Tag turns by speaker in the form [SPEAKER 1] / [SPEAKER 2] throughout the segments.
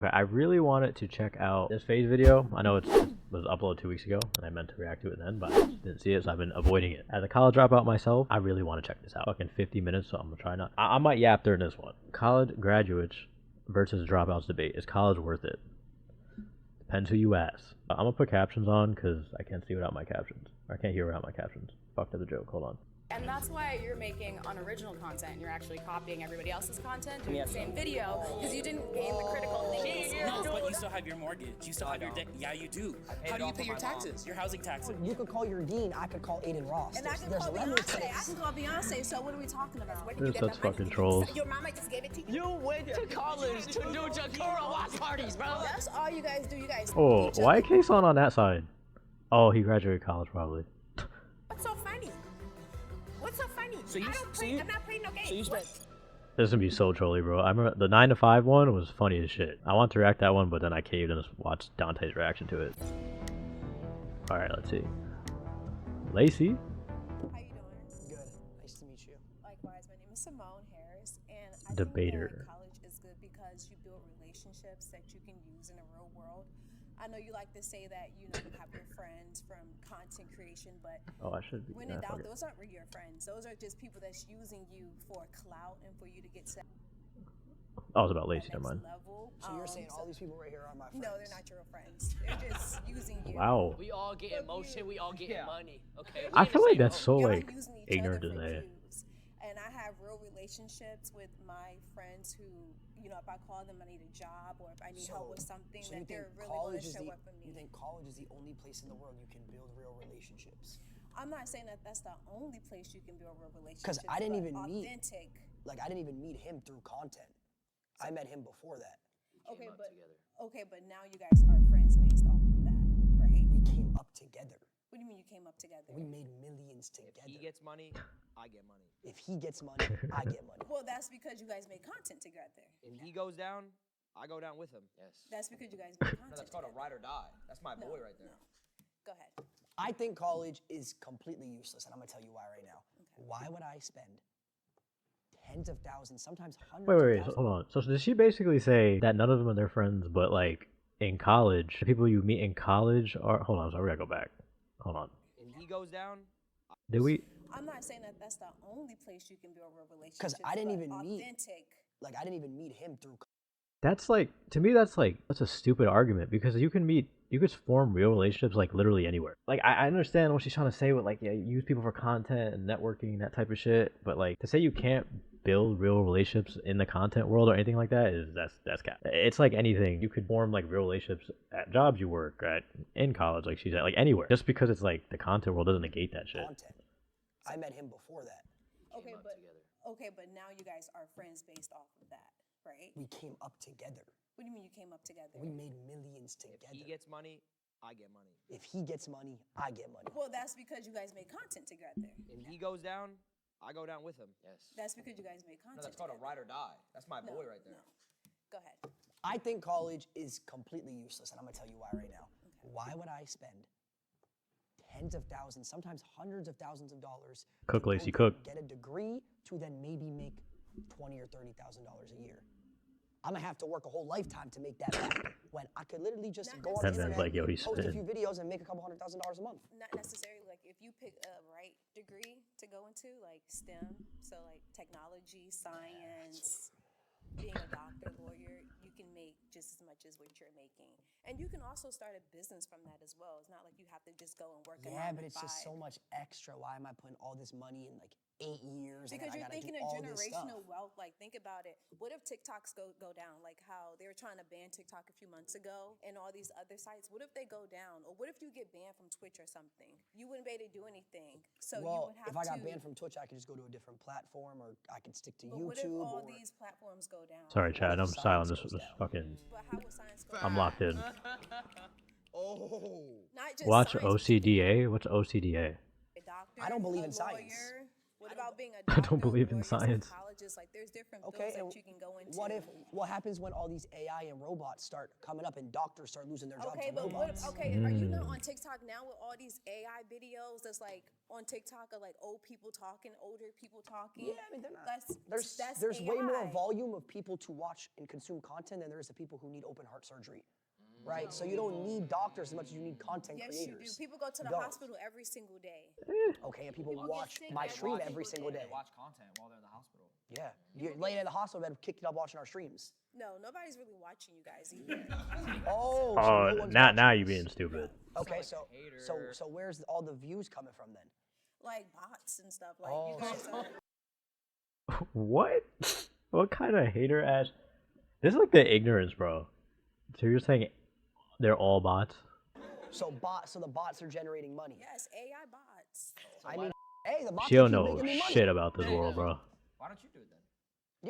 [SPEAKER 1] But I really wanted to check out this FaZe video. I know it was uploaded 2 weeks ago, and I meant to react to it then, but I didn't see it, so I've been avoiding it. As a college dropout myself, I really want to check this out. Fucking 50 minutes, so I'm gonna try not. I might yap during this one. College graduates versus dropouts debate. Is college worth it? Depends who you ask. I'm gonna put captions on because I can't see without my captions. Or I can't hear without my captions. Fuck to the joke. Hold on.
[SPEAKER 2] And that's why you're making unoriginal content. You're actually copying everybody else's content, doing the same video, because you didn't gain the critical thinking skills.
[SPEAKER 3] No, but you still have your mortgage. You still have your debt. Yeah, you do. How do you pay your taxes? Your housing taxes.
[SPEAKER 4] You could call your dean. I could call Aiden Ross.
[SPEAKER 2] And I can call Beyonce. I can call Beyonce. So what are we talking about? Where did you
[SPEAKER 1] There's
[SPEAKER 2] get
[SPEAKER 1] such
[SPEAKER 2] that money?
[SPEAKER 1] fucking trolls.
[SPEAKER 2] Your mama just gave it to you.
[SPEAKER 5] You went to college to do Jakura watch parties, bro.
[SPEAKER 2] That's all you guys do. You guys.
[SPEAKER 1] Oh, why K-Son on that side? Oh, he graduated college probably.
[SPEAKER 2] What's so funny? What's so funny? I'm not playing no games.
[SPEAKER 5] So you spent.
[SPEAKER 1] This is gonna be so trolly, bro. I remember the 9 to 5 one was funny as shit. I want to react that one, but then I caved and just watched Dante's reaction to it. Alright, let's see. Lacey?
[SPEAKER 2] How you doing?
[SPEAKER 4] Good. Nice to meet you.
[SPEAKER 2] Likewise, my name is Simone Harris, and I
[SPEAKER 1] Debater.
[SPEAKER 2] think that college is good because you build relationships that you can use in the real world. I know you like to say that you have your friends from content creation, but
[SPEAKER 1] Oh, I should be.
[SPEAKER 2] when in doubt, those aren't really your friends. Those are just people that's using you for clout and for you to get set.
[SPEAKER 1] Oh, it was about Lacey, never mind.
[SPEAKER 2] Level.
[SPEAKER 4] So you're saying all these people right here are my friends?
[SPEAKER 2] No, they're not your real friends. They're just using you.
[SPEAKER 1] Wow.
[SPEAKER 5] We all get emotion. We all get money. Okay.
[SPEAKER 1] I feel like that's so
[SPEAKER 2] Y'all
[SPEAKER 1] like
[SPEAKER 2] using each
[SPEAKER 1] ignorant to
[SPEAKER 2] other for
[SPEAKER 1] say.
[SPEAKER 2] views. And I have real relationships with my friends who, if I call them I need a job or if I need help with something,
[SPEAKER 4] So
[SPEAKER 2] that
[SPEAKER 4] you think
[SPEAKER 2] they're really going to
[SPEAKER 4] college is
[SPEAKER 2] show
[SPEAKER 4] the
[SPEAKER 2] up for me.
[SPEAKER 4] you think college is the only place in the world you can build real relationships?
[SPEAKER 2] I'm not saying that that's the only place you can build real relationships.
[SPEAKER 4] Because I didn't even
[SPEAKER 2] authentic.
[SPEAKER 4] I didn't even meet him through content. I met him before that.
[SPEAKER 2] Okay, but now you guys are friends based off of that, right?
[SPEAKER 4] We came up together.
[SPEAKER 2] What do you mean you came up together?
[SPEAKER 4] We made millions together.
[SPEAKER 5] If he gets money, I get money.
[SPEAKER 4] If he gets money, I get money.
[SPEAKER 2] Well, that's because you guys made content together.
[SPEAKER 5] If he goes down, I go down with him. Yes.
[SPEAKER 2] That's because you guys made content.
[SPEAKER 5] No, that's called a ride or die. That's my boy right there.
[SPEAKER 2] No. Go ahead.
[SPEAKER 4] I think college is completely useless, and I'm gonna tell you why right now. Okay. Why would I spend tens of thousands, sometimes hundreds of
[SPEAKER 1] Wait,
[SPEAKER 4] thousands?
[SPEAKER 1] hold on. So did she basically say that none of them are their friends, but like in college, the people you meet in college are? Hold on, sorry, we gotta go back. Hold on.
[SPEAKER 5] If he goes down,
[SPEAKER 1] Did we?
[SPEAKER 2] I'm not saying that that's the only place you can build real relationships.
[SPEAKER 4] Because I didn't even
[SPEAKER 2] authentic.
[SPEAKER 4] I didn't even meet him through.
[SPEAKER 1] That's like, to me, that's a stupid argument because you could form real relationships like literally anywhere. Like I understand what she's trying to say with like, yeah, use people for content and networking, that type of shit. But like to say you can't build real relationships in the content world or anything like that that's cap. It's like anything. You could form like real relationships at jobs you work at, in college, like she's at, like anywhere. Just because it's like the content world doesn't negate that shit.
[SPEAKER 4] Content. I met him before that.
[SPEAKER 2] Okay, but now you guys are friends based off of that, right?
[SPEAKER 4] We came up together.
[SPEAKER 2] What do you mean you came up together?
[SPEAKER 4] We made millions together.
[SPEAKER 5] if he gets money, I get money.
[SPEAKER 4] If he gets money, I get money.
[SPEAKER 2] Well, that's because you guys made content together.
[SPEAKER 5] If he goes down, I go down with him. Yes.
[SPEAKER 2] That's because you guys made content.
[SPEAKER 5] No, that's called a ride or die. That's my boy right there.
[SPEAKER 2] Go ahead.
[SPEAKER 4] I think college is completely useless, and I'm gonna tell you why right now. Okay. Why would I spend tens of thousands, sometimes hundreds of thousands of dollars
[SPEAKER 1] Cook,
[SPEAKER 4] to
[SPEAKER 1] Lacey,
[SPEAKER 4] go
[SPEAKER 1] cook.
[SPEAKER 4] get a degree to then maybe make $20,000 or $30,000 a year? I'm gonna have to work a whole lifetime to make that back. When I could literally just go on the internet,
[SPEAKER 1] like, yo, he's
[SPEAKER 4] post a
[SPEAKER 1] spitting.
[SPEAKER 4] few videos, and make a couple $100,000 a month.
[SPEAKER 2] Not necessarily. Like if you pick a right degree to go into, like STEM, so like technology, science, being a doctor, lawyer, you can make just as much as what you're making. And you can also start a business from that as well. It's not like you have to just go and work.
[SPEAKER 4] Yeah, but it's just so much extra. Why am I putting all this money in like 8 years?
[SPEAKER 2] Because
[SPEAKER 4] and
[SPEAKER 2] you're
[SPEAKER 4] I gotta
[SPEAKER 2] thinking
[SPEAKER 4] do
[SPEAKER 2] of
[SPEAKER 4] all this
[SPEAKER 2] generational
[SPEAKER 4] stuff?
[SPEAKER 2] wealth. Like, think about it. What if TikToks go down? Like how they were trying to ban TikTok a few months ago and all these other sites. What if they go down? Or what if you get banned from Twitch or something? You wouldn't be able to do anything. So you would have to.
[SPEAKER 4] If I got banned from Twitch, I could just go to a different platform, or I could stick to
[SPEAKER 2] But
[SPEAKER 4] YouTube.
[SPEAKER 2] what if all these platforms go down?
[SPEAKER 1] Sorry, Chad. I'm silent. This was fucking.
[SPEAKER 2] But how would science go
[SPEAKER 1] I'm
[SPEAKER 2] down?
[SPEAKER 1] locked in.
[SPEAKER 5] Oh.
[SPEAKER 2] Not just
[SPEAKER 1] Watch
[SPEAKER 2] science,
[SPEAKER 1] OCDA. What's OCDA?
[SPEAKER 2] a doctor,
[SPEAKER 4] I don't believe
[SPEAKER 2] a
[SPEAKER 4] in science.
[SPEAKER 2] lawyer, What about being a
[SPEAKER 1] I
[SPEAKER 2] doctor,
[SPEAKER 1] don't believe in
[SPEAKER 2] lawyer,
[SPEAKER 1] science.
[SPEAKER 2] psychologist? Like, there's different
[SPEAKER 4] Okay,
[SPEAKER 2] fields
[SPEAKER 4] and
[SPEAKER 2] that you can go into.
[SPEAKER 4] what happens when all these AI and robots start coming up and doctors start losing their jobs
[SPEAKER 2] Okay,
[SPEAKER 4] to
[SPEAKER 2] but what?
[SPEAKER 4] robots?
[SPEAKER 2] Okay, are you not on TikTok now with all these AI videos that's like on TikTok of like old people talking, older people talking?
[SPEAKER 4] Yeah, I mean they're not.
[SPEAKER 2] That's
[SPEAKER 4] There's
[SPEAKER 2] AI.
[SPEAKER 4] way more volume of people to watch and consume content than there is the people who need open heart surgery, right? So you don't need doctors as much as you need content
[SPEAKER 2] Yes,
[SPEAKER 4] creators.
[SPEAKER 2] you do. People go to the
[SPEAKER 4] Don't.
[SPEAKER 2] hospital every single day.
[SPEAKER 4] Okay, and people
[SPEAKER 2] get
[SPEAKER 4] watch
[SPEAKER 2] sick
[SPEAKER 4] my
[SPEAKER 2] every
[SPEAKER 4] stream
[SPEAKER 2] single
[SPEAKER 4] every single
[SPEAKER 2] day.
[SPEAKER 4] day.
[SPEAKER 3] They watch content while they're in the hospital.
[SPEAKER 4] Yeah, you're laying in the hospital bed, kicking up watching our streams.
[SPEAKER 2] No, nobody's really watching you guys either.
[SPEAKER 4] Oh, so
[SPEAKER 1] Oh,
[SPEAKER 4] no one's
[SPEAKER 1] now
[SPEAKER 4] watching
[SPEAKER 1] you
[SPEAKER 4] us.
[SPEAKER 1] being stupid.
[SPEAKER 4] Okay,
[SPEAKER 3] like
[SPEAKER 4] so
[SPEAKER 3] a hater.
[SPEAKER 4] where's all the views coming from then?
[SPEAKER 2] Like bots and stuff. Like
[SPEAKER 4] Oh,
[SPEAKER 2] you guys are.
[SPEAKER 1] What? What kind of hater ass? This is like the ignorance, bro. So you're saying they're all bots?
[SPEAKER 4] So the bots are generating money.
[SPEAKER 2] Yes, AI bots.
[SPEAKER 4] I mean, hey, the bots
[SPEAKER 1] She
[SPEAKER 4] are
[SPEAKER 1] don't
[SPEAKER 4] keep
[SPEAKER 1] know
[SPEAKER 4] making me money.
[SPEAKER 1] shit about this world, bro.
[SPEAKER 3] Why don't you do it then?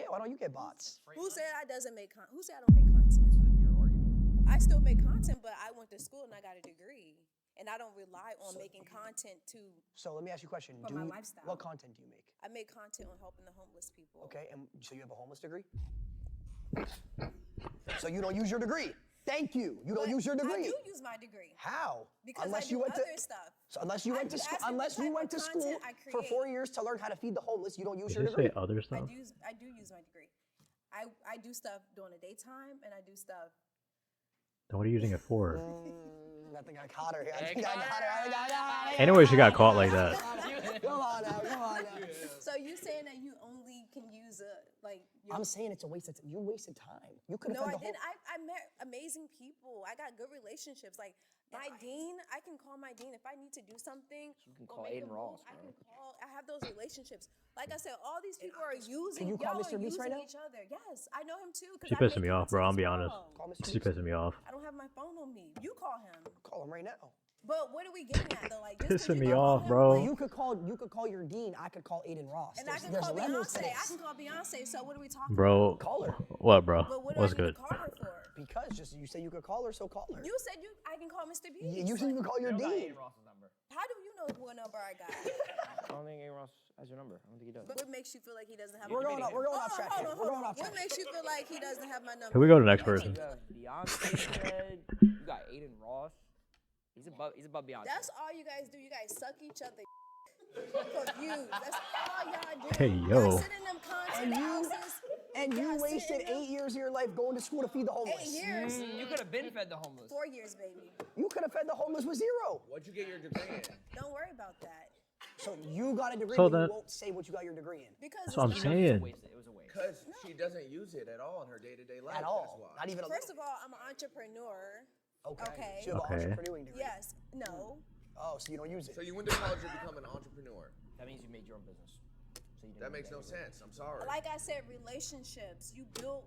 [SPEAKER 4] Yeah, why don't you get bots?
[SPEAKER 2] Who said I doesn't make content? Who said I don't make content?
[SPEAKER 3] Your argument.
[SPEAKER 2] I still make content, but I went to school and I got a degree, and I don't rely on making content to.
[SPEAKER 4] So let me ask you a question.
[SPEAKER 2] For my lifestyle.
[SPEAKER 4] What content do you make?
[SPEAKER 2] I make content on helping the homeless people.
[SPEAKER 4] Okay, and so you have a homeless degree? So you don't use your degree. Thank you. You don't
[SPEAKER 2] But
[SPEAKER 4] use your degree.
[SPEAKER 2] I do use my degree
[SPEAKER 4] How?
[SPEAKER 2] because
[SPEAKER 4] unless
[SPEAKER 2] I do
[SPEAKER 4] you went
[SPEAKER 2] other
[SPEAKER 4] to
[SPEAKER 2] stuff.
[SPEAKER 4] so unless you
[SPEAKER 2] I
[SPEAKER 4] went to
[SPEAKER 2] do
[SPEAKER 4] school,
[SPEAKER 2] ask me
[SPEAKER 4] unless
[SPEAKER 2] what
[SPEAKER 4] you
[SPEAKER 2] type
[SPEAKER 4] went
[SPEAKER 2] of
[SPEAKER 4] to school
[SPEAKER 2] content I
[SPEAKER 4] for 4
[SPEAKER 2] create.
[SPEAKER 4] years to learn how to feed the homeless, you don't use
[SPEAKER 1] Did
[SPEAKER 4] your
[SPEAKER 1] you
[SPEAKER 4] degree.
[SPEAKER 1] say other
[SPEAKER 2] I
[SPEAKER 1] stuff?
[SPEAKER 2] do use my degree. I do stuff during the daytime, and I do stuff.
[SPEAKER 1] Then what are you using it for?
[SPEAKER 4] I think I caught her here. I think I got her. I think I got her.
[SPEAKER 1] Anyway, she got caught like that.
[SPEAKER 4] Come on now. Come on now.
[SPEAKER 2] So you saying that you only can use like your
[SPEAKER 4] I'm saying it's a waste of time. You wasted time. You could have
[SPEAKER 2] No, I
[SPEAKER 4] fed the whole.
[SPEAKER 2] didn't. I met amazing people. I got good relationships. Like my dean, I can call my dean if I need to do something.
[SPEAKER 3] You can
[SPEAKER 2] or
[SPEAKER 3] call
[SPEAKER 2] make a
[SPEAKER 3] Aiden
[SPEAKER 2] move,
[SPEAKER 3] Ross,
[SPEAKER 2] I
[SPEAKER 3] bro.
[SPEAKER 2] can call. I have those relationships. Like I said, all these people are using.
[SPEAKER 4] you call
[SPEAKER 2] y'all
[SPEAKER 4] Mr.
[SPEAKER 2] are
[SPEAKER 4] Beast right
[SPEAKER 2] using
[SPEAKER 4] now?
[SPEAKER 2] each other. Yes, I know him too.
[SPEAKER 1] She pissing me off, bro. I'll be honest.
[SPEAKER 4] Call Mr.
[SPEAKER 1] She
[SPEAKER 4] Beast.
[SPEAKER 1] pissing me off.
[SPEAKER 2] I don't have my phone on me. You call him.
[SPEAKER 4] Call him right now.
[SPEAKER 2] But what are we getting at though? Like just 'cause
[SPEAKER 1] Pissing
[SPEAKER 2] you
[SPEAKER 1] me
[SPEAKER 2] call
[SPEAKER 1] off,
[SPEAKER 2] him,
[SPEAKER 1] bro.
[SPEAKER 2] like-
[SPEAKER 4] You could call your dean. I could call Aiden Ross.
[SPEAKER 2] and I can
[SPEAKER 4] There's
[SPEAKER 2] call
[SPEAKER 4] levels to
[SPEAKER 2] Beyonce. I
[SPEAKER 4] this.
[SPEAKER 2] can call Beyonce. So what are we talking
[SPEAKER 1] Bro,
[SPEAKER 2] about?
[SPEAKER 4] Call her.
[SPEAKER 1] what, bro?
[SPEAKER 2] But what
[SPEAKER 1] What's
[SPEAKER 2] do I need
[SPEAKER 1] good?
[SPEAKER 2] to call her for?
[SPEAKER 4] Because just you say you could call her, so call her.
[SPEAKER 2] You said I can call Mr. Beast.
[SPEAKER 4] You said you could call your
[SPEAKER 3] You don't got
[SPEAKER 4] dean.
[SPEAKER 3] Aiden Ross's number.
[SPEAKER 2] How do you know what number I got?
[SPEAKER 3] I don't think Aiden Ross has your number. I don't think he does.
[SPEAKER 2] What makes you feel like he doesn't have
[SPEAKER 4] We're
[SPEAKER 2] my
[SPEAKER 4] going
[SPEAKER 2] number?
[SPEAKER 4] off. We're going off track here. We're going off
[SPEAKER 2] What
[SPEAKER 4] track.
[SPEAKER 2] makes you feel like he doesn't have my number?
[SPEAKER 1] Can we go to the next
[SPEAKER 2] What makes
[SPEAKER 1] person?
[SPEAKER 2] you
[SPEAKER 3] You
[SPEAKER 2] feel-
[SPEAKER 3] have Beyonce head. You got Aiden Ross. He's above Beyonce.
[SPEAKER 2] That's all you guys do. You guys suck each other for views. That's all y'all do.
[SPEAKER 1] Hey, yo.
[SPEAKER 2] Y'all sit in them content houses.
[SPEAKER 4] And you
[SPEAKER 2] Y'all sit
[SPEAKER 4] wasted
[SPEAKER 2] in them-
[SPEAKER 4] 8 years of your life going to school to feed the
[SPEAKER 2] 8
[SPEAKER 4] homeless.
[SPEAKER 2] years.
[SPEAKER 3] You could have been fed the homeless.
[SPEAKER 2] 4 years, baby.
[SPEAKER 4] You could have fed the homeless with 0.
[SPEAKER 6] What'd you get your degree in?
[SPEAKER 2] Don't worry about that.
[SPEAKER 4] So you got a degree,
[SPEAKER 1] So
[SPEAKER 4] but
[SPEAKER 1] then-
[SPEAKER 4] you won't say what you got your degree in.
[SPEAKER 2] Because
[SPEAKER 1] That's what I'm
[SPEAKER 2] it's-
[SPEAKER 3] It was a
[SPEAKER 1] saying.
[SPEAKER 3] waste. It was a waste.
[SPEAKER 6] Because she doesn't use it at all in her day-to-day life.
[SPEAKER 4] At
[SPEAKER 6] That's
[SPEAKER 4] all.
[SPEAKER 6] why.
[SPEAKER 4] Not even a
[SPEAKER 2] First
[SPEAKER 4] little.
[SPEAKER 2] of all, I'm an entrepreneur.
[SPEAKER 4] Okay.
[SPEAKER 2] okay.
[SPEAKER 4] So you have
[SPEAKER 1] Okay.
[SPEAKER 4] an entrepreneuring degree.
[SPEAKER 2] Yes. No.
[SPEAKER 4] Oh, so you don't use it.
[SPEAKER 6] So you went to college to become an entrepreneur.
[SPEAKER 3] That means you made your own business. So you didn't
[SPEAKER 6] That
[SPEAKER 3] need
[SPEAKER 6] makes no
[SPEAKER 3] degree.
[SPEAKER 6] sense. I'm sorry.
[SPEAKER 2] Like I said, relationships. You build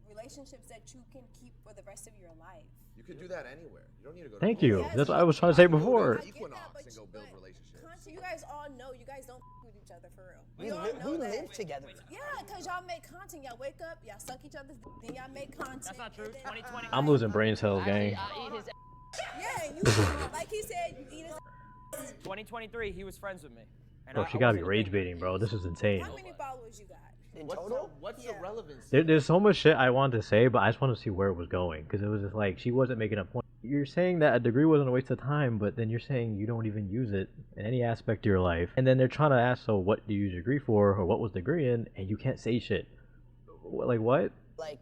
[SPEAKER 2] relationships that you can keep for the rest of your life.
[SPEAKER 6] You could do that anywhere. You don't need to go to
[SPEAKER 1] Thank
[SPEAKER 6] college.
[SPEAKER 1] you.
[SPEAKER 2] Yes,
[SPEAKER 1] That's what I was trying to say before.
[SPEAKER 2] I get
[SPEAKER 6] Equinox
[SPEAKER 2] that, but
[SPEAKER 6] and go build relationships.
[SPEAKER 2] Content, you guys all know you guys don't with each other for real.
[SPEAKER 4] We,
[SPEAKER 2] You all
[SPEAKER 4] li-
[SPEAKER 2] know
[SPEAKER 4] we
[SPEAKER 2] that.
[SPEAKER 4] live together.
[SPEAKER 2] Yeah, because y'all make content. Y'all wake up, y'all suck each other's dick, then y'all make content.
[SPEAKER 5] That's not true.
[SPEAKER 2] and then-
[SPEAKER 5] 2020.
[SPEAKER 1] I'm losing brain cells, gang.
[SPEAKER 5] I eat his
[SPEAKER 2] Yeah, and you, like he said, you eat his
[SPEAKER 5] 2023, he was friends with me. And
[SPEAKER 1] Bro,
[SPEAKER 5] I
[SPEAKER 1] she gotta be
[SPEAKER 5] wasn't a
[SPEAKER 1] rage
[SPEAKER 5] big-
[SPEAKER 1] baiting, bro. This is insane.
[SPEAKER 2] How many followers you got?
[SPEAKER 4] In
[SPEAKER 6] What's
[SPEAKER 4] total?
[SPEAKER 6] what's
[SPEAKER 2] Yeah.
[SPEAKER 6] the relevance?
[SPEAKER 1] There's so much shit I wanted to say, but I just want to see where it was going because it was just like she wasn't making a point. You're saying that a degree wasn't a waste of time, but then you're saying you don't even use it in any aspect of your life, and then they're trying to ask, so what do you use your degree for, or what was the degree in, and you can't say shit. Like what?
[SPEAKER 4] Like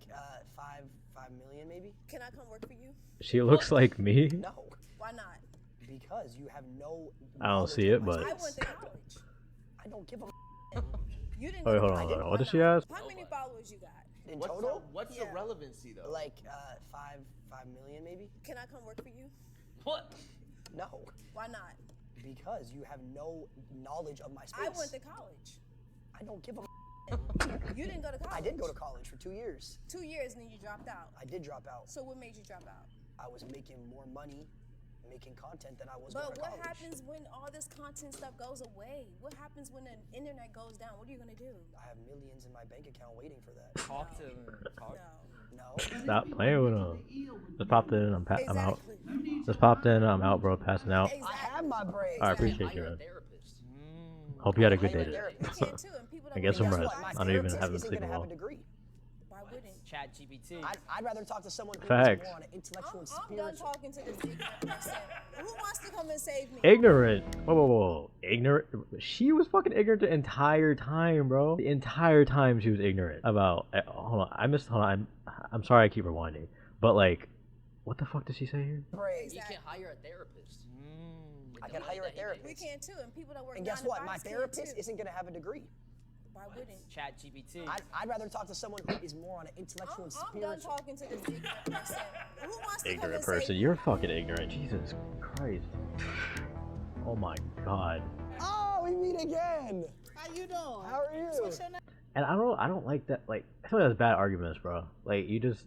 [SPEAKER 4] 5 million maybe?
[SPEAKER 2] Can I come work for you?
[SPEAKER 1] She looks like me.
[SPEAKER 4] No,
[SPEAKER 2] Why not?
[SPEAKER 4] because you have no.
[SPEAKER 1] I don't
[SPEAKER 4] knowledge
[SPEAKER 1] see
[SPEAKER 4] of
[SPEAKER 1] it,
[SPEAKER 4] my
[SPEAKER 1] but-
[SPEAKER 2] I
[SPEAKER 4] space.
[SPEAKER 2] went to college.
[SPEAKER 4] I don't give a.
[SPEAKER 2] You didn't.
[SPEAKER 1] Wait,
[SPEAKER 2] go
[SPEAKER 1] hold
[SPEAKER 2] to
[SPEAKER 1] on,
[SPEAKER 2] college.
[SPEAKER 1] hold on.
[SPEAKER 2] Why
[SPEAKER 1] What did she
[SPEAKER 2] not?
[SPEAKER 1] ask?
[SPEAKER 2] How many followers you got?
[SPEAKER 4] In
[SPEAKER 6] What's
[SPEAKER 4] total?
[SPEAKER 6] what's
[SPEAKER 2] Yeah.
[SPEAKER 6] the relevancy though?
[SPEAKER 4] Like 5 million maybe?
[SPEAKER 2] Can I come work for you?
[SPEAKER 5] What?
[SPEAKER 4] No,
[SPEAKER 2] Why not?
[SPEAKER 4] because you have no knowledge of my space.
[SPEAKER 2] I went to college.
[SPEAKER 4] I don't give a.
[SPEAKER 2] You didn't go to college.
[SPEAKER 4] I did go to college for 2 years.
[SPEAKER 2] 2 years and then you dropped out.
[SPEAKER 4] I did drop out.
[SPEAKER 2] So what made you drop out?
[SPEAKER 4] I was making more money making content than I was
[SPEAKER 2] But
[SPEAKER 4] going to
[SPEAKER 2] what
[SPEAKER 4] college.
[SPEAKER 2] happens when all this content stuff goes away? What happens when the internet goes down? What are you gonna do?
[SPEAKER 4] I have millions in my bank account waiting for that.
[SPEAKER 3] Talk to him. Talk.
[SPEAKER 2] No.
[SPEAKER 4] No.
[SPEAKER 1] Stop playing with him. Just popped in. I'm out.
[SPEAKER 2] Exactly.
[SPEAKER 1] Just popped in. I'm out, bro. Passing out.
[SPEAKER 2] Exactly.
[SPEAKER 4] I have my brain.
[SPEAKER 1] I appreciate you,
[SPEAKER 3] Hire a
[SPEAKER 1] man.
[SPEAKER 3] therapist.
[SPEAKER 1] Hope you had a good
[SPEAKER 4] hire
[SPEAKER 1] day today.
[SPEAKER 2] We can too, and people
[SPEAKER 1] I
[SPEAKER 2] don't
[SPEAKER 1] get some
[SPEAKER 2] realize
[SPEAKER 1] rest.
[SPEAKER 2] why
[SPEAKER 1] I don't even
[SPEAKER 2] therapist
[SPEAKER 1] have them
[SPEAKER 4] isn't
[SPEAKER 1] sleeping
[SPEAKER 4] gonna have
[SPEAKER 1] well.
[SPEAKER 4] a degree.
[SPEAKER 2] Why wouldn't?
[SPEAKER 3] Chat GPT.
[SPEAKER 4] I'd rather talk to someone who is
[SPEAKER 1] Facts.
[SPEAKER 4] more on an intellectual and
[SPEAKER 2] I'm done
[SPEAKER 4] spiritual.
[SPEAKER 2] talking to this ignorant person. Who wants to come and save me?
[SPEAKER 1] Ignorant. Whoa. Ignorant. She was fucking ignorant the entire time, bro. The entire time she was ignorant about. Hold on. I missed. Hold on. I'm sorry. I keep rewinding. But like, what the fuck did she say here?
[SPEAKER 4] Praise.
[SPEAKER 5] You can't hire a therapist.
[SPEAKER 4] I can hire a
[SPEAKER 2] We
[SPEAKER 4] therapist.
[SPEAKER 2] can too, and people that work.
[SPEAKER 4] And guess
[SPEAKER 2] 9 to
[SPEAKER 4] what? My
[SPEAKER 2] 5s can
[SPEAKER 4] therapist
[SPEAKER 2] too.
[SPEAKER 4] isn't gonna have a degree.
[SPEAKER 2] Why wouldn't?
[SPEAKER 3] Chat GPT.
[SPEAKER 4] I'd rather talk to someone who is more on an intellectual and
[SPEAKER 2] I'm done
[SPEAKER 4] spiritual.
[SPEAKER 2] talking to this ignorant person. Who wants to come
[SPEAKER 1] Ignorant
[SPEAKER 2] and
[SPEAKER 1] person.
[SPEAKER 2] save me?
[SPEAKER 1] You're fucking ignorant. Jesus Christ. Oh my god.
[SPEAKER 4] Oh, we meet again.
[SPEAKER 7] How you doing?
[SPEAKER 4] How are you?
[SPEAKER 7] What's your name?
[SPEAKER 1] And I don't like that. Like, I feel like that's bad arguments, bro. Like, you just.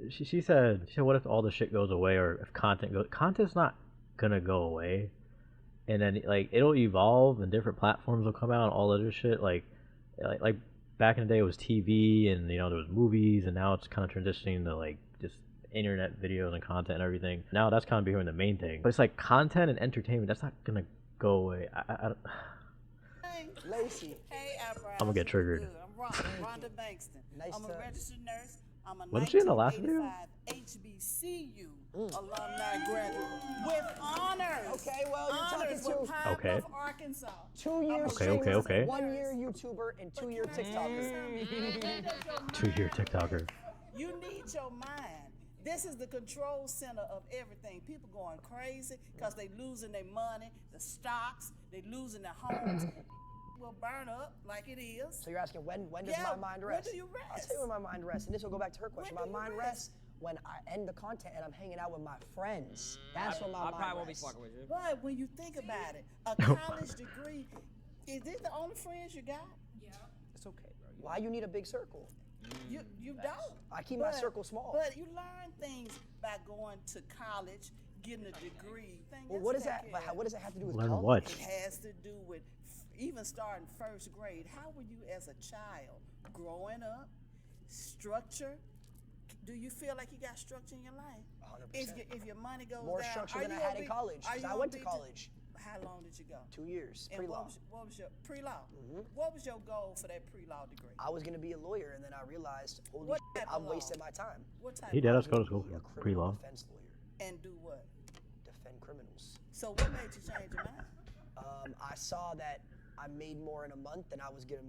[SPEAKER 1] She said, what if all the shit goes away, or if content's not gonna go away, and then like it'll evolve and different platforms will come out and all other shit. Like back in the day it was TV and there was movies, and now it's kind of transitioning to like just internet videos and content and everything. Now that's kind of becoming the main thing. But it's like content and entertainment, that's not gonna go away.
[SPEAKER 4] Lacey.
[SPEAKER 7] Hey, Eyebrows.
[SPEAKER 1] I'm gonna get triggered.
[SPEAKER 7] Good. I'm Rhonda Bankston.
[SPEAKER 4] Nice
[SPEAKER 7] I'm a
[SPEAKER 4] to-
[SPEAKER 7] registered nurse. I'm a
[SPEAKER 1] Wasn't she in the last video?
[SPEAKER 7] 1985 HBCU alumni graduate with honors.
[SPEAKER 4] Okay, well, you're
[SPEAKER 7] honors
[SPEAKER 4] talking
[SPEAKER 7] with
[SPEAKER 4] to-
[SPEAKER 7] Pine
[SPEAKER 1] Okay.
[SPEAKER 7] Bluff, Arkansas.
[SPEAKER 4] 2 years
[SPEAKER 1] Okay,
[SPEAKER 4] streamer,
[SPEAKER 1] okay.
[SPEAKER 4] 1 year YouTuber, and 2 year TikToker.
[SPEAKER 1] 2-year TikToker.
[SPEAKER 7] You need your mind. This is the control center of everything. People going crazy because they losing their money, the stocks, they losing their homes. Will burn up like it is.
[SPEAKER 4] So you're asking when does
[SPEAKER 7] Yeah,
[SPEAKER 4] my mind
[SPEAKER 7] when
[SPEAKER 4] rest?
[SPEAKER 7] do you
[SPEAKER 4] I'll
[SPEAKER 7] rest?
[SPEAKER 4] tell you when my mind rests, and this will go back to her question.
[SPEAKER 7] When
[SPEAKER 4] My
[SPEAKER 7] do you
[SPEAKER 4] mind rests when I end the content and I'm hanging out with my friends. That's when my
[SPEAKER 3] I
[SPEAKER 4] mind
[SPEAKER 3] probably won't be
[SPEAKER 4] rests.
[SPEAKER 3] fucking with you.
[SPEAKER 7] But when you think about it, a college degree, is this the only friends you got?
[SPEAKER 3] It's okay, bro.
[SPEAKER 4] Why you need a big circle?
[SPEAKER 7] You don't.
[SPEAKER 4] I keep my circle small.
[SPEAKER 7] But you learn things by going to college, getting a degree.
[SPEAKER 4] Well, what does that? But what does that have to do with
[SPEAKER 1] Learn
[SPEAKER 4] college?
[SPEAKER 1] what?
[SPEAKER 7] It has to do with even starting first grade. How were you as a child growing up? Structure. Do you feel like you got structure in your life?
[SPEAKER 4] 100%.
[SPEAKER 7] If your money goes
[SPEAKER 4] More
[SPEAKER 7] down,
[SPEAKER 4] structure
[SPEAKER 7] are
[SPEAKER 4] than I
[SPEAKER 7] you
[SPEAKER 4] had
[SPEAKER 7] gonna
[SPEAKER 4] in
[SPEAKER 7] be-
[SPEAKER 4] college,
[SPEAKER 7] are
[SPEAKER 4] 'cause
[SPEAKER 7] you
[SPEAKER 4] I
[SPEAKER 7] gonna
[SPEAKER 4] went to
[SPEAKER 7] be
[SPEAKER 4] college.
[SPEAKER 7] How long did you go?
[SPEAKER 4] 2 years,
[SPEAKER 7] And
[SPEAKER 4] pre-law.
[SPEAKER 7] what was your pre-law? What was your goal for that pre-law degree?
[SPEAKER 4] I was gonna be a lawyer, and then I realized, holy
[SPEAKER 7] What
[SPEAKER 4] shit,
[SPEAKER 7] type
[SPEAKER 4] I'm
[SPEAKER 7] of law?
[SPEAKER 4] wasting my time.
[SPEAKER 7] What type
[SPEAKER 1] He
[SPEAKER 7] of
[SPEAKER 1] did.
[SPEAKER 7] law?
[SPEAKER 1] Let's go to
[SPEAKER 4] Be
[SPEAKER 1] school
[SPEAKER 4] a
[SPEAKER 1] for
[SPEAKER 4] criminal
[SPEAKER 1] pre-law.
[SPEAKER 4] defense lawyer,
[SPEAKER 7] And do what?
[SPEAKER 4] defend criminals.
[SPEAKER 7] So what made you change your mind?
[SPEAKER 4] I saw that I made more in a month than I was gonna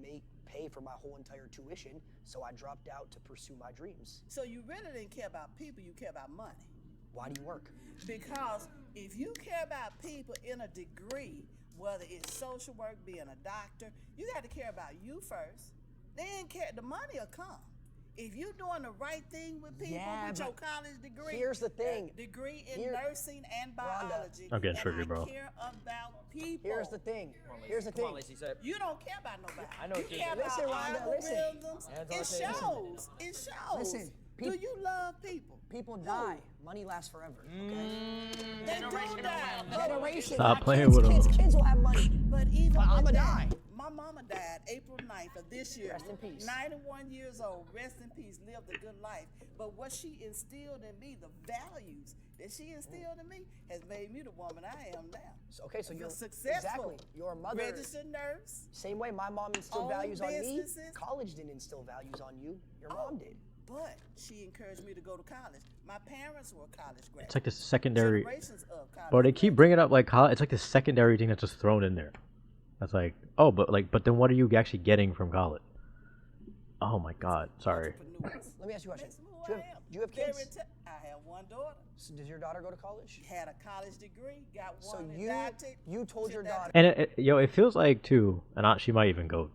[SPEAKER 4] pay for my whole entire tuition, so I dropped out to pursue my dreams.
[SPEAKER 7] So you really didn't care about people, you care about money.
[SPEAKER 4] Why do you work?
[SPEAKER 7] Because if you care about people in a degree, whether it's social work, being a doctor, you got to care about you first. Then the money will come. If you're doing the right thing with people
[SPEAKER 4] Yeah,
[SPEAKER 7] with your
[SPEAKER 4] but
[SPEAKER 7] college degree,
[SPEAKER 4] here's the thing.
[SPEAKER 7] degree in
[SPEAKER 4] Here-
[SPEAKER 7] nursing and
[SPEAKER 4] Rhonda.
[SPEAKER 7] biology,
[SPEAKER 1] I'm getting
[SPEAKER 7] and
[SPEAKER 1] triggered,
[SPEAKER 7] I
[SPEAKER 1] bro.
[SPEAKER 7] care about people.
[SPEAKER 4] Here's the thing. Here's the
[SPEAKER 3] Come on,
[SPEAKER 4] thing.
[SPEAKER 3] Lacey. Say it.
[SPEAKER 7] You don't care about nobody.
[SPEAKER 3] I know
[SPEAKER 7] you
[SPEAKER 3] what you
[SPEAKER 7] care
[SPEAKER 3] mean.
[SPEAKER 7] about
[SPEAKER 4] Listen, Rhonda, listen.
[SPEAKER 7] algorithms.
[SPEAKER 3] Hands on
[SPEAKER 7] It
[SPEAKER 3] the table.
[SPEAKER 7] shows. It shows.
[SPEAKER 4] Listen,
[SPEAKER 7] Do you love people?
[SPEAKER 4] People die. Money lasts forever. Okay?
[SPEAKER 7] They do die.
[SPEAKER 4] Generation.
[SPEAKER 1] Stop
[SPEAKER 4] My
[SPEAKER 1] playing
[SPEAKER 4] kids,
[SPEAKER 1] with 'em.
[SPEAKER 4] Kids will have money.
[SPEAKER 7] But even
[SPEAKER 4] But I'ma
[SPEAKER 7] with that,
[SPEAKER 4] die.
[SPEAKER 7] my mama died April 9th of this year.
[SPEAKER 4] Rest in peace.
[SPEAKER 7] 91 years old. Rest in peace. Lived a good life. But what she instilled in me, the values that she instilled in me, has made me the woman I am now.
[SPEAKER 4] Okay, so you're
[SPEAKER 7] successful.
[SPEAKER 4] Exactly. Your mother.
[SPEAKER 7] Registered nurse.
[SPEAKER 4] Same way my mom instilled
[SPEAKER 7] Own
[SPEAKER 4] values on me.
[SPEAKER 7] businesses.
[SPEAKER 4] College didn't instill values on you. Your mom did.
[SPEAKER 7] But she encouraged me to go to college. My parents were college graduates.
[SPEAKER 1] It's like the secondary.
[SPEAKER 7] Generations of college
[SPEAKER 1] Bro, they keep
[SPEAKER 7] graduates.
[SPEAKER 1] bringing up like college. It's like the secondary thing that's just thrown in there. That's like, oh, but then what are you actually getting from college? Oh my God, sorry.
[SPEAKER 7] Entrepreneurs.
[SPEAKER 4] Let me ask you a question.
[SPEAKER 7] That's who
[SPEAKER 4] Do
[SPEAKER 7] I
[SPEAKER 4] you
[SPEAKER 7] am.
[SPEAKER 4] have, do you have
[SPEAKER 7] Very
[SPEAKER 4] kids?
[SPEAKER 7] I have one daughter.
[SPEAKER 4] So does your daughter go to college?
[SPEAKER 7] Had a college degree. Got
[SPEAKER 4] So
[SPEAKER 7] one in
[SPEAKER 4] you
[SPEAKER 7] dietetics.
[SPEAKER 4] told your daughter.
[SPEAKER 1] And it feels like too, and she might even go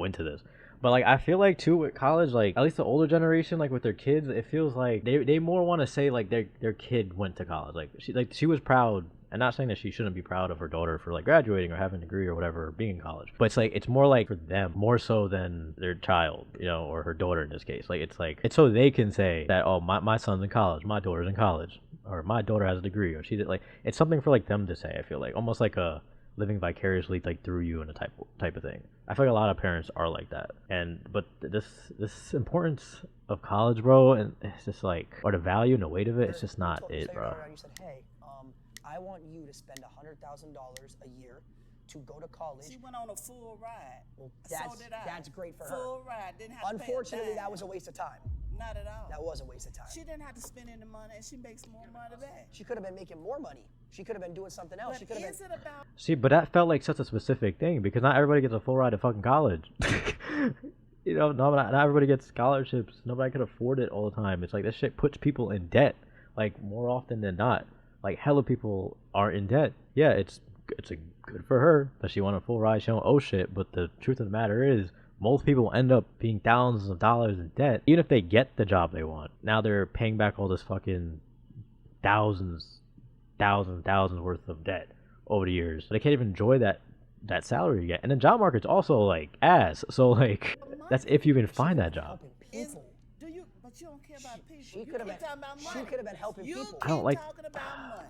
[SPEAKER 1] into this, but like I feel like too with college, like at least the older generation, like with their kids, it feels like they more want to say like their kid went to college, like she was proud. And not saying that she shouldn't be proud of her daughter for like graduating or having a degree or whatever, or being in college. But it's more like for them, more so than their child, or her daughter in this case. Like it's so they can say that, oh, my son's in college, my daughter's in college, or my daughter has a degree, or she did, like it's something for like them to say. I feel like almost like a living vicariously like through you in a type of thing. I feel like a lot of parents are like that. But this importance of college, bro, and it's just like, or the value and the weight of it, it's just not
[SPEAKER 4] You
[SPEAKER 1] it,
[SPEAKER 4] told
[SPEAKER 1] bro.
[SPEAKER 4] your daughter, you said, hey, I want you to spend $100,000 a year to go to college.
[SPEAKER 7] She went on a full ride.
[SPEAKER 4] Well,
[SPEAKER 7] so
[SPEAKER 4] that's,
[SPEAKER 7] did I.
[SPEAKER 4] that's great for her.
[SPEAKER 7] Full ride. Didn't have to pay a
[SPEAKER 4] Unfortunately,
[SPEAKER 7] dime.
[SPEAKER 4] that was a waste of time.
[SPEAKER 7] Not at all.
[SPEAKER 4] That was a waste of time.
[SPEAKER 7] She didn't have to spend any money, and she makes more money back.
[SPEAKER 4] She could have been making more money. She could have been doing something else. She
[SPEAKER 7] But
[SPEAKER 4] could have
[SPEAKER 7] is
[SPEAKER 4] been.
[SPEAKER 7] it about
[SPEAKER 1] See, but that felt like such a specific thing because not everybody gets a full ride to fucking college. You know, not everybody gets scholarships. Nobody can afford it all the time. It's like this shit puts people in debt, like more often than not. Like hella people are in debt. Yeah, it's a good for her that she won a full ride. She don't owe shit. But the truth of the matter is, most people end up being thousands of dollars in debt, even if they get the job they want. Now they're paying back all this fucking thousands worth of debt over the years. They can't even enjoy that salary yet. And the job market's also like ass. So like that's if you can find that job.
[SPEAKER 7] is do you? But you don't care about people.
[SPEAKER 4] She
[SPEAKER 7] You
[SPEAKER 4] could have
[SPEAKER 7] keep
[SPEAKER 4] been.
[SPEAKER 7] talking about
[SPEAKER 4] She
[SPEAKER 7] money.
[SPEAKER 4] could have been helping
[SPEAKER 7] You
[SPEAKER 4] people.
[SPEAKER 7] keep
[SPEAKER 1] I don't like-
[SPEAKER 7] talking about money.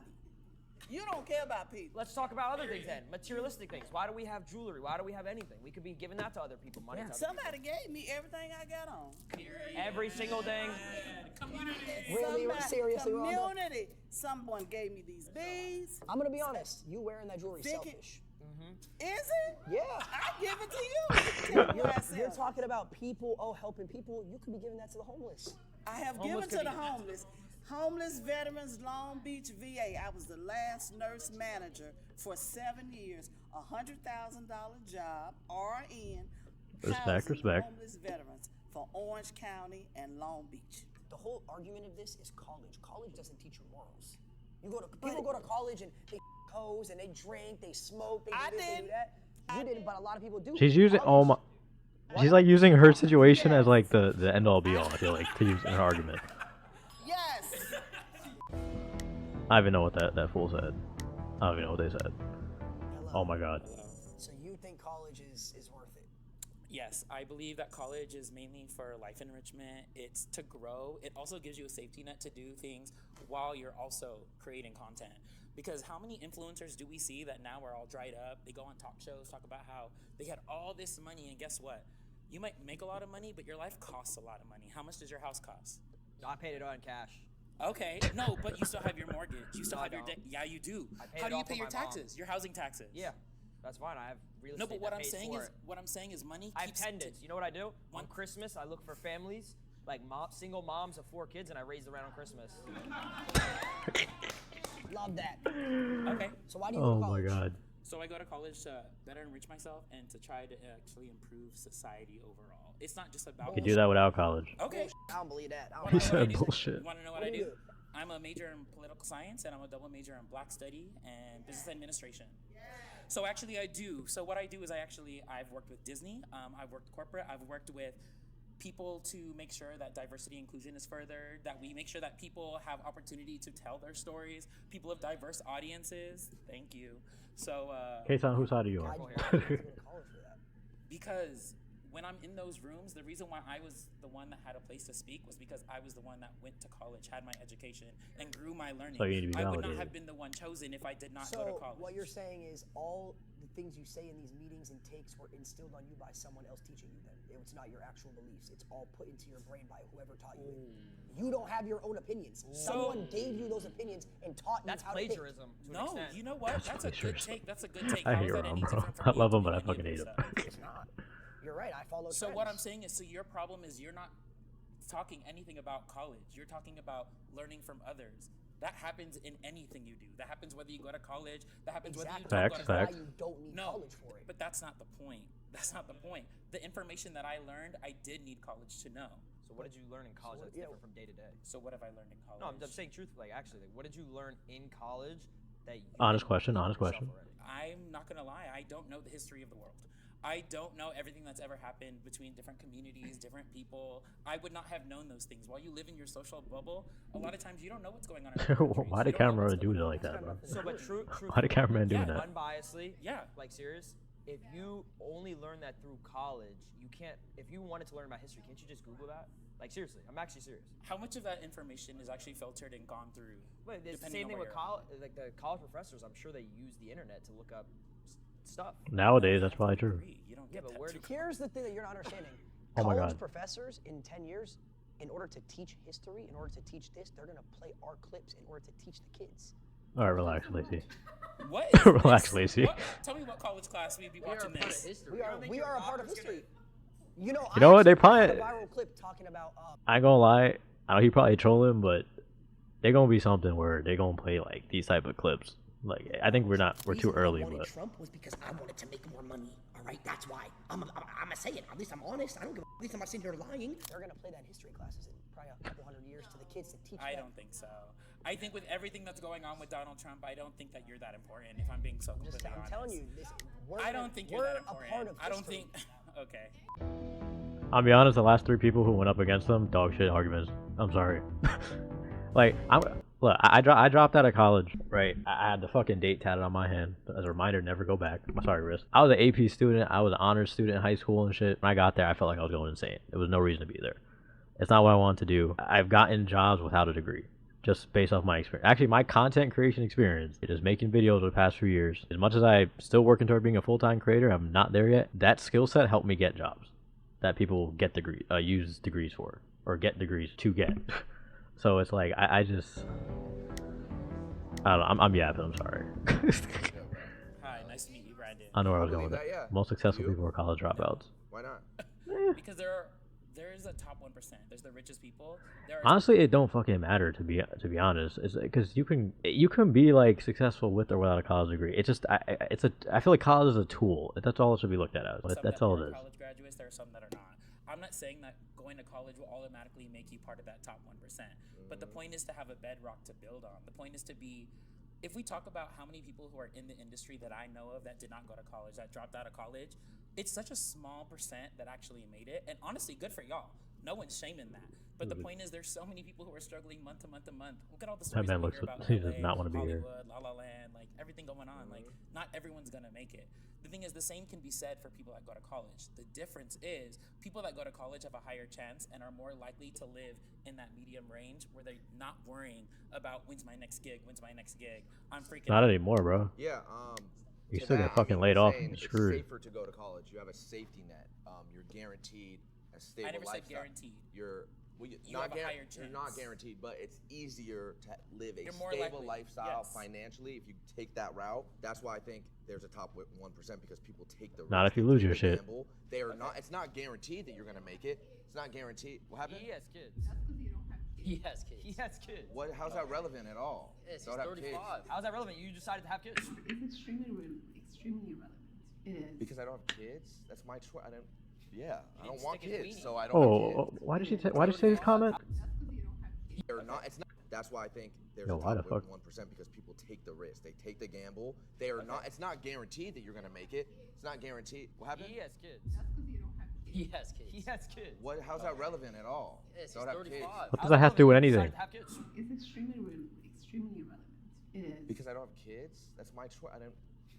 [SPEAKER 7] You don't care about people.
[SPEAKER 5] Let's talk about other things then. Materialistic things. Why do we have jewelry? Why do we have anything? We could be giving that to other people. Money to other
[SPEAKER 7] Somebody gave me everything I got on.
[SPEAKER 5] people. Every single thing.
[SPEAKER 4] Really,
[SPEAKER 7] Somebody-
[SPEAKER 4] seriously, Rhonda?
[SPEAKER 7] community. Someone gave me these beads.
[SPEAKER 4] I'm gonna be honest. You wearing that jewelry
[SPEAKER 7] Vicky-
[SPEAKER 4] selfish.
[SPEAKER 7] Is it?
[SPEAKER 4] Yeah.
[SPEAKER 7] I give it to you. Tell me
[SPEAKER 4] You're,
[SPEAKER 7] why I
[SPEAKER 4] you're
[SPEAKER 7] sell.
[SPEAKER 4] talking about people. Oh, helping people. You could be giving that to the homeless.
[SPEAKER 7] I have
[SPEAKER 5] Homeless
[SPEAKER 7] given to
[SPEAKER 5] could
[SPEAKER 7] the
[SPEAKER 5] be-
[SPEAKER 7] homeless. Homeless Veterans Long Beach VA. I was the last nurse manager for 7 years. $100,000 job, RN.
[SPEAKER 1] Respect,
[SPEAKER 7] housing
[SPEAKER 1] respect.
[SPEAKER 7] Homeless veterans for Orange County and Long Beach.
[SPEAKER 4] The whole argument of this is college. College doesn't teach you morals. People go to college and they hoes and they drink, they smoke, they
[SPEAKER 7] I
[SPEAKER 4] do this, they do
[SPEAKER 7] didn't.
[SPEAKER 4] that. You didn't, but a lot of people do.
[SPEAKER 1] She's using
[SPEAKER 4] College-
[SPEAKER 1] she's like using her situation as like the end all be all. I feel like to use in her argument.
[SPEAKER 7] Yes.
[SPEAKER 1] I don't even know what that fool said. I don't even know what they said. Oh my god.
[SPEAKER 4] So you think college is worth it?
[SPEAKER 3] Yes, I believe that college is mainly for life enrichment. It's to grow. It also gives you a safety net to do things while you're also creating content. Because how many influencers do we see that now are all dried up? They go on talk shows, talk about how they had all this money, and guess what? You might make a lot of money, but your life costs a lot of money. How much does your house cost?
[SPEAKER 5] No, I paid it all in cash.
[SPEAKER 3] Okay, no, but you still have your mortgage. You still
[SPEAKER 5] No, I
[SPEAKER 3] have your
[SPEAKER 5] don't.
[SPEAKER 3] debt. Yeah, you do.
[SPEAKER 5] I paid
[SPEAKER 3] How
[SPEAKER 5] it
[SPEAKER 3] do you
[SPEAKER 5] off
[SPEAKER 3] pay
[SPEAKER 5] on
[SPEAKER 3] your
[SPEAKER 5] my mom.
[SPEAKER 3] taxes? Your housing taxes.
[SPEAKER 5] Yeah, that's fine. I have real
[SPEAKER 3] No,
[SPEAKER 5] estate
[SPEAKER 3] but what
[SPEAKER 5] that
[SPEAKER 3] I'm
[SPEAKER 5] pays
[SPEAKER 3] saying
[SPEAKER 5] for
[SPEAKER 3] is,
[SPEAKER 5] it.
[SPEAKER 3] what I'm saying is, money.
[SPEAKER 5] I have
[SPEAKER 3] keeps
[SPEAKER 5] pendants. You know what I do? On
[SPEAKER 3] One-
[SPEAKER 5] Christmas, I look for families, like single moms of 4 kids, and I raise them around on Christmas.
[SPEAKER 4] Love that.
[SPEAKER 3] Okay.
[SPEAKER 4] So why do you go
[SPEAKER 1] Oh
[SPEAKER 4] to
[SPEAKER 1] my
[SPEAKER 4] college?
[SPEAKER 1] god.
[SPEAKER 3] So I go to college to better enrich myself and to try to actually improve society overall. It's not just about.
[SPEAKER 1] You do that without college.
[SPEAKER 3] Okay.
[SPEAKER 4] I don't believe that. I
[SPEAKER 3] Wanna
[SPEAKER 4] don't
[SPEAKER 1] He
[SPEAKER 3] know what I
[SPEAKER 1] said
[SPEAKER 3] do?
[SPEAKER 1] bullshit.
[SPEAKER 3] You want to know what
[SPEAKER 4] What
[SPEAKER 3] I
[SPEAKER 4] do you
[SPEAKER 3] do?
[SPEAKER 4] do?
[SPEAKER 3] I'm a major in political science and I'm a double major in Black Study and Business Administration. So actually I do. So what I do is I've worked with Disney. I've worked corporate. I've worked with people to make sure that diversity inclusion is furthered, that we make sure that people have opportunity to tell their stories, people of diverse audiences. Thank you. So
[SPEAKER 1] Case on whose side are you
[SPEAKER 4] Why
[SPEAKER 1] on?
[SPEAKER 4] do you have to go to college for that?
[SPEAKER 3] because when I'm in those rooms, the reason why I was the one that had a place to speak was because I was the one that went to college, had my education, and grew my learning.
[SPEAKER 1] So you need to be
[SPEAKER 3] I would not
[SPEAKER 1] validated.
[SPEAKER 3] have been the one chosen if I did not go to
[SPEAKER 4] So
[SPEAKER 3] college.
[SPEAKER 4] what you're saying is all the things you say in these meetings and takes were instilled on you by someone else teaching you them. It's not your actual beliefs. It's all put into your brain by whoever taught you it. You don't have your own opinions. Someone gave you those opinions and taught
[SPEAKER 5] That's
[SPEAKER 4] you how to think.
[SPEAKER 5] plagiarism. To an
[SPEAKER 3] No,
[SPEAKER 5] extent.
[SPEAKER 3] you know what? That's a good
[SPEAKER 1] plagiarism.
[SPEAKER 3] take. That's a good take.
[SPEAKER 1] I
[SPEAKER 3] How is
[SPEAKER 1] hate
[SPEAKER 3] that
[SPEAKER 1] Ron,
[SPEAKER 3] any
[SPEAKER 1] bro.
[SPEAKER 3] different from
[SPEAKER 1] I
[SPEAKER 3] you
[SPEAKER 1] love him,
[SPEAKER 3] doing
[SPEAKER 1] but I
[SPEAKER 3] any of
[SPEAKER 1] fucking
[SPEAKER 3] your
[SPEAKER 1] hate him.
[SPEAKER 3] stuff?
[SPEAKER 4] It's not. You're right. I follow
[SPEAKER 3] So
[SPEAKER 4] trends.
[SPEAKER 3] what I'm saying is, so your problem is you're not talking anything about college. You're talking about learning from others. That happens in anything you do. That happens whether you go to college. That happens
[SPEAKER 4] Exactly.
[SPEAKER 3] whether you
[SPEAKER 1] Facts,
[SPEAKER 3] don't go to
[SPEAKER 1] facts.
[SPEAKER 4] Why you don't need
[SPEAKER 3] No,
[SPEAKER 4] college for it.
[SPEAKER 3] but that's not the point. That's not the point. The information that I learned, I did need college to know.
[SPEAKER 5] So what did you learn in college that's
[SPEAKER 4] yeah.
[SPEAKER 5] different from day to day?
[SPEAKER 3] So what have I learned in college?
[SPEAKER 5] No, I'm saying truthfully. Like, actually, like, what did you learn in college that you
[SPEAKER 1] Honest
[SPEAKER 5] didn't
[SPEAKER 1] question,
[SPEAKER 5] know
[SPEAKER 1] honest
[SPEAKER 5] yourself
[SPEAKER 1] question.
[SPEAKER 5] already?
[SPEAKER 3] I'm not gonna lie, I don't know the history of the world. I don't know everything that's ever happened between different communities, different people. I would not have known those things. While you live in your social bubble, a lot of times you don't know what's going on in other countries.
[SPEAKER 1] Why
[SPEAKER 3] You
[SPEAKER 1] did
[SPEAKER 3] don't know
[SPEAKER 1] camera
[SPEAKER 3] what's
[SPEAKER 1] do
[SPEAKER 3] going
[SPEAKER 1] it
[SPEAKER 3] on.
[SPEAKER 1] like that, bro?
[SPEAKER 5] So, but truthfully,
[SPEAKER 1] Why did cameraman doing
[SPEAKER 3] Yeah,
[SPEAKER 1] that?
[SPEAKER 5] unbiasedly,
[SPEAKER 3] Yeah.
[SPEAKER 5] like serious, if you only learn that through college, you can't. If you wanted to learn about history, can't you just Google that? Like seriously, I'm actually serious.
[SPEAKER 3] How much of that information is actually filtered and gone through?
[SPEAKER 5] But it's the
[SPEAKER 3] depending
[SPEAKER 5] same
[SPEAKER 3] on
[SPEAKER 5] thing
[SPEAKER 3] where
[SPEAKER 5] with
[SPEAKER 3] you're at?
[SPEAKER 5] college. Like the college professors, I'm sure they use the internet to look up stuff.
[SPEAKER 1] Nowadays, that's probably true.
[SPEAKER 3] You don't
[SPEAKER 5] Yeah,
[SPEAKER 3] get
[SPEAKER 5] but
[SPEAKER 3] that
[SPEAKER 5] where
[SPEAKER 3] through
[SPEAKER 5] did-
[SPEAKER 4] Here's the thing that you're not understanding.
[SPEAKER 1] Oh my
[SPEAKER 4] College
[SPEAKER 1] God.
[SPEAKER 4] professors in 10 years, in order to teach history, in order to teach this, they're going to play our clips in order to teach the kids.
[SPEAKER 1] All right, relax, Lacey.
[SPEAKER 3] What is
[SPEAKER 1] Relax,
[SPEAKER 3] this?
[SPEAKER 1] Lacey.
[SPEAKER 3] What? Tell me what college class we'd be
[SPEAKER 5] We are a
[SPEAKER 3] watching
[SPEAKER 5] part of
[SPEAKER 3] this.
[SPEAKER 5] history.
[SPEAKER 4] We are a part of history. You know,
[SPEAKER 1] You know what, they
[SPEAKER 4] I had a
[SPEAKER 1] probably-
[SPEAKER 4] viral clip talking about
[SPEAKER 1] I ain't gonna lie. I know he probably trolling, but they're gonna be something where they're gonna play like these type of clips. Like I think we're too early, but
[SPEAKER 8] Trump was because I wanted to make more money. All right, that's why. I'm gonna say it. At least I'm honest. I don't give. At least I'm not sitting here lying.
[SPEAKER 4] they're gonna play that in history classes in probably a couple hundred years to the kids to teach
[SPEAKER 3] I
[SPEAKER 4] them.
[SPEAKER 3] don't think so. I think with everything that's going on with Donald Trump, I don't think that you're that important. If I'm being so completely
[SPEAKER 4] I'm
[SPEAKER 3] honest,
[SPEAKER 4] telling you,
[SPEAKER 3] I don't think you're
[SPEAKER 4] we're
[SPEAKER 3] that
[SPEAKER 4] a part
[SPEAKER 3] important.
[SPEAKER 4] of
[SPEAKER 3] I don't
[SPEAKER 4] history.
[SPEAKER 3] think. Okay.
[SPEAKER 1] I'll be honest. The last 3 people who went up against them, dog shit arguments. I'm sorry. Like look, I dropped out of college, right? I had the fucking date tatted on my hand as a reminder, never go back. I'm sorry, wrist. I was an AP student. I was an honors student in high school and shit. When I got there, I felt like I was going insane. There was no reason to be there. It's not what I wanted to do. I've gotten jobs without a degree, just based off my experience. Actually, my content creation experience, just making videos over the past few years. As much as I'm still working toward being a full-time creator, I'm not there yet. That skill set helped me get jobs that people get use degrees for, or get degrees to get. So it's like I just I don't know. I'm yapping. I'm sorry.
[SPEAKER 3] Hi, nice to meet you, Brandon.
[SPEAKER 1] I know where I was
[SPEAKER 6] I
[SPEAKER 1] going with
[SPEAKER 6] believe
[SPEAKER 1] that.
[SPEAKER 6] that, yeah.
[SPEAKER 1] Most successful
[SPEAKER 6] You?
[SPEAKER 1] people are college dropouts.
[SPEAKER 6] Why not?
[SPEAKER 3] Because there is a top 1%. There's the richest people. There are
[SPEAKER 1] Honestly, it don't fucking matter to be honest. It's because you can be like successful with or without a college degree. It's just I feel like college is a tool. That's all it should be looked at as.
[SPEAKER 3] some
[SPEAKER 1] That's
[SPEAKER 3] that
[SPEAKER 1] all
[SPEAKER 3] are
[SPEAKER 1] it is.
[SPEAKER 3] college graduates. There are some that are not. I'm not saying that going to college will automatically make you part of that top 1%. But the point is to have a bedrock to build on. The point is to be, if we talk about how many people who are in the industry that I know of that did not go to college, that dropped out of college, it's such a small percent that actually made it. And honestly, good for y'all. No one's shaming that. But the point is, there's so many people who are struggling month to month to month. Look at all the stories
[SPEAKER 1] man
[SPEAKER 3] we
[SPEAKER 1] looks-
[SPEAKER 3] hear about
[SPEAKER 1] he
[SPEAKER 3] LA,
[SPEAKER 1] does not wanna be here.
[SPEAKER 3] Hollywood, La La Land, like everything going on. Like, not everyone's gonna make it. The thing is, the same can be said for people that go to college. The difference is, people that go to college have a higher chance and are more likely to live in that medium range where they're not worrying about when's my next gig, I'm freaking
[SPEAKER 1] Not
[SPEAKER 3] out.
[SPEAKER 1] anymore, bro.
[SPEAKER 6] Yeah.
[SPEAKER 1] You
[SPEAKER 6] to
[SPEAKER 1] still
[SPEAKER 6] that,
[SPEAKER 1] get fucking
[SPEAKER 6] I'm
[SPEAKER 1] laid off
[SPEAKER 6] saying
[SPEAKER 1] and
[SPEAKER 6] it's
[SPEAKER 1] screwed.
[SPEAKER 6] safer to go to college. You have a safety net. You're guaranteed a stable
[SPEAKER 3] I never
[SPEAKER 6] lifestyle.
[SPEAKER 3] said guaranteed.
[SPEAKER 6] You're
[SPEAKER 3] You
[SPEAKER 6] not
[SPEAKER 3] have a higher
[SPEAKER 6] You're not
[SPEAKER 3] chance.
[SPEAKER 6] guaranteed, but it's easier to live a
[SPEAKER 3] You're more
[SPEAKER 6] stable
[SPEAKER 3] likely,
[SPEAKER 6] lifestyle
[SPEAKER 3] yes.
[SPEAKER 6] financially if you take that route. That's why I think there's a top 1% because people take the
[SPEAKER 1] Not
[SPEAKER 6] risk,
[SPEAKER 1] if you
[SPEAKER 6] they
[SPEAKER 1] lose
[SPEAKER 6] take
[SPEAKER 1] your
[SPEAKER 6] the
[SPEAKER 1] shit.
[SPEAKER 6] gamble. They are not. It's not guaranteed that you're gonna make it. It's not guaranteed. What happened?
[SPEAKER 5] He has kids.
[SPEAKER 8] He has kids.
[SPEAKER 5] He has kids.
[SPEAKER 6] What? How's that relevant at all?
[SPEAKER 8] Yes,
[SPEAKER 6] Don't
[SPEAKER 8] he's
[SPEAKER 6] have kids.
[SPEAKER 8] 35.
[SPEAKER 5] How's that relevant? You decided to have kids.
[SPEAKER 9] It's extremely relevant. It is.
[SPEAKER 6] Because I don't have kids. That's my choice. I don't. Yeah, I don't
[SPEAKER 5] didn't
[SPEAKER 6] want
[SPEAKER 5] stick his
[SPEAKER 6] kids,
[SPEAKER 5] weenie.
[SPEAKER 6] so I don't have
[SPEAKER 1] Oh,
[SPEAKER 6] kids.
[SPEAKER 1] why did she say this comment?
[SPEAKER 9] That's because you don't have kids.
[SPEAKER 6] They're not. It's not. That's why I think there's
[SPEAKER 1] Yo,
[SPEAKER 6] a
[SPEAKER 1] why the
[SPEAKER 6] top
[SPEAKER 1] fuck?
[SPEAKER 6] 1% because people take the risk. They take the gamble. They are not. It's not guaranteed that you're gonna make it. It's not guaranteed. What happened?
[SPEAKER 5] He has kids.
[SPEAKER 9] That's because you don't have kids.
[SPEAKER 8] He has kids.
[SPEAKER 5] He has kids.
[SPEAKER 6] What? How's that relevant at all?
[SPEAKER 8] Yes, he's
[SPEAKER 6] Don't have
[SPEAKER 8] 35.
[SPEAKER 1] What
[SPEAKER 5] How's
[SPEAKER 1] does that have to do with
[SPEAKER 5] relevant? You
[SPEAKER 1] anything?
[SPEAKER 5] decided to have kids.
[SPEAKER 9] It's extremely relevant. It is.
[SPEAKER 6] Because I don't have kids. That's my choice. I don't.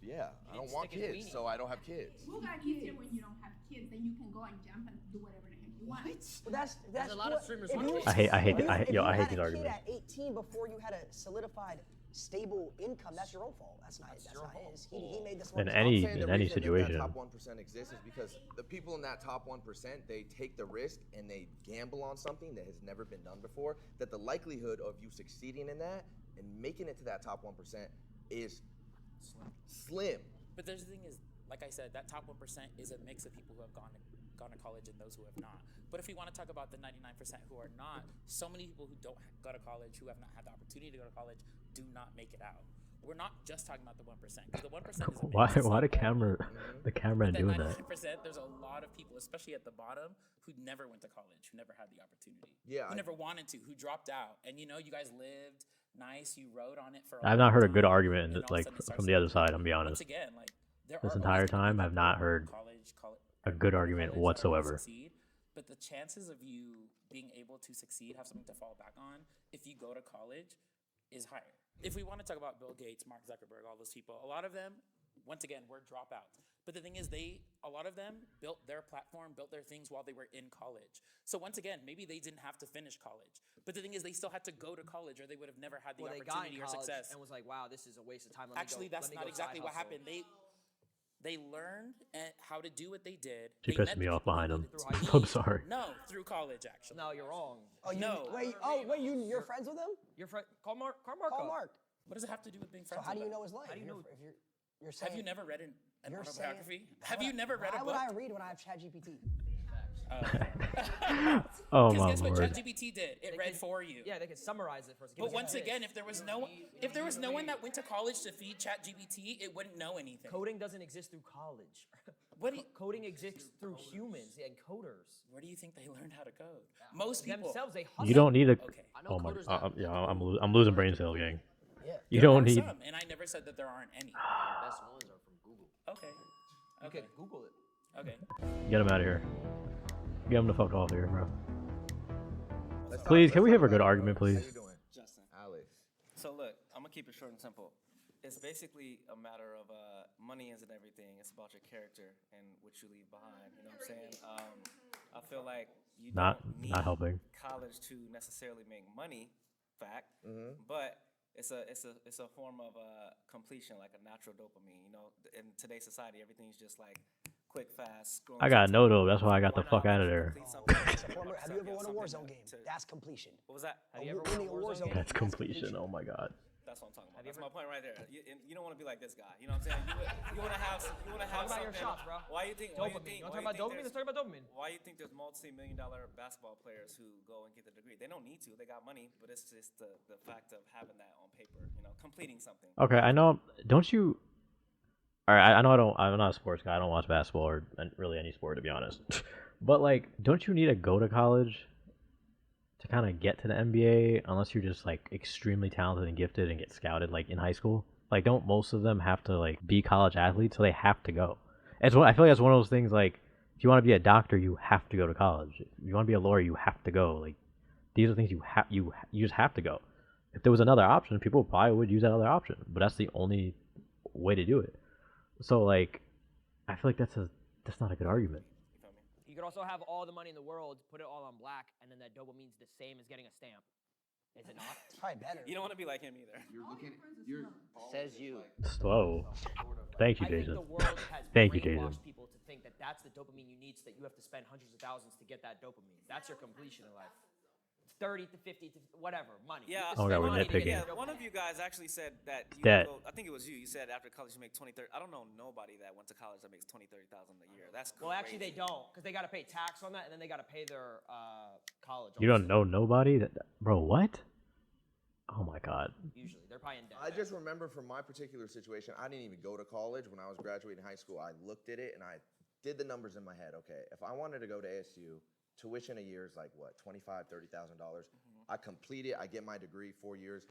[SPEAKER 6] Yeah, I don't
[SPEAKER 5] didn't
[SPEAKER 6] want
[SPEAKER 5] stick his
[SPEAKER 6] kids,
[SPEAKER 5] weenie.
[SPEAKER 6] so I don't have kids.
[SPEAKER 9] Well, that's easier when you don't have kids. Then you can go and jump and do whatever the heck you want.
[SPEAKER 4] Well, that's
[SPEAKER 8] a lot of streamers
[SPEAKER 4] if
[SPEAKER 8] want
[SPEAKER 4] you-
[SPEAKER 8] kids.
[SPEAKER 1] I hate
[SPEAKER 4] if
[SPEAKER 1] I
[SPEAKER 4] you
[SPEAKER 1] hate
[SPEAKER 4] had
[SPEAKER 1] these
[SPEAKER 4] a
[SPEAKER 1] arguments.
[SPEAKER 4] kid at 18 before you had a solidified, stable income. That's your own fault. That's not
[SPEAKER 5] your
[SPEAKER 4] not
[SPEAKER 5] fault.
[SPEAKER 4] his. He made this one.
[SPEAKER 1] In
[SPEAKER 6] I'm
[SPEAKER 1] any
[SPEAKER 6] saying the
[SPEAKER 1] in any
[SPEAKER 6] reason that
[SPEAKER 1] situation.
[SPEAKER 6] that top 1% exists is because the people in that top 1% they take the risk and they gamble on something that has never been done before. That the likelihood of you succeeding in that and making it to that top 1% is slim.
[SPEAKER 3] But there's the thing is, like I said, that top 1% is a mix of people who have gone to college and those who have not. But if we want to talk about the 99% who are not, so many people who don't go to college, who have not had the opportunity to go to college, do not make it out. We're not just talking about the 1%, because the 1% is a mix.
[SPEAKER 1] Why
[SPEAKER 3] It's
[SPEAKER 1] why
[SPEAKER 3] not
[SPEAKER 1] the
[SPEAKER 3] all-
[SPEAKER 1] camera
[SPEAKER 3] But
[SPEAKER 1] doing
[SPEAKER 3] that
[SPEAKER 1] that?
[SPEAKER 3] 99%, there's a lot of people, especially at the bottom, who never went to college, who never had the opportunity.
[SPEAKER 6] Yeah,
[SPEAKER 3] Who
[SPEAKER 6] I-
[SPEAKER 3] never wanted to, who dropped out. And you know, you guys lived nice, you rode on it for a
[SPEAKER 1] I've
[SPEAKER 3] long
[SPEAKER 1] not heard a good
[SPEAKER 3] time,
[SPEAKER 1] argument
[SPEAKER 3] and all of a
[SPEAKER 1] like
[SPEAKER 3] sudden it starts
[SPEAKER 1] from
[SPEAKER 3] to
[SPEAKER 1] the other
[SPEAKER 3] get
[SPEAKER 1] side.
[SPEAKER 3] good.
[SPEAKER 1] I'm be
[SPEAKER 3] Once
[SPEAKER 1] honest.
[SPEAKER 3] again, like there
[SPEAKER 1] This
[SPEAKER 3] are
[SPEAKER 1] entire
[SPEAKER 3] always gonna be
[SPEAKER 1] time, I've
[SPEAKER 3] people
[SPEAKER 1] not
[SPEAKER 3] who
[SPEAKER 1] heard
[SPEAKER 3] college,
[SPEAKER 1] a good
[SPEAKER 3] go to
[SPEAKER 1] argument
[SPEAKER 3] college that are gonna
[SPEAKER 1] whatsoever.
[SPEAKER 3] succeed, but the chances of you being able to succeed, have something to fall back on, if you go to college, is higher. If we want to talk about Bill Gates, Mark Zuckerberg, all those people, a lot of them, once again, were dropouts. But the thing is, a lot of them built their platform, built their things while they were in college. So once again, maybe they didn't have to finish college. But the thing is, they still had to go to college or they would have never had the
[SPEAKER 5] Well, they got in
[SPEAKER 3] opportunity or
[SPEAKER 5] college
[SPEAKER 3] success.
[SPEAKER 5] and was like, wow, this is a waste of time. Let
[SPEAKER 3] Actually,
[SPEAKER 5] me go,
[SPEAKER 3] that's
[SPEAKER 5] let me
[SPEAKER 3] not
[SPEAKER 5] go
[SPEAKER 3] exactly
[SPEAKER 5] side
[SPEAKER 3] what
[SPEAKER 5] hustle.
[SPEAKER 3] happened. They learned how to do what they did.
[SPEAKER 1] She
[SPEAKER 3] They
[SPEAKER 1] pissed
[SPEAKER 3] met
[SPEAKER 1] me
[SPEAKER 3] the
[SPEAKER 1] off
[SPEAKER 3] people they
[SPEAKER 1] behind him.
[SPEAKER 3] needed to
[SPEAKER 5] Through high
[SPEAKER 3] meet.
[SPEAKER 1] I'm sorry.
[SPEAKER 3] No, through college, actually.
[SPEAKER 5] No, you're wrong.
[SPEAKER 4] Oh,
[SPEAKER 3] No.
[SPEAKER 4] Wait, you're friends with him?
[SPEAKER 5] Your friend, call Mark. Call Mark.
[SPEAKER 4] Call
[SPEAKER 5] up.
[SPEAKER 4] Mark.
[SPEAKER 3] What does it have to do with being
[SPEAKER 4] So
[SPEAKER 3] friends?
[SPEAKER 4] how do you
[SPEAKER 3] with
[SPEAKER 4] know
[SPEAKER 3] them?
[SPEAKER 4] his life?
[SPEAKER 5] How do you know?
[SPEAKER 4] If you're saying,
[SPEAKER 3] Have you never read an
[SPEAKER 4] you're
[SPEAKER 3] autobiography?
[SPEAKER 4] saying-
[SPEAKER 3] Have you never read a
[SPEAKER 4] Why would
[SPEAKER 3] book?
[SPEAKER 4] I read when I have ChatGPT?
[SPEAKER 1] Oh
[SPEAKER 3] Because
[SPEAKER 1] my
[SPEAKER 3] guess what
[SPEAKER 1] lord.
[SPEAKER 3] ChatGPT did? It read for you.
[SPEAKER 5] Yeah, they can summarize it for us. Give
[SPEAKER 3] But
[SPEAKER 5] us
[SPEAKER 3] once
[SPEAKER 5] this.
[SPEAKER 3] again, if there was no one that went to college to feed ChatGPT, it wouldn't know anything.
[SPEAKER 5] Coding doesn't exist through college.
[SPEAKER 3] What do you-
[SPEAKER 5] Coding exists through humans and coders.
[SPEAKER 3] Where do you think they learned how to code? Most people.
[SPEAKER 5] Themselves, they hustle.
[SPEAKER 1] You don't need a.
[SPEAKER 3] Okay.
[SPEAKER 1] Oh my. Yeah, I'm losing brain cells, gang.
[SPEAKER 4] Yeah.
[SPEAKER 1] You
[SPEAKER 3] There
[SPEAKER 1] don't
[SPEAKER 3] are
[SPEAKER 1] need.
[SPEAKER 3] some, and I never said that there aren't any.
[SPEAKER 10] The best ones are from Google.
[SPEAKER 3] Okay.
[SPEAKER 5] You
[SPEAKER 3] Okay.
[SPEAKER 5] can Google it.
[SPEAKER 3] Okay.
[SPEAKER 1] Get him out of here. Get him the fuck off here, bro.
[SPEAKER 6] Let's
[SPEAKER 1] Please,
[SPEAKER 6] talk-
[SPEAKER 1] can we
[SPEAKER 6] let's
[SPEAKER 1] have a
[SPEAKER 6] talk
[SPEAKER 1] good
[SPEAKER 6] about it,
[SPEAKER 1] argument,
[SPEAKER 6] bro. How
[SPEAKER 1] please?
[SPEAKER 6] you doing?
[SPEAKER 10] Justin.
[SPEAKER 6] Alex.
[SPEAKER 10] So look, I'm gonna keep it short and simple. It's basically a matter of money isn't everything. It's about your character and what you leave behind. You know what I'm saying? I feel like you
[SPEAKER 1] Not
[SPEAKER 10] don't need
[SPEAKER 1] helping.
[SPEAKER 10] college to necessarily make money, fact,
[SPEAKER 6] Mm-hmm.
[SPEAKER 10] but it's a form of completion, like a natural dopamine. You know, in today's society, everything's just like quick, fast. Scrolling
[SPEAKER 1] I got
[SPEAKER 10] through
[SPEAKER 1] no
[SPEAKER 10] TikTok.
[SPEAKER 1] dope. That's why I got the
[SPEAKER 10] Why
[SPEAKER 1] fuck
[SPEAKER 10] not
[SPEAKER 1] out of
[SPEAKER 10] actually
[SPEAKER 1] there.
[SPEAKER 10] complete something
[SPEAKER 4] It's a
[SPEAKER 10] about
[SPEAKER 4] form of- have you
[SPEAKER 10] yourself?
[SPEAKER 4] ever won a
[SPEAKER 10] Something
[SPEAKER 4] Warzone game?
[SPEAKER 10] to-
[SPEAKER 4] That's completion.
[SPEAKER 10] What was that?
[SPEAKER 5] Have you ever
[SPEAKER 4] Winning
[SPEAKER 5] won a Warzone game?
[SPEAKER 1] That's completion. Oh my god.
[SPEAKER 10] That's what I'm talking about.
[SPEAKER 5] Have you
[SPEAKER 10] That's
[SPEAKER 5] ever-
[SPEAKER 10] my point right there. You don't want to be like this guy. You know what I'm saying? You want to have
[SPEAKER 5] Talk about your
[SPEAKER 10] something.
[SPEAKER 5] shots, bro.
[SPEAKER 10] Why you think?
[SPEAKER 5] Dopamine. You want to talk about dopamine? Let's talk about dopamine.
[SPEAKER 10] Why you think there's multi-million-dollar basketball players who go and get the degree? They don't need to. They got money, but it's just the fact of having that on paper. You know, completing something.
[SPEAKER 1] Okay, I know. Don't you? All right, I know I don't. I'm not a sports guy. I don't watch basketball or really any sport, to be honest. But like, don't you need to go to college to kind of get to the NBA unless you're just like extremely talented and gifted and get scouted like in high school? Like, don't most of them have to like be college athletes, so they have to go? It's what I feel like it's one of those things. Like, if you want to be a doctor, you have to go to college. If you want to be a lawyer, you have to go. Like, these are things you just have to go. If there was another option, people probably would use that other option, but that's the only way to do it. So like, I feel like that's not a good argument.
[SPEAKER 10] You feel me?
[SPEAKER 5] You could also have all the money in the world, put it all on black, and then that dopamine's the same as getting a stamp. Is it not?
[SPEAKER 4] It's probably better.
[SPEAKER 10] You don't want to be like him either.
[SPEAKER 6] You're looking. You're
[SPEAKER 8] Says you.
[SPEAKER 1] Slow. Thank you,
[SPEAKER 5] I think
[SPEAKER 1] Jason.
[SPEAKER 5] the world has
[SPEAKER 1] Thank you, Jason.
[SPEAKER 5] brainwashed people to think that that's the dopamine you need, so that you have to spend hundreds of thousands to get that dopamine. That's your completion in life. It's 30 to 50 to whatever, money. You
[SPEAKER 10] Yeah.
[SPEAKER 5] have to
[SPEAKER 1] Oh, God,
[SPEAKER 5] spend
[SPEAKER 1] we're
[SPEAKER 5] money to get
[SPEAKER 1] nitpicking.
[SPEAKER 5] that
[SPEAKER 10] Yeah, one
[SPEAKER 5] dopamine.
[SPEAKER 10] of you guys actually said that. You
[SPEAKER 1] Debt.
[SPEAKER 10] I think it was you. You said after college you make 20, 30. I don't know nobody that went to college that makes 20, 30,000 a year. That's crazy.
[SPEAKER 5] Well, actually, they don't, because they got to pay tax on that, and then they got to pay their college.
[SPEAKER 1] You don't
[SPEAKER 5] also.
[SPEAKER 1] know nobody, bro? What? Oh my god.
[SPEAKER 5] Usually, they're probably in debt.
[SPEAKER 6] I just remember from my particular situation, I didn't even go to college. When I was graduating high school, I looked at it and I did the numbers in my head. Okay, if I wanted to go to ASU, tuition a year is like what, $25,000, $30,000. I complete it, I get my degree, 4 years,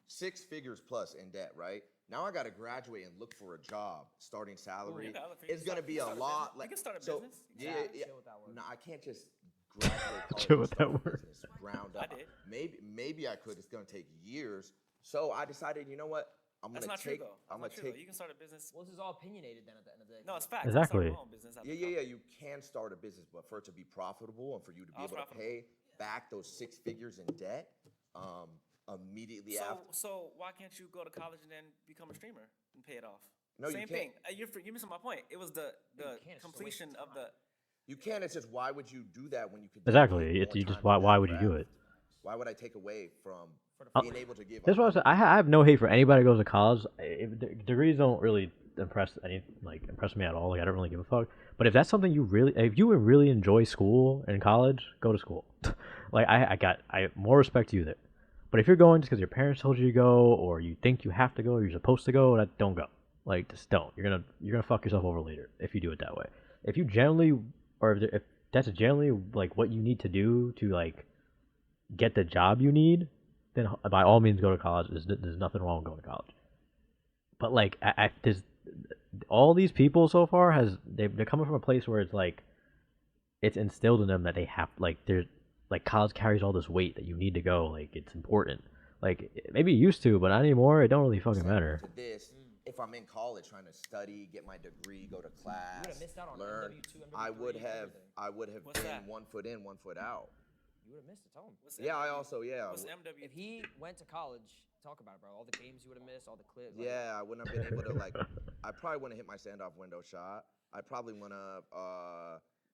[SPEAKER 6] 6 figures plus in debt, right? Now I got to graduate and look for a job. Starting salary is going to be a lot.
[SPEAKER 10] You can start a
[SPEAKER 6] so,
[SPEAKER 10] business.
[SPEAKER 6] Yeah,
[SPEAKER 5] Yeah,
[SPEAKER 6] yeah.
[SPEAKER 5] chill with that word.
[SPEAKER 6] No, I can't just graduate college
[SPEAKER 1] Chill
[SPEAKER 6] and
[SPEAKER 1] with
[SPEAKER 6] start
[SPEAKER 1] that
[SPEAKER 6] a
[SPEAKER 1] word.
[SPEAKER 6] business ground up.
[SPEAKER 10] I did.
[SPEAKER 6] Maybe I could. It's going to take years. So I decided, you know what? I'm
[SPEAKER 10] That's
[SPEAKER 6] going
[SPEAKER 10] not
[SPEAKER 6] to
[SPEAKER 10] true
[SPEAKER 6] take.
[SPEAKER 10] though.
[SPEAKER 6] I'm
[SPEAKER 10] That's
[SPEAKER 6] going to
[SPEAKER 10] not true, though.
[SPEAKER 6] take.
[SPEAKER 10] You can start a business.
[SPEAKER 5] Well, this is all opinionated then at the end of the day.
[SPEAKER 10] No, it's facts.
[SPEAKER 1] Exactly.
[SPEAKER 10] You can start your own business after
[SPEAKER 6] Yeah.
[SPEAKER 10] college.
[SPEAKER 6] You can start a business, but for it to be profitable and for you to be
[SPEAKER 10] How's
[SPEAKER 6] able to
[SPEAKER 10] profitable?
[SPEAKER 6] pay back those 6 figures in debt immediately
[SPEAKER 10] So,
[SPEAKER 6] after.
[SPEAKER 10] so why can't you go to college and then become a streamer and pay it off?
[SPEAKER 6] No, you
[SPEAKER 10] Same
[SPEAKER 6] can't.
[SPEAKER 10] thing. You're missing my point. It was the
[SPEAKER 5] can't, it's just a waste
[SPEAKER 10] completion
[SPEAKER 5] of
[SPEAKER 10] of the.
[SPEAKER 6] You can. It's just why would you do that when you could?
[SPEAKER 1] Exactly.
[SPEAKER 6] dedicate
[SPEAKER 1] It's
[SPEAKER 6] more
[SPEAKER 1] you just
[SPEAKER 6] time to
[SPEAKER 1] why
[SPEAKER 6] that
[SPEAKER 1] would you do
[SPEAKER 6] craft?
[SPEAKER 1] it?
[SPEAKER 6] Why would I take away from
[SPEAKER 1] Uh,
[SPEAKER 6] being able to give?
[SPEAKER 1] That's what I said. I have no hate for anybody who goes to college. Degrees don't really impress me at all. Like, I don't really give a fuck. But if that's something if you really enjoy school and college, go to school. Like, I have more respect to you there. But if you're going just because your parents told you to go, or you think you have to go, or you're supposed to go, don't go. Like, just don't. You're gonna fuck yourself over later if you do it that way. If you generally, or if that's generally like what you need to do to like get the job you need, then by all means go to college. There's nothing wrong with going to college. But like, there's all these people so far they're coming from a place where it's like it's instilled in them that they have college carries all this weight that you need to go. Like, it's important. Like, maybe it used to, but not anymore. It don't really fucking matter.
[SPEAKER 6] To this, if I'm in college trying to study, get my degree, go to class,
[SPEAKER 5] would've missed out on
[SPEAKER 6] learn,
[SPEAKER 5] MW2,
[SPEAKER 6] I would
[SPEAKER 5] MW3,
[SPEAKER 6] have,
[SPEAKER 5] everything.
[SPEAKER 6] I would have
[SPEAKER 10] What's
[SPEAKER 6] been
[SPEAKER 10] that?
[SPEAKER 6] 1 foot in, 1 foot out.
[SPEAKER 5] You would have missed it. Tell him.
[SPEAKER 10] What's
[SPEAKER 6] Yeah, I
[SPEAKER 10] MW?
[SPEAKER 6] also
[SPEAKER 10] What's MW?
[SPEAKER 5] If he went to college, talk about it, bro. All the games you would have missed, all the clips.
[SPEAKER 6] Yeah, I wouldn't have been able to I probably wouldn't hit my standoff window shot. I probably wouldn't have.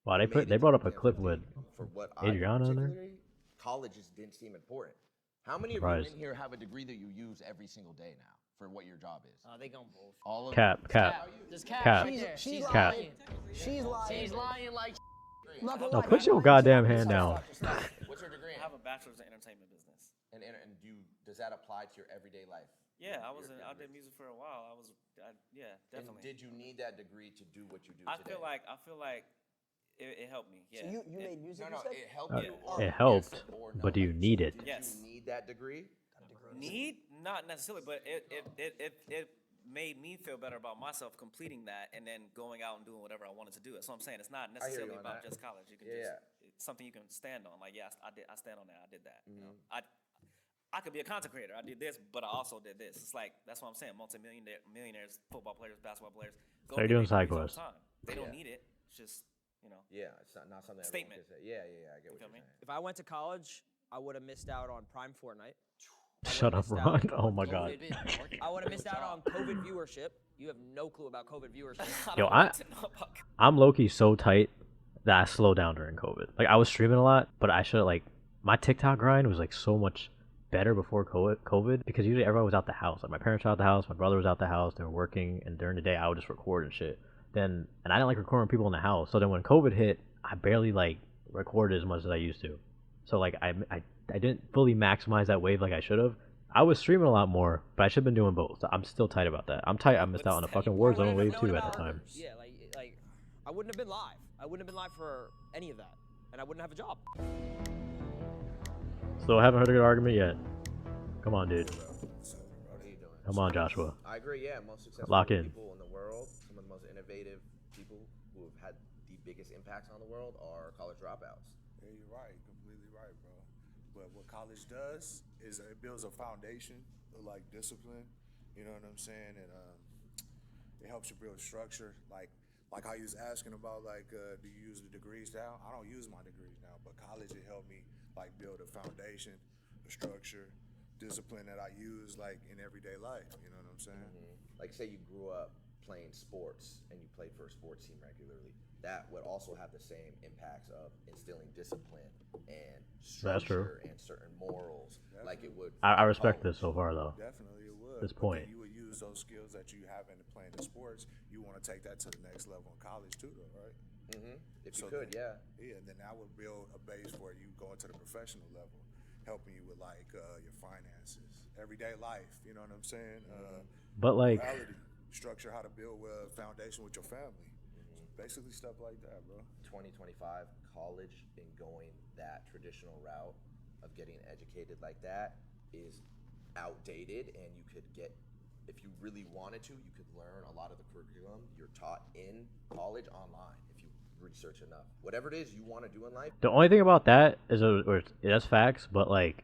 [SPEAKER 1] Wow, they
[SPEAKER 6] made it
[SPEAKER 1] brought
[SPEAKER 6] to
[SPEAKER 1] up a
[SPEAKER 6] 10,
[SPEAKER 1] clip
[SPEAKER 6] 15.
[SPEAKER 1] with
[SPEAKER 6] For what
[SPEAKER 1] Adriana in there?
[SPEAKER 6] particularly, college just didn't seem important. How many of you
[SPEAKER 1] Surprised.
[SPEAKER 6] in here have a degree that you use every single day now for what your job is?
[SPEAKER 5] They gon' bullshit.
[SPEAKER 6] All of
[SPEAKER 1] Cap.
[SPEAKER 5] Just cap.
[SPEAKER 1] Cap.
[SPEAKER 5] Right there.
[SPEAKER 4] She's
[SPEAKER 1] Cap.
[SPEAKER 4] lying. She's lying.
[SPEAKER 5] She's lying like.
[SPEAKER 4] I'm not gonna
[SPEAKER 1] No,
[SPEAKER 4] lie,
[SPEAKER 1] put
[SPEAKER 4] he's
[SPEAKER 1] your
[SPEAKER 4] lying.
[SPEAKER 1] goddamn
[SPEAKER 4] He's
[SPEAKER 1] hand
[SPEAKER 4] lying.
[SPEAKER 1] down.
[SPEAKER 4] Stop.
[SPEAKER 6] What's your degree?
[SPEAKER 10] I have a bachelor's in entertainment business.
[SPEAKER 6] And does that apply to your everyday life?
[SPEAKER 10] Yeah, I did music for a while. Yeah,
[SPEAKER 6] And
[SPEAKER 10] definitely.
[SPEAKER 6] did you need that degree to do what you do
[SPEAKER 10] I
[SPEAKER 6] today?
[SPEAKER 10] feel like it helped me. Yeah.
[SPEAKER 4] So you made music,
[SPEAKER 6] No,
[SPEAKER 4] you said?
[SPEAKER 6] it helped you. Or
[SPEAKER 1] It helped,
[SPEAKER 6] yes or no.
[SPEAKER 1] but do you
[SPEAKER 6] Like,
[SPEAKER 1] need it?
[SPEAKER 6] Did
[SPEAKER 10] Yes.
[SPEAKER 6] you need that degree?
[SPEAKER 10] Need? Not necessarily, but it made me feel better about myself completing that and then going out and doing whatever I wanted to do. That's what I'm saying. It's not necessarily
[SPEAKER 6] on
[SPEAKER 10] about
[SPEAKER 6] that.
[SPEAKER 10] just college. You can
[SPEAKER 6] Yeah,
[SPEAKER 10] it's something you can stand on. Like, yeah, I stand on that. I did that. You know?
[SPEAKER 6] Mm-hmm.
[SPEAKER 10] I could be a content creator. I did this, but I also did this. It's like, that's what I'm saying. Millionaires, football players, basketball players.
[SPEAKER 1] So you're doing side
[SPEAKER 10] degrees
[SPEAKER 1] quests.
[SPEAKER 10] all the time. They don't
[SPEAKER 6] Yeah.
[SPEAKER 10] need it. It's just, you know.
[SPEAKER 6] Yeah, it's not something
[SPEAKER 10] Statement.
[SPEAKER 6] everyone can say. Yeah, I get what
[SPEAKER 10] feel
[SPEAKER 6] you're
[SPEAKER 10] me?
[SPEAKER 6] saying.
[SPEAKER 5] If I went to college, I would have missed out on Prime Fortnite.
[SPEAKER 1] Shut up, Ron. Oh my god.
[SPEAKER 5] I would have missed out on COVID viewership. You have no clue about COVID viewership.
[SPEAKER 1] Yo, I'm low-key so tight that I slowed down during COVID. Like, I was streaming a lot, but I should like my TikTok grind was like so much better before COVID because usually everyone was out the house. Like, my parents were out the house, my brother was out the house, they were working, and during the day I would just record and shit. And I didn't like recording people in the house. So then when COVID hit, I barely like recorded as much as I used to. So like I didn't fully maximize that wave like I should have. I was streaming a lot more, but I should have been doing both. So I'm still tight about that. I'm tight. I missed out on the fucking Warzone wave too at the time.
[SPEAKER 5] Yeah, like I wouldn't have been live. I wouldn't have been live for any of that, and I wouldn't have a job.
[SPEAKER 1] Still haven't heard a good argument yet. Come on, dude.
[SPEAKER 6] What are you doing?
[SPEAKER 1] Come on, Joshua.
[SPEAKER 6] I agree. Yeah, most successful
[SPEAKER 1] Lock in.
[SPEAKER 6] people in the world, some of the most innovative people who have had the biggest impacts on the world are college dropouts.
[SPEAKER 11] Yeah, you're right. Completely right, bro. But what college does is it builds a foundation of like discipline. You know what I'm saying? And it helps you build structure. Like how you was asking about, like, do you use the degrees now? I don't use my degrees now, but college it helped me like build a foundation, a structure, discipline that I use like in everyday life. You know what I'm saying?
[SPEAKER 6] Mm-hmm. Like, say you grew up playing sports and you played for a sports team regularly. That would also have the same impacts of instilling discipline and structure and certain morals. Definitely. Like it would.
[SPEAKER 1] I respect this so far though.
[SPEAKER 11] Definitely it would.
[SPEAKER 1] This point.
[SPEAKER 11] You would use those skills that you have in playing the sports. You want to take that to the next level in college too, though, right?
[SPEAKER 6] Mm-hmm. If you could, yeah.
[SPEAKER 11] Yeah, and then that would build a base for you going to the professional level, helping you with like your finances, everyday life. You know what I'm saying?
[SPEAKER 1] But like,
[SPEAKER 11] morality, structure, how to build a foundation with your family. Basically stuff like that, bro.
[SPEAKER 6] 2025 college and going that traditional route of getting educated like that is outdated, and you could get, if you really wanted to, you could learn a lot of the curriculum you're taught in college online if you research enough. Whatever it is you want to do in life.
[SPEAKER 1] the only thing about that is, that's facts, but like,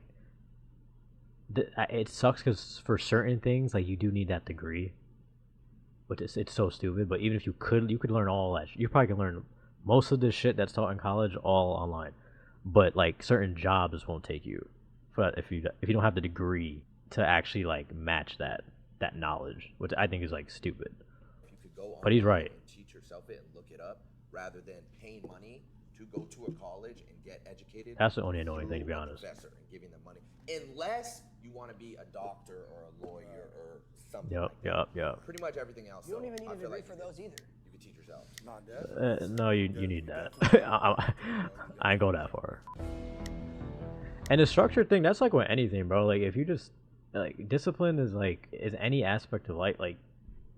[SPEAKER 1] it sucks because for certain things, like, you do need that degree. But it's so stupid. But even if you could learn all that. You probably can learn most of this shit that's taught in college all online. But like, certain jobs won't take you, but if you don't have the degree to actually like match that knowledge, which I think is like stupid.
[SPEAKER 6] If you could go
[SPEAKER 1] But he's
[SPEAKER 6] online
[SPEAKER 1] right.
[SPEAKER 6] and teach yourself it and look it up rather than paying money to go to a college and get educated.
[SPEAKER 1] That's the only annoying thing, to be honest.
[SPEAKER 6] Professor and giving them money, unless you want to be a doctor or a lawyer or something.
[SPEAKER 1] Yep,
[SPEAKER 6] like that.
[SPEAKER 1] yep.
[SPEAKER 6] Pretty much everything else.
[SPEAKER 4] You don't even need
[SPEAKER 6] I
[SPEAKER 4] a
[SPEAKER 6] feel
[SPEAKER 4] degree
[SPEAKER 6] like
[SPEAKER 4] for those either.
[SPEAKER 6] You could teach yourself.
[SPEAKER 11] Not that.
[SPEAKER 1] No, you need that. I ain't go that far. And the structure thing, that's like with anything, bro. Like, if you just like, discipline is any aspect of life. Like,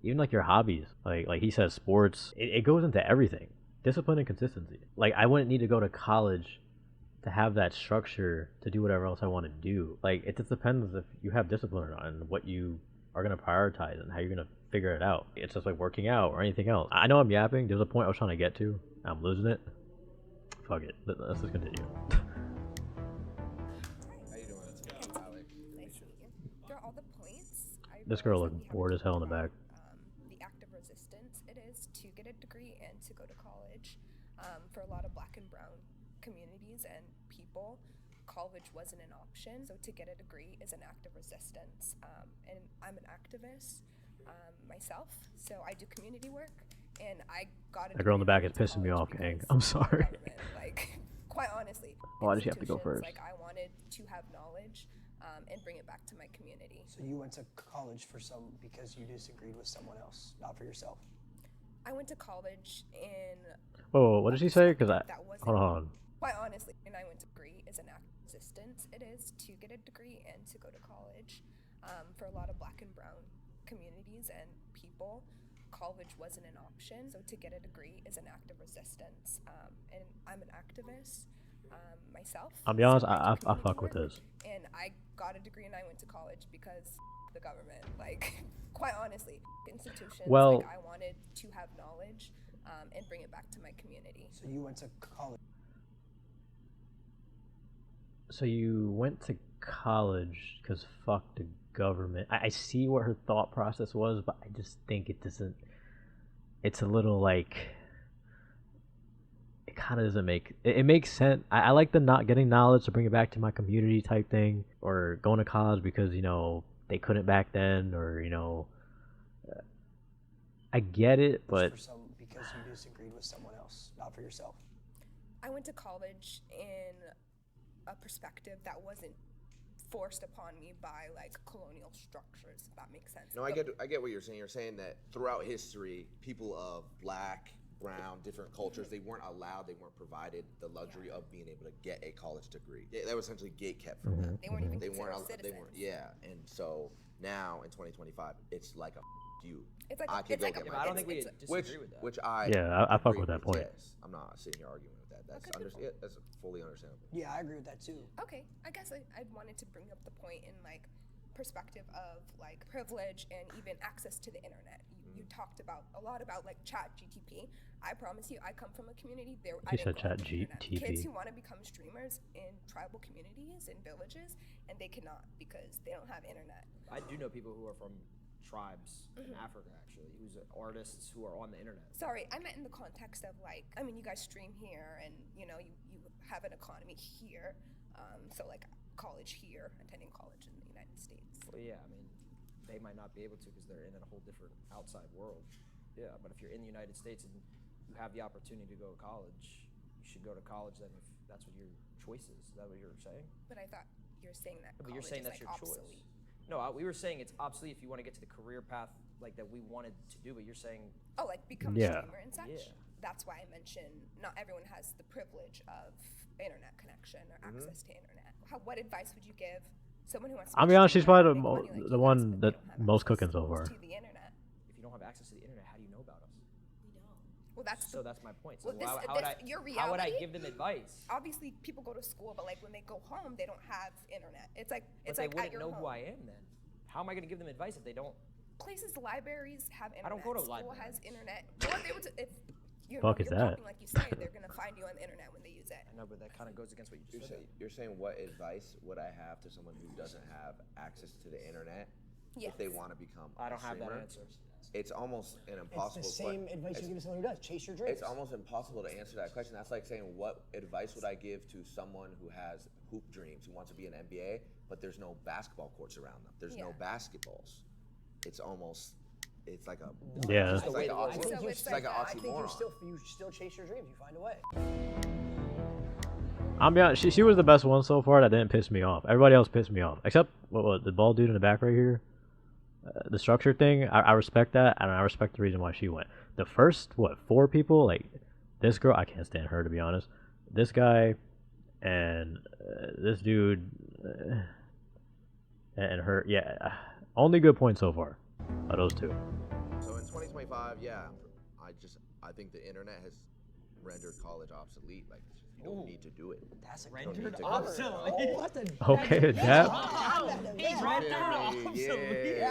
[SPEAKER 1] even like your hobbies. Like he says, sports. It goes into everything. Discipline and consistency. Like, I wouldn't need to go to college to have that structure to do whatever else I want to do. Like, it just depends if you have discipline or not, and what you are going to prioritize and how you're going to figure it out. It's just like working out or anything else. I know I'm yapping. There's a point I was trying to get to. I'm losing it. Fuck it. Let's just continue.
[SPEAKER 6] How you doing? Alex.
[SPEAKER 2] Nice to meet you. Throughout all the points,
[SPEAKER 1] This girl looked bored as hell in the back.
[SPEAKER 2] The act of resistance it is to get a degree and to go to college. For a lot of Black and brown communities and people, college wasn't an option. So to get a degree is an act of resistance. And I'm an activist myself, so I do community work, and I got a
[SPEAKER 1] The girl in the back is
[SPEAKER 2] degree
[SPEAKER 1] pissing me off, gang.
[SPEAKER 2] because
[SPEAKER 1] I'm
[SPEAKER 2] the
[SPEAKER 1] sorry.
[SPEAKER 2] government, like, quite honestly.
[SPEAKER 1] Why did she have to go
[SPEAKER 2] institutions,
[SPEAKER 1] first?
[SPEAKER 2] Like, I wanted to have knowledge and bring it back to my community.
[SPEAKER 4] So you went to college because you disagreed with someone else, not for yourself.
[SPEAKER 2] I went to college in
[SPEAKER 1] Whoa, what did she say? Because
[SPEAKER 2] that wasn't,
[SPEAKER 1] hold on.
[SPEAKER 2] quite honestly, and I went to degree is an act of resistance. It is to get a degree and to go to college. For a lot of black and brown communities and people, college wasn't an option. So to get a degree is an act of resistance. And I'm an activist myself.
[SPEAKER 1] I'll be honest,
[SPEAKER 2] so
[SPEAKER 1] I
[SPEAKER 2] do community
[SPEAKER 1] fuck with
[SPEAKER 2] work,
[SPEAKER 1] this.
[SPEAKER 2] And I got a degree and I went to college because the government, like, quite honestly, institutions.
[SPEAKER 1] Well,
[SPEAKER 2] like, I wanted to have knowledge and bring it back to my community.
[SPEAKER 4] So you went to college.
[SPEAKER 1] So you went to college because fuck the government. I see what her thought process was, but I just think it doesn't. It's a little like. It kind of doesn't make. It makes sense. I like the not getting knowledge to bring it back to my community type thing, or going to college because they couldn't back then, or I get it, but
[SPEAKER 4] Because you disagreed with someone else, not for yourself.
[SPEAKER 2] I went to college in a perspective that wasn't forced upon me by like colonial structures, if that makes sense.
[SPEAKER 6] No, I get what you're saying. You're saying that throughout history, people of black, brown, different cultures, they weren't allowed, they weren't provided the luxury of being able to get a college degree. They were essentially gatekept from that.
[SPEAKER 2] They weren't even
[SPEAKER 6] They weren't.
[SPEAKER 2] considered citizens.
[SPEAKER 6] And so now in 2025, it's like a you.
[SPEAKER 2] It's like
[SPEAKER 6] I could go get my
[SPEAKER 5] I don't think we
[SPEAKER 6] degree.
[SPEAKER 5] disagree with that.
[SPEAKER 6] Which I
[SPEAKER 1] I fuck
[SPEAKER 6] agree
[SPEAKER 1] with that point.
[SPEAKER 6] Yes, I'm not sitting here arguing with that. That's
[SPEAKER 2] Okay,
[SPEAKER 6] that's fully understandable.
[SPEAKER 4] Yeah, I agree with that too.
[SPEAKER 2] Okay, I guess I wanted to bring up the point in like perspective of like privilege and even access to the internet. You talked about a lot about like chat GTP. I promise you, I come from a community there. I
[SPEAKER 1] She said
[SPEAKER 2] didn't grow up
[SPEAKER 1] chat
[SPEAKER 2] with internet.
[SPEAKER 1] GTP.
[SPEAKER 2] Kids who want to become streamers in tribal communities and villages, and they cannot because they don't have internet.
[SPEAKER 5] I do know people who are from tribes in Africa, actually, who's artists who are on the internet.
[SPEAKER 2] Sorry, I meant in the context of like, I mean, you guys stream here, and you have an economy here, so like college here, attending college in the United States.
[SPEAKER 5] Well, yeah, I mean, they might not be able to because they're in a whole different outside world. Yeah, but if you're in the United States and you have the opportunity to go to college, you should go to college then if that's what your choice is. Is that what you're saying?
[SPEAKER 2] But I thought you're saying that
[SPEAKER 5] But
[SPEAKER 2] college
[SPEAKER 5] you're saying
[SPEAKER 2] is
[SPEAKER 5] that's
[SPEAKER 2] like
[SPEAKER 5] your
[SPEAKER 2] obsolete.
[SPEAKER 5] choice. No, we were saying it's obsolete if you want to get to the career path like that we wanted to do, but you're saying
[SPEAKER 2] Oh, like become
[SPEAKER 1] Yeah.
[SPEAKER 2] a streamer and such?
[SPEAKER 5] Yeah.
[SPEAKER 2] That's why I mentioned not everyone has the privilege of internet connection or access to internet. What advice would you give someone who wants to
[SPEAKER 1] I'll
[SPEAKER 2] be
[SPEAKER 1] be
[SPEAKER 2] a
[SPEAKER 1] honest, she's
[SPEAKER 2] streamer
[SPEAKER 1] probably
[SPEAKER 2] and make money like
[SPEAKER 1] the
[SPEAKER 2] you guys,
[SPEAKER 1] one
[SPEAKER 2] but
[SPEAKER 1] that
[SPEAKER 2] they don't have
[SPEAKER 1] most
[SPEAKER 2] access
[SPEAKER 1] cooking so far.
[SPEAKER 2] to the internet?
[SPEAKER 5] if you don't have access to the internet, how do you know about us?
[SPEAKER 2] Well, that's
[SPEAKER 5] So that's my point. So
[SPEAKER 2] well,
[SPEAKER 5] how would I
[SPEAKER 2] your
[SPEAKER 5] how would I
[SPEAKER 2] reality-
[SPEAKER 5] give them advice?
[SPEAKER 2] Obviously, people go to school, but like when they go home, they don't have internet. It's like
[SPEAKER 5] But
[SPEAKER 2] it's
[SPEAKER 5] they
[SPEAKER 2] like at
[SPEAKER 5] wouldn't
[SPEAKER 2] your
[SPEAKER 5] know
[SPEAKER 2] home.
[SPEAKER 5] who I am then. How am I going to give them advice if they don't?
[SPEAKER 2] Places, libraries have internet.
[SPEAKER 5] I don't go to
[SPEAKER 2] School
[SPEAKER 5] libraries.
[SPEAKER 2] has internet. Well, they would, if you're,
[SPEAKER 1] Fuck is
[SPEAKER 2] you're
[SPEAKER 1] that?
[SPEAKER 2] talking like you say, they're gonna find you on the internet when they use it.
[SPEAKER 5] I know, but that kind of goes against what you just said.
[SPEAKER 6] You're saying what advice would I have to someone who doesn't have access to the internet if they
[SPEAKER 2] Yes.
[SPEAKER 6] want to become
[SPEAKER 5] I
[SPEAKER 6] a
[SPEAKER 5] don't have that
[SPEAKER 6] streamer?
[SPEAKER 5] answer.
[SPEAKER 6] It's almost an impossible.
[SPEAKER 4] It's the same advice you give to someone who does. Chase your dreams.
[SPEAKER 6] It's almost impossible to answer that question. That's like saying, what advice would I give to someone who has hoop dreams, who wants to be an NBA, but there's no basketball courts around them. There's no basketballs. It's like a
[SPEAKER 1] Yeah.
[SPEAKER 6] It's like an
[SPEAKER 4] I think
[SPEAKER 6] oxymoron.
[SPEAKER 4] you
[SPEAKER 6] It's
[SPEAKER 4] still,
[SPEAKER 6] like an
[SPEAKER 4] I think
[SPEAKER 6] oxymoron.
[SPEAKER 4] you still chase your dreams. You find a way.
[SPEAKER 1] I'll be honest, she was the best one so far that didn't piss me off. Everybody else pissed me off, except what the bald dude in the back right here. The structure thing, I respect that, and I respect the reason why she went. The first 4 people, like this girl, I can't stand her to be honest. This guy, and this dude, and her, yeah. Only good points so far. Are those 2?
[SPEAKER 6] So in 2025, yeah, I think the internet has rendered college obsolete. Like you don't need to do it.
[SPEAKER 4] That's a
[SPEAKER 5] Rendered
[SPEAKER 6] to go.
[SPEAKER 5] obsolete.
[SPEAKER 4] Oh, what the?
[SPEAKER 1] Okay, that.
[SPEAKER 4] Yeah, I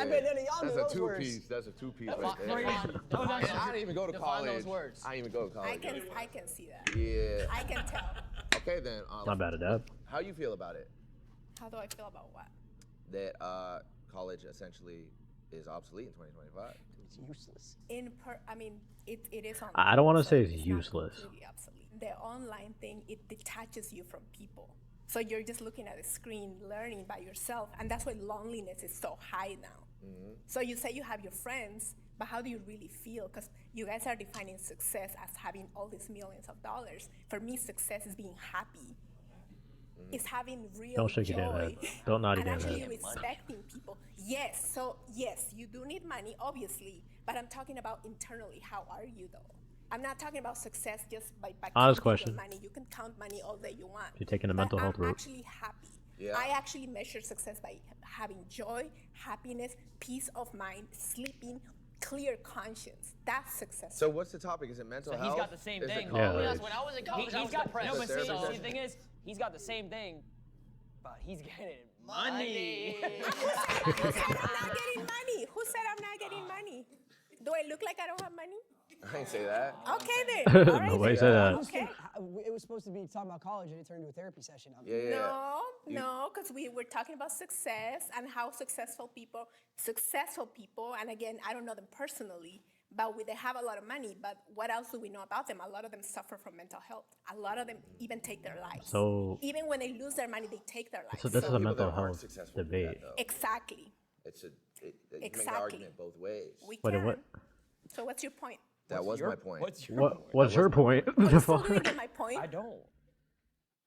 [SPEAKER 4] bet none of y'all knew
[SPEAKER 6] That's a
[SPEAKER 4] those words.
[SPEAKER 6] 2-piece. That's a 2-piece
[SPEAKER 5] That's
[SPEAKER 6] right there.
[SPEAKER 5] crazy.
[SPEAKER 6] I didn't even go to
[SPEAKER 5] Define
[SPEAKER 6] college.
[SPEAKER 5] those words.
[SPEAKER 6] I didn't even go to college.
[SPEAKER 2] I can see that.
[SPEAKER 6] Yeah.
[SPEAKER 2] I can tell.
[SPEAKER 6] Okay then.
[SPEAKER 1] Not bad at that.
[SPEAKER 6] How you feel about it?
[SPEAKER 2] How do I feel about what?
[SPEAKER 6] That college essentially is obsolete in 2025.
[SPEAKER 4] It's useless.
[SPEAKER 9] I mean, it is online.
[SPEAKER 1] I don't want to
[SPEAKER 9] so
[SPEAKER 1] say it's
[SPEAKER 9] not
[SPEAKER 1] useless.
[SPEAKER 9] completely obsolete. The online thing, it detaches you from people. So you're just looking at a screen, learning by yourself, and that's why loneliness is so high now.
[SPEAKER 6] Mm-hmm.
[SPEAKER 9] So you say you have your friends, but how do you really feel? Because you guys are defining success as having all these millions of dollars. For me, success is being happy. is having real
[SPEAKER 1] Don't shake your damn
[SPEAKER 9] joy
[SPEAKER 1] head. Don't nod your
[SPEAKER 9] and
[SPEAKER 1] damn
[SPEAKER 9] actually
[SPEAKER 1] head.
[SPEAKER 9] respecting people. Yes, so yes, you do need money, obviously, but I'm talking about internally. How are you though? I'm not talking about success just by
[SPEAKER 1] Honest
[SPEAKER 9] counting
[SPEAKER 1] question.
[SPEAKER 9] your money. You can count money all that you want.
[SPEAKER 1] You're taking a
[SPEAKER 9] But
[SPEAKER 1] mental health
[SPEAKER 9] I'm
[SPEAKER 1] route.
[SPEAKER 9] actually happy.
[SPEAKER 6] Yeah.
[SPEAKER 9] I actually measure success by having joy, happiness, peace of mind, sleeping, clear conscience. That's success.
[SPEAKER 6] So what's the topic? Is it mental
[SPEAKER 12] So
[SPEAKER 6] health?
[SPEAKER 12] he's got the same
[SPEAKER 6] Is it
[SPEAKER 12] thing.
[SPEAKER 1] Yeah.
[SPEAKER 6] college?
[SPEAKER 12] When I was in college, I was depressed. No, but see, the thing is, he's got the same thing, but he's getting money.
[SPEAKER 9] Who said I'm not getting money? Who said I'm not getting money? Do I look like I don't have money?
[SPEAKER 6] I didn't say that.
[SPEAKER 9] Okay then. All right,
[SPEAKER 1] Nobody
[SPEAKER 9] then.
[SPEAKER 1] said that.
[SPEAKER 9] Okay.
[SPEAKER 4] It was supposed to be talking about college, and it turned into a therapy session.
[SPEAKER 9] No, because we were talking about success and how successful people, and again, I don't know them personally, but they have a lot of money. But what else do we know about them? A lot of them suffer from mental health. A lot of them even take their lives.
[SPEAKER 1] So
[SPEAKER 9] even when they lose their money, they take their lives.
[SPEAKER 1] so this is a
[SPEAKER 6] People
[SPEAKER 1] mental
[SPEAKER 6] that aren't
[SPEAKER 1] health
[SPEAKER 6] successful do
[SPEAKER 1] debate.
[SPEAKER 6] that, though.
[SPEAKER 9] Exactly.
[SPEAKER 6] You make the
[SPEAKER 9] Exactly.
[SPEAKER 6] argument both ways.
[SPEAKER 9] We
[SPEAKER 1] But
[SPEAKER 9] can.
[SPEAKER 1] what?
[SPEAKER 9] So what's your point?
[SPEAKER 6] That was my point.
[SPEAKER 1] What's your point?
[SPEAKER 9] Oh,
[SPEAKER 1] The
[SPEAKER 9] you still
[SPEAKER 1] fuck?
[SPEAKER 9] didn't get my point?
[SPEAKER 12] I don't.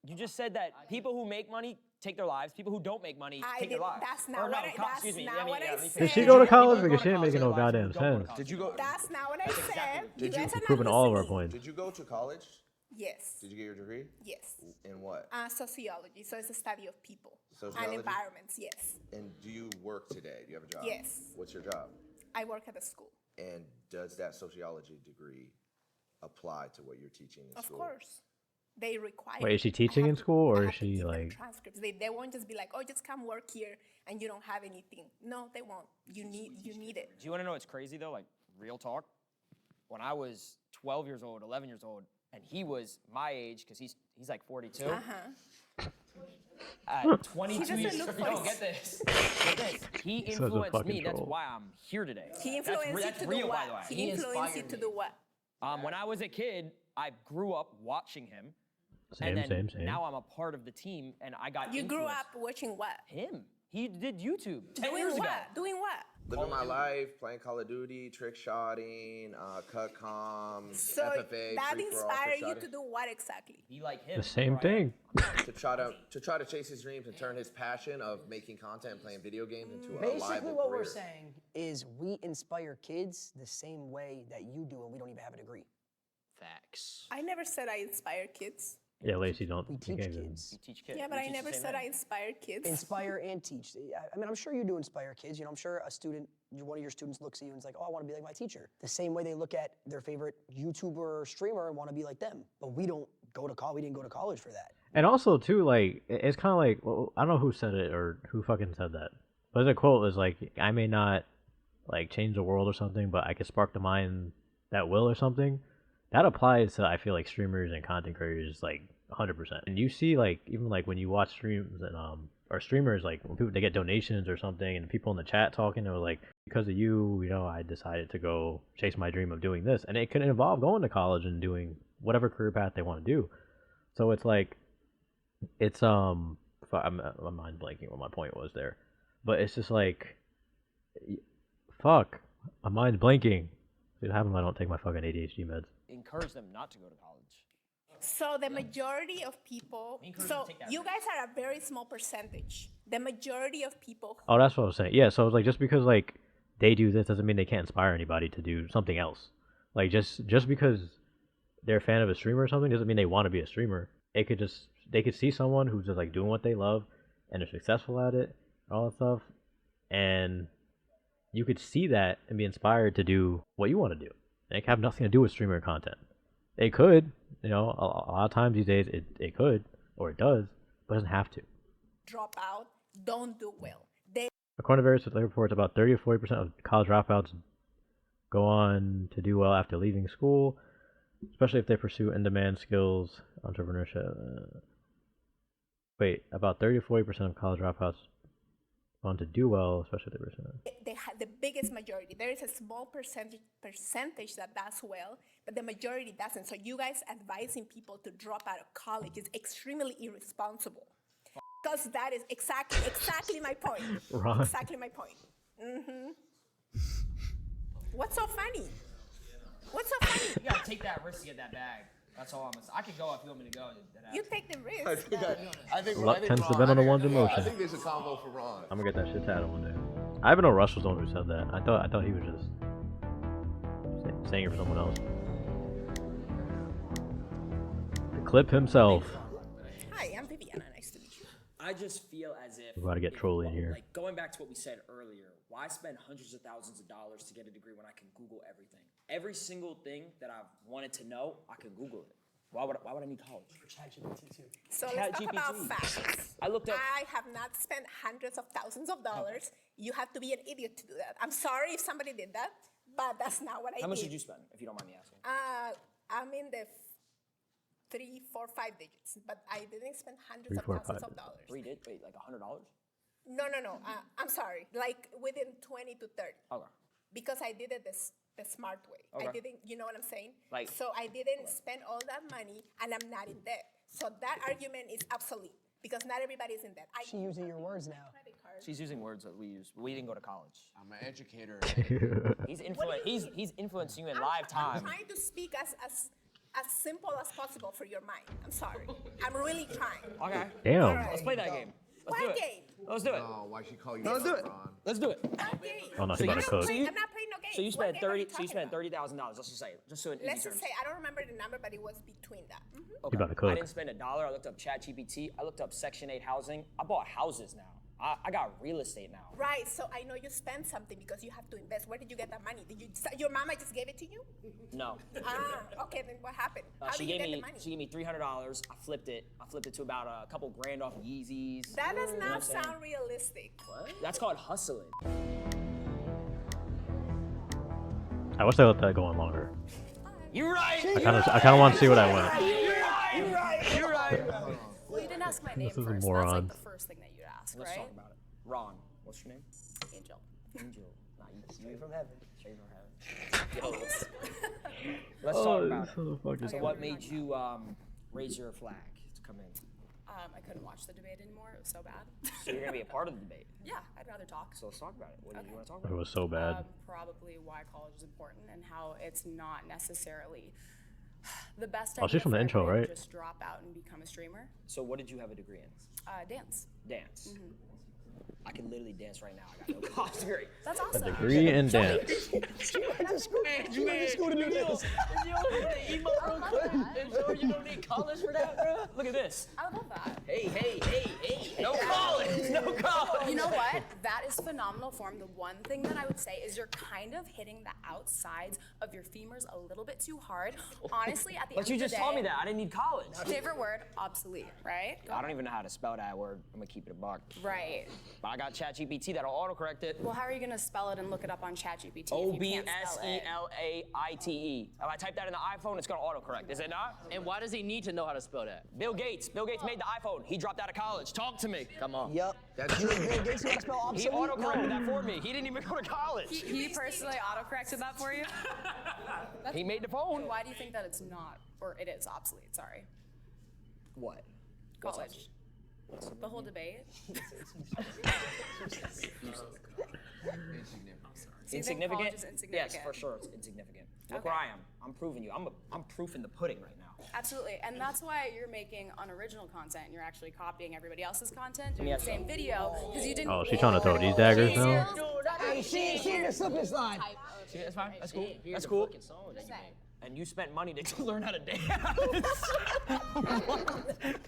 [SPEAKER 12] You just said that people who make money take their lives. People who don't make money take their lives.
[SPEAKER 9] That's not
[SPEAKER 12] Or no,
[SPEAKER 9] what I. That's
[SPEAKER 12] excuse me.
[SPEAKER 9] not what I
[SPEAKER 12] let me
[SPEAKER 9] said.
[SPEAKER 1] Did she
[SPEAKER 12] finish.
[SPEAKER 1] go to
[SPEAKER 12] People
[SPEAKER 1] college?
[SPEAKER 12] go
[SPEAKER 1] Because she
[SPEAKER 12] to
[SPEAKER 1] ain't making
[SPEAKER 12] college,
[SPEAKER 1] no
[SPEAKER 12] their lives
[SPEAKER 1] goddamn
[SPEAKER 12] who don't go to
[SPEAKER 1] sense.
[SPEAKER 12] college.
[SPEAKER 6] Did you go?
[SPEAKER 9] That's not what I said.
[SPEAKER 6] Did
[SPEAKER 9] You guys
[SPEAKER 6] you-
[SPEAKER 9] are not
[SPEAKER 1] Proving all of our
[SPEAKER 9] listening.
[SPEAKER 1] points.
[SPEAKER 6] Did you go to college?
[SPEAKER 9] Yes.
[SPEAKER 6] Did you get your degree?
[SPEAKER 9] Yes.
[SPEAKER 6] In what?
[SPEAKER 9] Sociology. So it's a study of people
[SPEAKER 6] Sociology?
[SPEAKER 9] and environments. Yes.
[SPEAKER 6] And do you work today? Do you have a job?
[SPEAKER 9] Yes.
[SPEAKER 6] What's your job?
[SPEAKER 9] I work at a school.
[SPEAKER 6] And does that sociology degree apply to what you're teaching in
[SPEAKER 9] Of
[SPEAKER 6] school?
[SPEAKER 9] course. They require.
[SPEAKER 1] Wait, is she
[SPEAKER 9] it. I
[SPEAKER 1] teaching
[SPEAKER 9] have
[SPEAKER 1] in
[SPEAKER 9] to-
[SPEAKER 1] school, or
[SPEAKER 9] I
[SPEAKER 1] is
[SPEAKER 9] have to
[SPEAKER 1] she,
[SPEAKER 9] give them
[SPEAKER 1] like-
[SPEAKER 9] transcripts? They won't just be like, oh, just come work here and you don't have anything. No, they won't. You need it.
[SPEAKER 12] Do you want to know what's crazy though? Like real talk. When I was 12 years old, 11 years old, and he was my age, because he's like 42. At 22
[SPEAKER 9] doesn't
[SPEAKER 12] years
[SPEAKER 9] look
[SPEAKER 12] no,
[SPEAKER 9] like-
[SPEAKER 12] get this. Get this. He
[SPEAKER 1] Such a
[SPEAKER 12] influenced
[SPEAKER 1] fucking
[SPEAKER 12] me. That's
[SPEAKER 1] troll.
[SPEAKER 12] why I'm here today.
[SPEAKER 9] He influenced you
[SPEAKER 12] that's
[SPEAKER 9] to
[SPEAKER 12] real,
[SPEAKER 9] do
[SPEAKER 12] by the way.
[SPEAKER 9] what? He influenced you to do what?
[SPEAKER 12] When I was a kid, I grew up watching him.
[SPEAKER 1] Same,
[SPEAKER 12] and then
[SPEAKER 1] same.
[SPEAKER 12] now I'm a part of the team, and I got
[SPEAKER 9] You grew
[SPEAKER 12] influenced.
[SPEAKER 9] up watching what?
[SPEAKER 12] Him. He did YouTube 10
[SPEAKER 9] Doing
[SPEAKER 12] years
[SPEAKER 9] what?
[SPEAKER 12] ago.
[SPEAKER 9] Doing what?
[SPEAKER 6] Living my life, playing Call of Duty, trick shotting, cut comms,
[SPEAKER 9] So
[SPEAKER 6] FFA,
[SPEAKER 9] that
[SPEAKER 6] free for all,
[SPEAKER 9] inspired
[SPEAKER 6] trick
[SPEAKER 9] you
[SPEAKER 6] shotting.
[SPEAKER 9] to do what exactly?
[SPEAKER 12] Be like him.
[SPEAKER 1] The same
[SPEAKER 12] That's where I am.
[SPEAKER 1] thing.
[SPEAKER 6] to try to chase his dreams and turn his passion of making content and playing video games into a
[SPEAKER 4] Basically,
[SPEAKER 6] liable
[SPEAKER 4] what
[SPEAKER 6] career.
[SPEAKER 4] we're saying is we inspire kids the same way that you do, and we don't even have a degree.
[SPEAKER 12] Facts.
[SPEAKER 9] I never said I inspire kids.
[SPEAKER 1] Yeah, Lacey, don't.
[SPEAKER 4] We
[SPEAKER 1] you
[SPEAKER 4] teach
[SPEAKER 1] can't even-
[SPEAKER 4] kids.
[SPEAKER 12] You teach kids.
[SPEAKER 9] Yeah, but
[SPEAKER 12] We
[SPEAKER 9] I
[SPEAKER 12] teach the
[SPEAKER 9] never
[SPEAKER 12] same
[SPEAKER 9] said
[SPEAKER 12] thing.
[SPEAKER 9] I inspired kids.
[SPEAKER 4] Inspire and teach. I mean, I'm sure you do inspire kids. You know, I'm sure a student, one of your students looks at you and is like, oh, I want to be like my teacher. The same way they look at their favorite YouTuber or streamer and want to be like them. But we don't go to college. We didn't go to college for that.
[SPEAKER 1] And also too, like it's kind of like, well, I don't know who said it or who fucking said that, but the quote is like, I may not like change the world or something, but I could spark the mind that will or something. That applies to, I feel like, streamers and content creators like 100%. And you see like even like when you watch streams and or streamers, like when people they get donations or something and people in the chat talking, they're like, because of you, I decided to go chase my dream of doing this, and it can involve going to college and doing whatever career path they want to do. So it's like, it's I'm mind blanking what my point was there, but it's just like, fuck, my mind's blanking. It happens when I don't take my fucking ADHD meds.
[SPEAKER 12] Encourage them not to go to college.
[SPEAKER 9] So the majority of people, so you guys are a very small percentage. The majority of people,
[SPEAKER 1] Oh, that's what I was saying. Yeah, so it's like just because like they do this doesn't mean they can't inspire anybody to do something else. Like just because they're a fan of a streamer or something doesn't mean they want to be a streamer. They could see someone who's just like doing what they love and they're successful at it, all that stuff, and you could see that and be inspired to do what you want to do. And it could have nothing to do with streamer content. It could, a lot of times these days it could, or it does, but it doesn't have to.
[SPEAKER 9] drop out, don't do well. They
[SPEAKER 1] According to various reports, about 30 to 40% of college dropouts go on to do well after leaving school, especially if they pursue in-demand skills, entrepreneurship. About 30 to 40% of college dropouts go on to do well, especially if they pursue.
[SPEAKER 9] they have the biggest majority. There is a small percentage that does well, but the majority doesn't. So you guys advising people to drop out of college is extremely irresponsible. Because that is exactly my point.
[SPEAKER 1] Wrong.
[SPEAKER 9] Exactly my point. What's so funny? What's so funny?
[SPEAKER 12] You gotta take that risk to get that bag. That's all I'm gonna say. I can go if you want me to go.
[SPEAKER 9] You take the risk.
[SPEAKER 6] I think
[SPEAKER 1] Luck tends to
[SPEAKER 6] Ron-
[SPEAKER 1] bend on the
[SPEAKER 6] I
[SPEAKER 1] one's
[SPEAKER 6] think- I
[SPEAKER 1] emotion.
[SPEAKER 6] think there's a combo for Ron.
[SPEAKER 1] I'm gonna get that shit tatted one day. I even know Russ was the one who said that. I thought he was just saying it for someone else. The clip himself.
[SPEAKER 9] Hi, I'm Viviana. Nice to meet you.
[SPEAKER 12] I just feel as if
[SPEAKER 1] We're about to get trolly in here.
[SPEAKER 12] Like going back to what we said earlier, why spend hundreds of thousands of dollars to get a degree when I can Google everything? Every single thing that I've wanted to know, I can Google it. Why would I need college?
[SPEAKER 4] For ChatGPT too.
[SPEAKER 9] So let's talk about
[SPEAKER 12] ChatGPT.
[SPEAKER 9] facts.
[SPEAKER 12] I looked up.
[SPEAKER 9] I have not spent hundreds of thousands of dollars. You have to be an idiot to do that. I'm sorry if somebody did that, but that's not what I did.
[SPEAKER 12] How much did you spend, if you don't mind me asking?
[SPEAKER 9] I'm in the 3, 4, 5 digits, but I didn't spend hundreds
[SPEAKER 1] 3,
[SPEAKER 9] of
[SPEAKER 1] 4,
[SPEAKER 9] thousands
[SPEAKER 1] 5.
[SPEAKER 9] of dollars.
[SPEAKER 12] Wait, like $100?
[SPEAKER 9] No. I'm sorry. Like within 20 to 30.
[SPEAKER 12] Okay.
[SPEAKER 9] Because I did it the smart way. I
[SPEAKER 12] Okay.
[SPEAKER 9] didn't, you know what I'm saying?
[SPEAKER 12] Like-
[SPEAKER 9] so I didn't spend all that money and I'm not in debt. So that argument is obsolete because not everybody is in debt.
[SPEAKER 4] She using your words now.
[SPEAKER 12] She's using words that we use. We didn't go to college.
[SPEAKER 13] I'm an educator.
[SPEAKER 12] He's influencing you in live
[SPEAKER 9] I'm
[SPEAKER 12] time.
[SPEAKER 9] trying to speak as simple as possible for your mind. I'm sorry. I'm really trying.
[SPEAKER 12] Okay.
[SPEAKER 1] Damn.
[SPEAKER 9] All right.
[SPEAKER 12] Let's play that game. Let's do
[SPEAKER 9] What
[SPEAKER 12] it.
[SPEAKER 9] game?
[SPEAKER 12] Let's do it.
[SPEAKER 6] Oh, why she call you
[SPEAKER 12] Let's do it.
[SPEAKER 6] Ron?
[SPEAKER 12] Let's do it.
[SPEAKER 9] What game?
[SPEAKER 1] Oh no,
[SPEAKER 12] So
[SPEAKER 1] he about
[SPEAKER 12] you-
[SPEAKER 1] to cook.
[SPEAKER 12] so you-
[SPEAKER 9] I'm not playing no games.
[SPEAKER 12] So you
[SPEAKER 9] What
[SPEAKER 12] spent
[SPEAKER 9] game are you
[SPEAKER 12] 30. So you
[SPEAKER 9] talking
[SPEAKER 12] spent
[SPEAKER 9] about?
[SPEAKER 12] $30,000. Let's just say, just so in easy
[SPEAKER 9] Let's just
[SPEAKER 12] terms.
[SPEAKER 9] say I don't remember the number, but it was between that. Mhm.
[SPEAKER 12] Okay.
[SPEAKER 1] about to
[SPEAKER 12] I
[SPEAKER 1] cook.
[SPEAKER 12] didn't spend $1. I looked up ChatGPT. I looked up Section 8 housing. I bought houses now. I got real estate now.
[SPEAKER 9] Right. So I know you spent something because you have to invest. Where did you get that money? Did you? Your mama just gave it to you?
[SPEAKER 12] No.
[SPEAKER 9] Okay. Then what happened? How
[SPEAKER 12] She
[SPEAKER 9] did you
[SPEAKER 12] gave
[SPEAKER 9] get the
[SPEAKER 12] me
[SPEAKER 9] money?
[SPEAKER 12] she gave me $300. I flipped it. I flipped it to about a couple grand off Yeezys.
[SPEAKER 9] That does
[SPEAKER 12] You know what I'm
[SPEAKER 9] not
[SPEAKER 12] saying?
[SPEAKER 9] sound realistic.
[SPEAKER 12] That's called hustling.
[SPEAKER 1] I wish I let that go on longer.
[SPEAKER 12] You're right.
[SPEAKER 1] I kind of want to see what I went.
[SPEAKER 12] You're right.
[SPEAKER 14] Well, you didn't ask my name
[SPEAKER 1] This is a
[SPEAKER 14] first. That's
[SPEAKER 1] moron.
[SPEAKER 14] like the first thing that you'd ask,
[SPEAKER 12] Let's
[SPEAKER 14] right?
[SPEAKER 12] talk about it. Ron, what's your name?
[SPEAKER 14] Angel.
[SPEAKER 12] Angel. Nah,
[SPEAKER 4] Straight from heaven.
[SPEAKER 12] Straight from heaven. Yo, let's
[SPEAKER 1] Oh,
[SPEAKER 12] talk about
[SPEAKER 1] this
[SPEAKER 12] it.
[SPEAKER 1] motherfucker.
[SPEAKER 12] So what made you raise your flag to come in?
[SPEAKER 14] I couldn't watch the debate anymore. It was so bad.
[SPEAKER 12] So you're gonna be a part of the debate.
[SPEAKER 14] Yeah, I'd rather talk.
[SPEAKER 12] So let's talk about it. What do you want to talk
[SPEAKER 1] It
[SPEAKER 12] about?
[SPEAKER 1] was so bad.
[SPEAKER 14] Probably why college is important and how it's not necessarily the best
[SPEAKER 1] Oh,
[SPEAKER 14] idea
[SPEAKER 1] she's from the
[SPEAKER 14] for
[SPEAKER 1] intro,
[SPEAKER 14] everyone
[SPEAKER 1] right?
[SPEAKER 14] to just drop out and become a streamer.
[SPEAKER 12] So what did you have a degree in?
[SPEAKER 14] Dance.
[SPEAKER 12] Dance. I can literally dance right now. I got no college degree.
[SPEAKER 14] That's
[SPEAKER 1] A
[SPEAKER 14] awesome.
[SPEAKER 1] degree in dance.
[SPEAKER 4] She went to school to do this.
[SPEAKER 12] You don't need college for that, bro. Look at this.
[SPEAKER 14] I love that.
[SPEAKER 12] Hey. No college. No college.
[SPEAKER 14] You know what? That is phenomenal form. The one thing that I would say is you're kind of hitting the outsides of your femurs a little bit too hard. Honestly, at the
[SPEAKER 12] But
[SPEAKER 14] end
[SPEAKER 12] you
[SPEAKER 14] of the
[SPEAKER 12] just
[SPEAKER 14] day,
[SPEAKER 12] told me that. I didn't need college.
[SPEAKER 14] favorite word, obsolete, right?
[SPEAKER 12] I don't even know how to spell that word. I'm gonna keep it a buck.
[SPEAKER 14] Right.
[SPEAKER 12] But I got ChatGPT that'll autocorrect it.
[SPEAKER 14] Well, how are you gonna spell it and look it up on ChatGPT
[SPEAKER 12] O
[SPEAKER 14] if
[SPEAKER 12] B
[SPEAKER 14] you can't
[SPEAKER 12] S
[SPEAKER 14] spell
[SPEAKER 12] E
[SPEAKER 14] it?
[SPEAKER 12] L A I T E. If I type that in the iPhone, it's gonna autocorrect. Is it not?
[SPEAKER 15] And why does he need to know how to spell that?
[SPEAKER 12] Bill Gates. Bill Gates made the iPhone. He dropped out of college. Talk to me.
[SPEAKER 15] Come on.
[SPEAKER 4] Yep.
[SPEAKER 6] That's
[SPEAKER 4] You
[SPEAKER 6] true.
[SPEAKER 4] think Bill Gates know how to spell
[SPEAKER 12] He
[SPEAKER 4] obsolete?
[SPEAKER 12] autocorrected that for me. He didn't even go to college.
[SPEAKER 14] He personally autocorrected that for you?
[SPEAKER 12] He made the phone.
[SPEAKER 14] Why do you think that it's not, or it is obsolete, sorry?
[SPEAKER 12] What?
[SPEAKER 14] College. The whole debate? So you think
[SPEAKER 12] Insignificant?
[SPEAKER 14] college is insignificant?
[SPEAKER 12] Yes, for sure it's insignificant. Look
[SPEAKER 14] Okay.
[SPEAKER 12] where I am. I'm proving you. I'm proof in the pudding right now.
[SPEAKER 14] Absolutely, and that's why you're making unoriginal content. You're actually copying everybody else's content, doing
[SPEAKER 12] Yeah.
[SPEAKER 14] the same video, because you didn't.
[SPEAKER 1] Oh, she's trying to throw these daggers now?
[SPEAKER 4] Hey, she ain't a slippery slide.
[SPEAKER 12] See, that's fine. That's cool.
[SPEAKER 15] Here's
[SPEAKER 12] That's
[SPEAKER 15] the
[SPEAKER 12] cool.
[SPEAKER 15] fucking song that you made.
[SPEAKER 12] And you spent money to learn how to dance.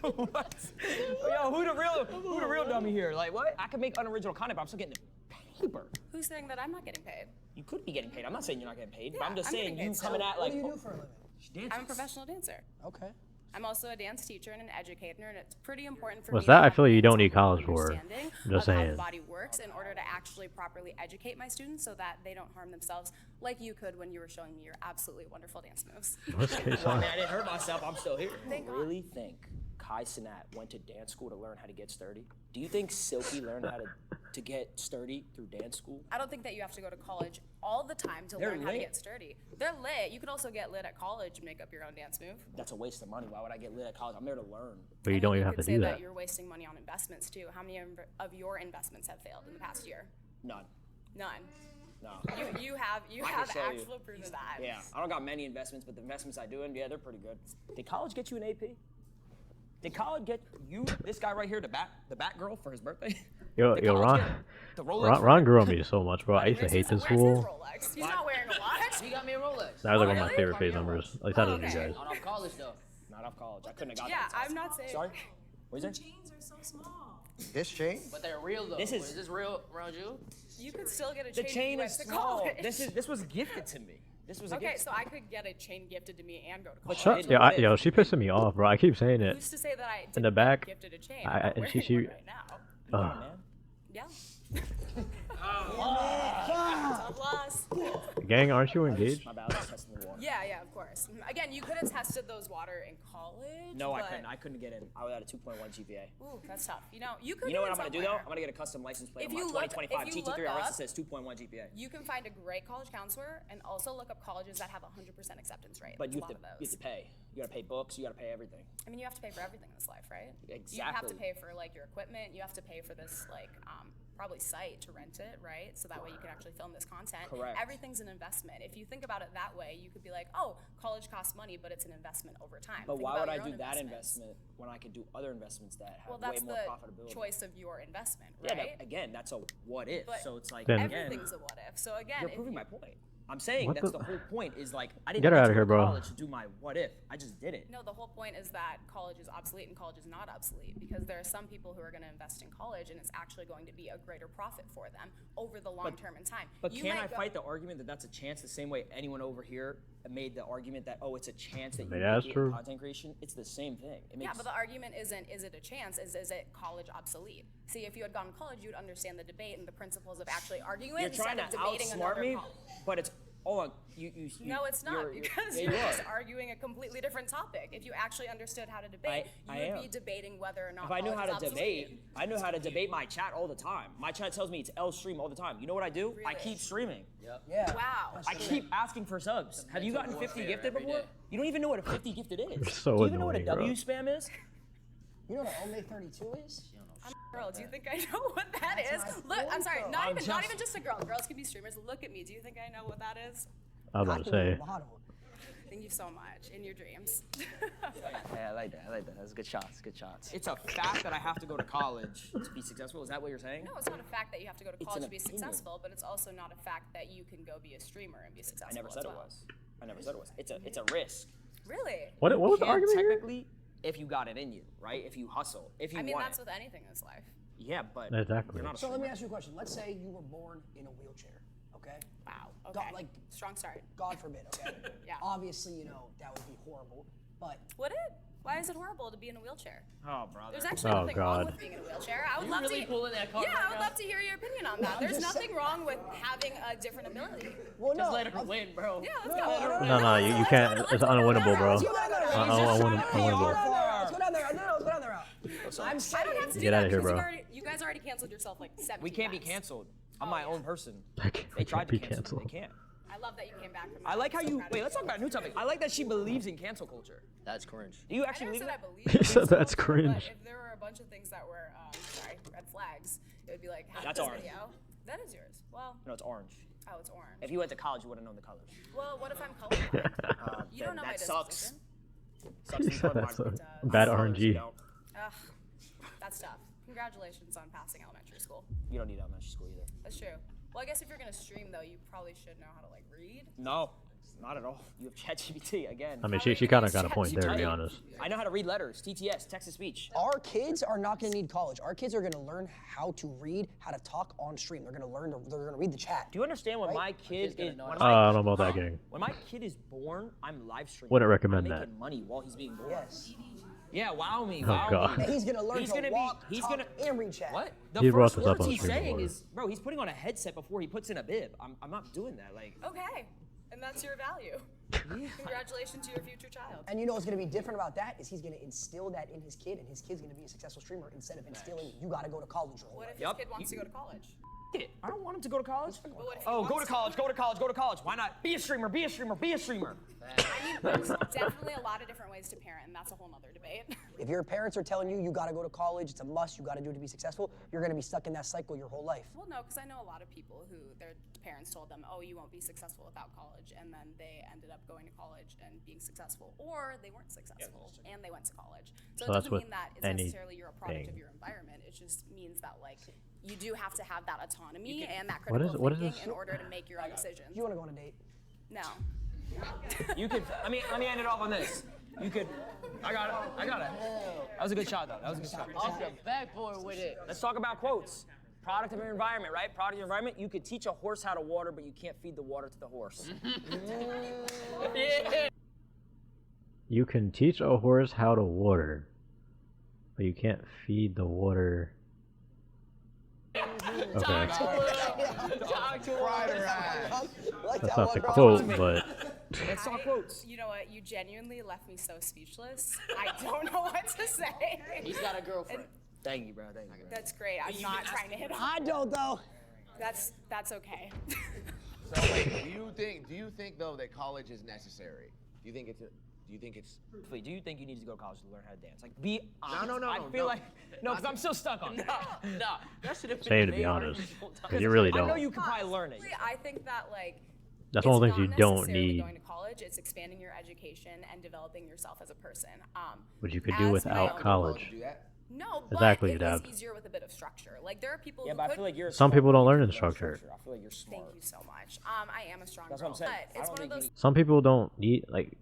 [SPEAKER 12] What? Yo, who the real dummy here? Like what? I can make unoriginal content, but I'm still getting the paper.
[SPEAKER 14] Who's saying that I'm not getting paid?
[SPEAKER 12] You could be getting paid. I'm not saying you're not getting paid, but
[SPEAKER 14] Yeah,
[SPEAKER 12] I'm just
[SPEAKER 14] I'm
[SPEAKER 12] saying
[SPEAKER 14] getting
[SPEAKER 12] you
[SPEAKER 14] paid
[SPEAKER 12] coming
[SPEAKER 14] still.
[SPEAKER 12] at like.
[SPEAKER 4] What do you do for a living?
[SPEAKER 12] She dances.
[SPEAKER 14] I'm a professional dancer.
[SPEAKER 4] Okay.
[SPEAKER 14] I'm also a dance teacher and an educator, and it's pretty important for
[SPEAKER 1] What's
[SPEAKER 14] me
[SPEAKER 1] that?
[SPEAKER 14] to
[SPEAKER 1] I
[SPEAKER 14] have
[SPEAKER 1] feel like you don't need
[SPEAKER 14] hands-on
[SPEAKER 1] college for.
[SPEAKER 14] understanding
[SPEAKER 1] I'm just
[SPEAKER 14] of how the
[SPEAKER 1] saying.
[SPEAKER 14] body works in order to actually properly educate my students so that they don't harm themselves like you could when you were showing me your absolutely wonderful dance moves.
[SPEAKER 1] What's case
[SPEAKER 12] Well, I
[SPEAKER 1] on?
[SPEAKER 12] mean, I didn't hurt myself. I'm still here.
[SPEAKER 14] Thank
[SPEAKER 12] You
[SPEAKER 14] God.
[SPEAKER 12] really think Kai Cenat went to dance school to learn how to get sturdy? Do you think Silky learned how to get sturdy through dance school?
[SPEAKER 14] I don't think that you have to go to college all the time to
[SPEAKER 12] They're
[SPEAKER 14] learn how to
[SPEAKER 12] lit.
[SPEAKER 14] get sturdy. They're lit. You could also get lit at college and make up your own dance move.
[SPEAKER 12] That's a waste of money. Why would I get lit at college? I'm there to learn.
[SPEAKER 1] But you don't even have
[SPEAKER 14] could
[SPEAKER 1] to
[SPEAKER 14] say
[SPEAKER 1] do
[SPEAKER 14] that
[SPEAKER 1] that.
[SPEAKER 14] you're wasting money on investments too. How many of your investments have failed in the past year?
[SPEAKER 12] None.
[SPEAKER 14] None.
[SPEAKER 12] No.
[SPEAKER 14] You have
[SPEAKER 12] I can show you.
[SPEAKER 14] actual proof of that.
[SPEAKER 12] Yeah, I don't got many investments, but the investments I do in, yeah, they're pretty good. Did college get you an AP? Did college get you, this guy right here, the bat girl for his birthday?
[SPEAKER 1] Yo,
[SPEAKER 12] Ron, the Rolex
[SPEAKER 1] Ron grew on me so much, bro. I used to hate this school.
[SPEAKER 14] He's not wearing a watch.
[SPEAKER 15] He got me a Rolex.
[SPEAKER 1] That was like one of my favorite FaZe numbers. At least out of you guys.
[SPEAKER 15] Not off college though.
[SPEAKER 12] Not off college. I couldn't have got
[SPEAKER 14] Yeah,
[SPEAKER 12] that.
[SPEAKER 14] I'm not saying.
[SPEAKER 12] Sorry? What is
[SPEAKER 2] The
[SPEAKER 12] it?
[SPEAKER 2] chains are so small.
[SPEAKER 6] This chain?
[SPEAKER 15] But they're real though.
[SPEAKER 12] This is
[SPEAKER 15] this real around you?
[SPEAKER 14] You could still get a
[SPEAKER 12] The
[SPEAKER 14] chain.
[SPEAKER 12] chain
[SPEAKER 14] if you went
[SPEAKER 12] is
[SPEAKER 14] to
[SPEAKER 12] small.
[SPEAKER 14] college.
[SPEAKER 12] This was gifted to me. This was a
[SPEAKER 14] Okay,
[SPEAKER 12] gift.
[SPEAKER 14] so I could get a chain gifted to me and go to college.
[SPEAKER 1] Shut, yo, she pissing me off, bro. I keep saying it.
[SPEAKER 14] Who's to say that I
[SPEAKER 1] In the back.
[SPEAKER 14] gifted a chain?
[SPEAKER 1] And
[SPEAKER 14] I'm
[SPEAKER 1] she,
[SPEAKER 14] wearing one right now. Yeah. Tough loss.
[SPEAKER 1] Gang, aren't you engaged?
[SPEAKER 12] My bad, I was testing the water.
[SPEAKER 14] Yeah, of course. Again, you could have tested those water in college.
[SPEAKER 12] No, I
[SPEAKER 14] but-
[SPEAKER 12] couldn't. I couldn't get in. I was at a 2.1 GPA.
[SPEAKER 14] Ooh, that's tough. You could.
[SPEAKER 12] You know what
[SPEAKER 14] get
[SPEAKER 12] I'm gonna do
[SPEAKER 14] somewhere.
[SPEAKER 12] though? I'm gonna get a custom license plate
[SPEAKER 14] If
[SPEAKER 12] on my
[SPEAKER 14] you look-
[SPEAKER 12] 2025
[SPEAKER 14] if you
[SPEAKER 12] TT3
[SPEAKER 14] look
[SPEAKER 12] RS that
[SPEAKER 14] up-
[SPEAKER 12] says 2.1 GPA.
[SPEAKER 14] You can find a great college counselor and also look up colleges that have a 100% acceptance rate.
[SPEAKER 12] But
[SPEAKER 14] There's
[SPEAKER 12] you
[SPEAKER 14] a
[SPEAKER 12] have,
[SPEAKER 14] lot
[SPEAKER 12] to,
[SPEAKER 14] of
[SPEAKER 12] you
[SPEAKER 14] those.
[SPEAKER 12] have to pay. You gotta pay books. You gotta pay everything.
[SPEAKER 14] I mean, you have to pay for everything in this life, right? You have
[SPEAKER 12] Exactly.
[SPEAKER 14] to pay for like your equipment. You have to pay for this probably site to rent it, right? So that way you can actually film this content.
[SPEAKER 12] Correct.
[SPEAKER 14] Everything's an investment. If you think about it that way, you could be like, oh, college costs money, but it's an investment over time.
[SPEAKER 12] But
[SPEAKER 14] Think
[SPEAKER 12] why
[SPEAKER 14] about
[SPEAKER 12] would I
[SPEAKER 14] your
[SPEAKER 12] do
[SPEAKER 14] own
[SPEAKER 12] that
[SPEAKER 14] investments.
[SPEAKER 12] investment when I could do other investments that have
[SPEAKER 14] Well,
[SPEAKER 12] way
[SPEAKER 14] that's
[SPEAKER 12] more
[SPEAKER 14] the
[SPEAKER 12] profitability?
[SPEAKER 14] choice of your investment,
[SPEAKER 12] Yeah,
[SPEAKER 14] right?
[SPEAKER 12] but again, that's a what if.
[SPEAKER 14] But
[SPEAKER 12] So it's like
[SPEAKER 1] Then-
[SPEAKER 12] again,
[SPEAKER 14] everything's a what if. So again,
[SPEAKER 12] you're
[SPEAKER 14] if
[SPEAKER 12] proving
[SPEAKER 14] you-
[SPEAKER 12] my point. I'm saying
[SPEAKER 1] What
[SPEAKER 12] that's
[SPEAKER 1] the-
[SPEAKER 12] the whole point. Is like I didn't
[SPEAKER 1] Get her
[SPEAKER 12] need
[SPEAKER 1] outta
[SPEAKER 12] to
[SPEAKER 1] here,
[SPEAKER 12] go to
[SPEAKER 1] bro.
[SPEAKER 12] college to do my what if. I just did it.
[SPEAKER 14] No, the whole point is that college is obsolete and college is not obsolete because there are some people who are going to invest in college and it's actually going to be a greater profit for them over the long term in time.
[SPEAKER 12] But
[SPEAKER 14] You
[SPEAKER 12] can
[SPEAKER 14] might
[SPEAKER 12] I
[SPEAKER 14] go-
[SPEAKER 12] fight the argument that that's a chance the same way anyone over here made the argument that, oh, it's a chance that you
[SPEAKER 1] Yeah, that's
[SPEAKER 12] make it
[SPEAKER 1] true.
[SPEAKER 12] in content creation? It's the same thing. It
[SPEAKER 14] Yeah,
[SPEAKER 12] makes,
[SPEAKER 14] but the argument isn't, is it a chance? Is it college obsolete? See, if you had gone to college, you'd understand the debate and the principles of actually arguing
[SPEAKER 12] you're trying
[SPEAKER 14] instead
[SPEAKER 12] to
[SPEAKER 14] of debating
[SPEAKER 12] outsmart
[SPEAKER 14] another
[SPEAKER 12] me,
[SPEAKER 14] college.
[SPEAKER 12] but it's all you.
[SPEAKER 14] No, it's not
[SPEAKER 12] you're-
[SPEAKER 14] because
[SPEAKER 12] yeah,
[SPEAKER 14] you're
[SPEAKER 12] you
[SPEAKER 14] just
[SPEAKER 12] are.
[SPEAKER 14] arguing a completely different topic. If you actually understood how to debate,
[SPEAKER 12] I
[SPEAKER 14] you would be
[SPEAKER 12] am.
[SPEAKER 14] debating whether or not
[SPEAKER 12] If I knew how
[SPEAKER 14] college
[SPEAKER 12] to
[SPEAKER 14] is obsolete.
[SPEAKER 12] debate, I know how to debate my chat all the time. My chat tells me it's L stream all the time. You know what I do? I
[SPEAKER 14] Really?
[SPEAKER 12] keep streaming.
[SPEAKER 15] Yep.
[SPEAKER 4] Yeah.
[SPEAKER 14] Wow.
[SPEAKER 12] I keep asking for subs. Have you
[SPEAKER 15] mental
[SPEAKER 12] gotten 50
[SPEAKER 15] warfare
[SPEAKER 12] gifted
[SPEAKER 15] every
[SPEAKER 12] before?
[SPEAKER 15] day.
[SPEAKER 12] You don't even know what a 50 gifted is.
[SPEAKER 1] You're so
[SPEAKER 12] Do you even know what a
[SPEAKER 1] annoying,
[SPEAKER 12] W
[SPEAKER 1] bro.
[SPEAKER 12] spam is?
[SPEAKER 4] You know what an Ome 32 is?
[SPEAKER 14] I'm a girl. Do you think I know what that
[SPEAKER 4] That's
[SPEAKER 14] is?
[SPEAKER 4] my
[SPEAKER 14] Look, I'm
[SPEAKER 4] point,
[SPEAKER 14] sorry.
[SPEAKER 4] though.
[SPEAKER 14] Not
[SPEAKER 12] I'm
[SPEAKER 14] even
[SPEAKER 12] just-
[SPEAKER 14] just a girl. Girls can be streamers. Look at me. Do you think I know what that is?
[SPEAKER 1] I was about to say.
[SPEAKER 4] Model.
[SPEAKER 14] Thank you so much. In your dreams.
[SPEAKER 12] Yeah, I like that. I like that. That's good shots. Good shots. It's a fact that I have to go to college to be successful. Is that what you're saying?
[SPEAKER 14] No, it's not a fact that you have to go to
[SPEAKER 12] It's
[SPEAKER 14] college
[SPEAKER 12] an
[SPEAKER 14] to be
[SPEAKER 12] opinion.
[SPEAKER 14] successful, but it's also not a fact that you can go be a streamer and be successful.
[SPEAKER 12] I never said
[SPEAKER 14] as
[SPEAKER 12] it
[SPEAKER 14] well.
[SPEAKER 12] was. I never said it was. It's a risk.
[SPEAKER 14] Really?
[SPEAKER 1] What was the
[SPEAKER 12] You can
[SPEAKER 1] argument here?
[SPEAKER 12] technically, if you got it in you, right? If you hustle, if you
[SPEAKER 14] I mean,
[SPEAKER 12] want
[SPEAKER 14] that's
[SPEAKER 12] it.
[SPEAKER 14] with anything in this life.
[SPEAKER 12] Yeah, but
[SPEAKER 1] Exactly.
[SPEAKER 12] you're not a
[SPEAKER 4] So let me
[SPEAKER 12] streamer.
[SPEAKER 4] ask you a question. Let's say you were born in a wheelchair, okay?
[SPEAKER 14] Wow. Okay.
[SPEAKER 4] God, like,
[SPEAKER 14] Strong start.
[SPEAKER 4] God forbid, okay?
[SPEAKER 14] Yeah.
[SPEAKER 4] Obviously, you know, that would be horrible, but
[SPEAKER 14] Would it? Why is it horrible to be in a wheelchair?
[SPEAKER 12] Oh, brother.
[SPEAKER 14] There's actually
[SPEAKER 1] Oh,
[SPEAKER 14] nothing wrong
[SPEAKER 1] God.
[SPEAKER 14] with being in a wheelchair. I would
[SPEAKER 15] You
[SPEAKER 14] love
[SPEAKER 15] really
[SPEAKER 14] to.
[SPEAKER 15] pulling that card
[SPEAKER 14] Yeah,
[SPEAKER 15] right
[SPEAKER 14] I would
[SPEAKER 15] now?
[SPEAKER 14] love to hear your opinion on that.
[SPEAKER 4] I'm
[SPEAKER 14] There's
[SPEAKER 4] just
[SPEAKER 14] nothing
[SPEAKER 4] saying-
[SPEAKER 14] wrong with having a different ability.
[SPEAKER 4] well,
[SPEAKER 15] Just
[SPEAKER 4] no.
[SPEAKER 15] let her win, bro.
[SPEAKER 14] Yeah, let's
[SPEAKER 4] No,
[SPEAKER 14] go.
[SPEAKER 1] No, no, you can't. It's unwinnable, bro.
[SPEAKER 4] Let's go down that route.
[SPEAKER 1] Unwinnable.
[SPEAKER 4] Let's go down there. No, let's go down that route. I'm
[SPEAKER 14] I don't
[SPEAKER 4] saying,
[SPEAKER 14] have to do
[SPEAKER 1] Get
[SPEAKER 14] that
[SPEAKER 1] outta here,
[SPEAKER 14] because
[SPEAKER 1] bro.
[SPEAKER 14] you guys already canceled yourself like 17
[SPEAKER 12] We can't be
[SPEAKER 14] times.
[SPEAKER 12] canceled. I'm my own person.
[SPEAKER 1] I can't
[SPEAKER 12] They tried to
[SPEAKER 1] be
[SPEAKER 12] cancel me.
[SPEAKER 1] canceled.
[SPEAKER 12] They can't.
[SPEAKER 14] I love that you came back from that.
[SPEAKER 12] I like how
[SPEAKER 14] I'm so
[SPEAKER 12] you.
[SPEAKER 14] proud of
[SPEAKER 12] Wait, let's talk about a new topic. I like that she believes in cancel culture.
[SPEAKER 15] That's cringe.
[SPEAKER 12] Do you
[SPEAKER 14] I
[SPEAKER 12] actually
[SPEAKER 14] never
[SPEAKER 12] believe
[SPEAKER 14] said I
[SPEAKER 12] that?
[SPEAKER 14] believe
[SPEAKER 1] He
[SPEAKER 14] in
[SPEAKER 1] said
[SPEAKER 14] cancel
[SPEAKER 1] that's
[SPEAKER 14] culture, but
[SPEAKER 1] cringe.
[SPEAKER 14] If there were a bunch of things that were, red flags, it would be like, have
[SPEAKER 12] That's
[SPEAKER 14] this
[SPEAKER 12] orange.
[SPEAKER 14] video. That is yours. Well,
[SPEAKER 12] No, it's orange.
[SPEAKER 14] oh, it's orange.
[SPEAKER 12] If you went to college, you would have known the colors.
[SPEAKER 14] Well, what if I'm colorblind? You don't know my
[SPEAKER 12] that sucks.
[SPEAKER 14] disposition.
[SPEAKER 12] Sucks being
[SPEAKER 1] That's
[SPEAKER 12] colorblind.
[SPEAKER 1] a bad
[SPEAKER 12] Colors, you
[SPEAKER 1] RNG.
[SPEAKER 12] don't.
[SPEAKER 14] Ugh, that's tough. Congratulations on passing elementary school.
[SPEAKER 12] You don't need elementary school either.
[SPEAKER 14] That's true. Well, I guess if you're gonna stream though, you probably should know how to like read.
[SPEAKER 12] No, not at all. You have ChatGPT again.
[SPEAKER 1] I mean, she kind of got a point there, to be honest.
[SPEAKER 12] I know how to read letters, TTS, text to speech.
[SPEAKER 4] our kids are not going to need college. Our kids are going to learn how to read, how to talk on stream. They're going to learn. They're going to read the chat.
[SPEAKER 12] Do you understand when
[SPEAKER 4] Right?
[SPEAKER 12] my kid is? When
[SPEAKER 1] I don't know about that, gang.
[SPEAKER 12] When my kid is born, I'm live streaming.
[SPEAKER 1] Wouldn't recommend
[SPEAKER 12] I'm
[SPEAKER 1] that.
[SPEAKER 12] making money while he's being born.
[SPEAKER 4] Yes.
[SPEAKER 12] Yeah, wow me,
[SPEAKER 1] Oh,
[SPEAKER 12] wow
[SPEAKER 1] God.
[SPEAKER 12] me.
[SPEAKER 4] And he's going to learn
[SPEAKER 12] He's
[SPEAKER 4] to
[SPEAKER 12] gonna
[SPEAKER 4] walk,
[SPEAKER 12] be. He's
[SPEAKER 4] talk,
[SPEAKER 12] gonna.
[SPEAKER 4] and read chat.
[SPEAKER 12] What? The
[SPEAKER 1] He brought
[SPEAKER 12] first
[SPEAKER 1] this up
[SPEAKER 12] words
[SPEAKER 1] on
[SPEAKER 12] he's
[SPEAKER 1] stream
[SPEAKER 12] saying
[SPEAKER 1] before.
[SPEAKER 12] is, bro, he's putting on a headset before he puts in a bib. I'm not doing that. Like,
[SPEAKER 14] Okay, and that's your value. Congratulations to your future child.
[SPEAKER 4] And you know what's going to be different about that is he's going to instill that in his kid, and his kid's going to be a successful streamer instead of instilling you got to go to college your whole
[SPEAKER 14] What
[SPEAKER 4] life.
[SPEAKER 14] if his kid wants to go to college?
[SPEAKER 12] I don't want him to go to college? Oh, go to college, go to college, go to college. Why not? Be a streamer, be a streamer, be a streamer.
[SPEAKER 14] I mean, there's definitely a lot of different ways to parent, and that's a whole nother debate.
[SPEAKER 4] If your parents are telling you gotta go to college, it's a must, you gotta do it to be successful, you're gonna be stuck in that cycle your whole life.
[SPEAKER 14] Well, no, because I know a lot of people who their parents told them, oh, you won't be successful without college, and then they ended up going to college and being successful, or they weren't successful and they went to college. So it
[SPEAKER 1] that's
[SPEAKER 14] doesn't
[SPEAKER 1] what
[SPEAKER 14] mean that it's necessarily you're a product of your environment. It just means that like you do have to have that autonomy and that critical thinking in order to make your own decisions.
[SPEAKER 4] You wanna go on a date?
[SPEAKER 14] No.
[SPEAKER 12] You could, let me end it off on this. You could, I got it. That was a good shot though, that was a good shot.
[SPEAKER 15] Off the backboard with it.
[SPEAKER 12] Let's talk about quotes. Product of your environment, right? Product of your environment. You could teach a horse how to water, but you can't feed the water to the horse.
[SPEAKER 15] Yeah.
[SPEAKER 1] You can teach a horse how to water, but you can't feed the water. Okay.
[SPEAKER 15] Talk to her.
[SPEAKER 1] That's not the quote, but
[SPEAKER 12] Let's talk quotes.
[SPEAKER 14] You know what? You genuinely left me so speechless. I don't know what to say.
[SPEAKER 15] He's got a girlfriend.
[SPEAKER 12] Thank you, bro. Thank you.
[SPEAKER 14] That's great. I'm not trying to hit on.
[SPEAKER 4] I don't though.
[SPEAKER 14] That's okay.
[SPEAKER 6] So like, do you think though that college is necessary? Do you think it's
[SPEAKER 12] Do you think you need to go to college to learn how to dance? Like, be honest.
[SPEAKER 6] No,
[SPEAKER 12] I feel like because I'm still stuck on that.
[SPEAKER 15] No, that should have been
[SPEAKER 1] say to be honest, because you really
[SPEAKER 12] I know
[SPEAKER 1] don't.
[SPEAKER 12] you could probably learn it.
[SPEAKER 14] I think that like
[SPEAKER 1] That's one of the
[SPEAKER 14] it's
[SPEAKER 1] things
[SPEAKER 14] not
[SPEAKER 1] you don't
[SPEAKER 14] necessarily
[SPEAKER 1] need.
[SPEAKER 14] Going to college, it's expanding your education and developing yourself as a person.
[SPEAKER 1] Which you could do
[SPEAKER 14] as
[SPEAKER 1] without
[SPEAKER 14] my-
[SPEAKER 1] college.
[SPEAKER 14] No, but
[SPEAKER 1] Exactly,
[SPEAKER 14] it
[SPEAKER 1] you'd
[SPEAKER 14] is
[SPEAKER 1] have.
[SPEAKER 14] easier with a bit of structure. Like there are people
[SPEAKER 12] Yeah,
[SPEAKER 14] who
[SPEAKER 12] but I
[SPEAKER 14] could.
[SPEAKER 12] feel like you're.
[SPEAKER 1] Some people don't learn in structure.
[SPEAKER 12] I feel like you're smart.
[SPEAKER 14] Thank you so much. I am a strong
[SPEAKER 12] That's
[SPEAKER 14] girl,
[SPEAKER 12] what I'm saying.
[SPEAKER 14] but it's one of those.
[SPEAKER 1] Some people don't need like.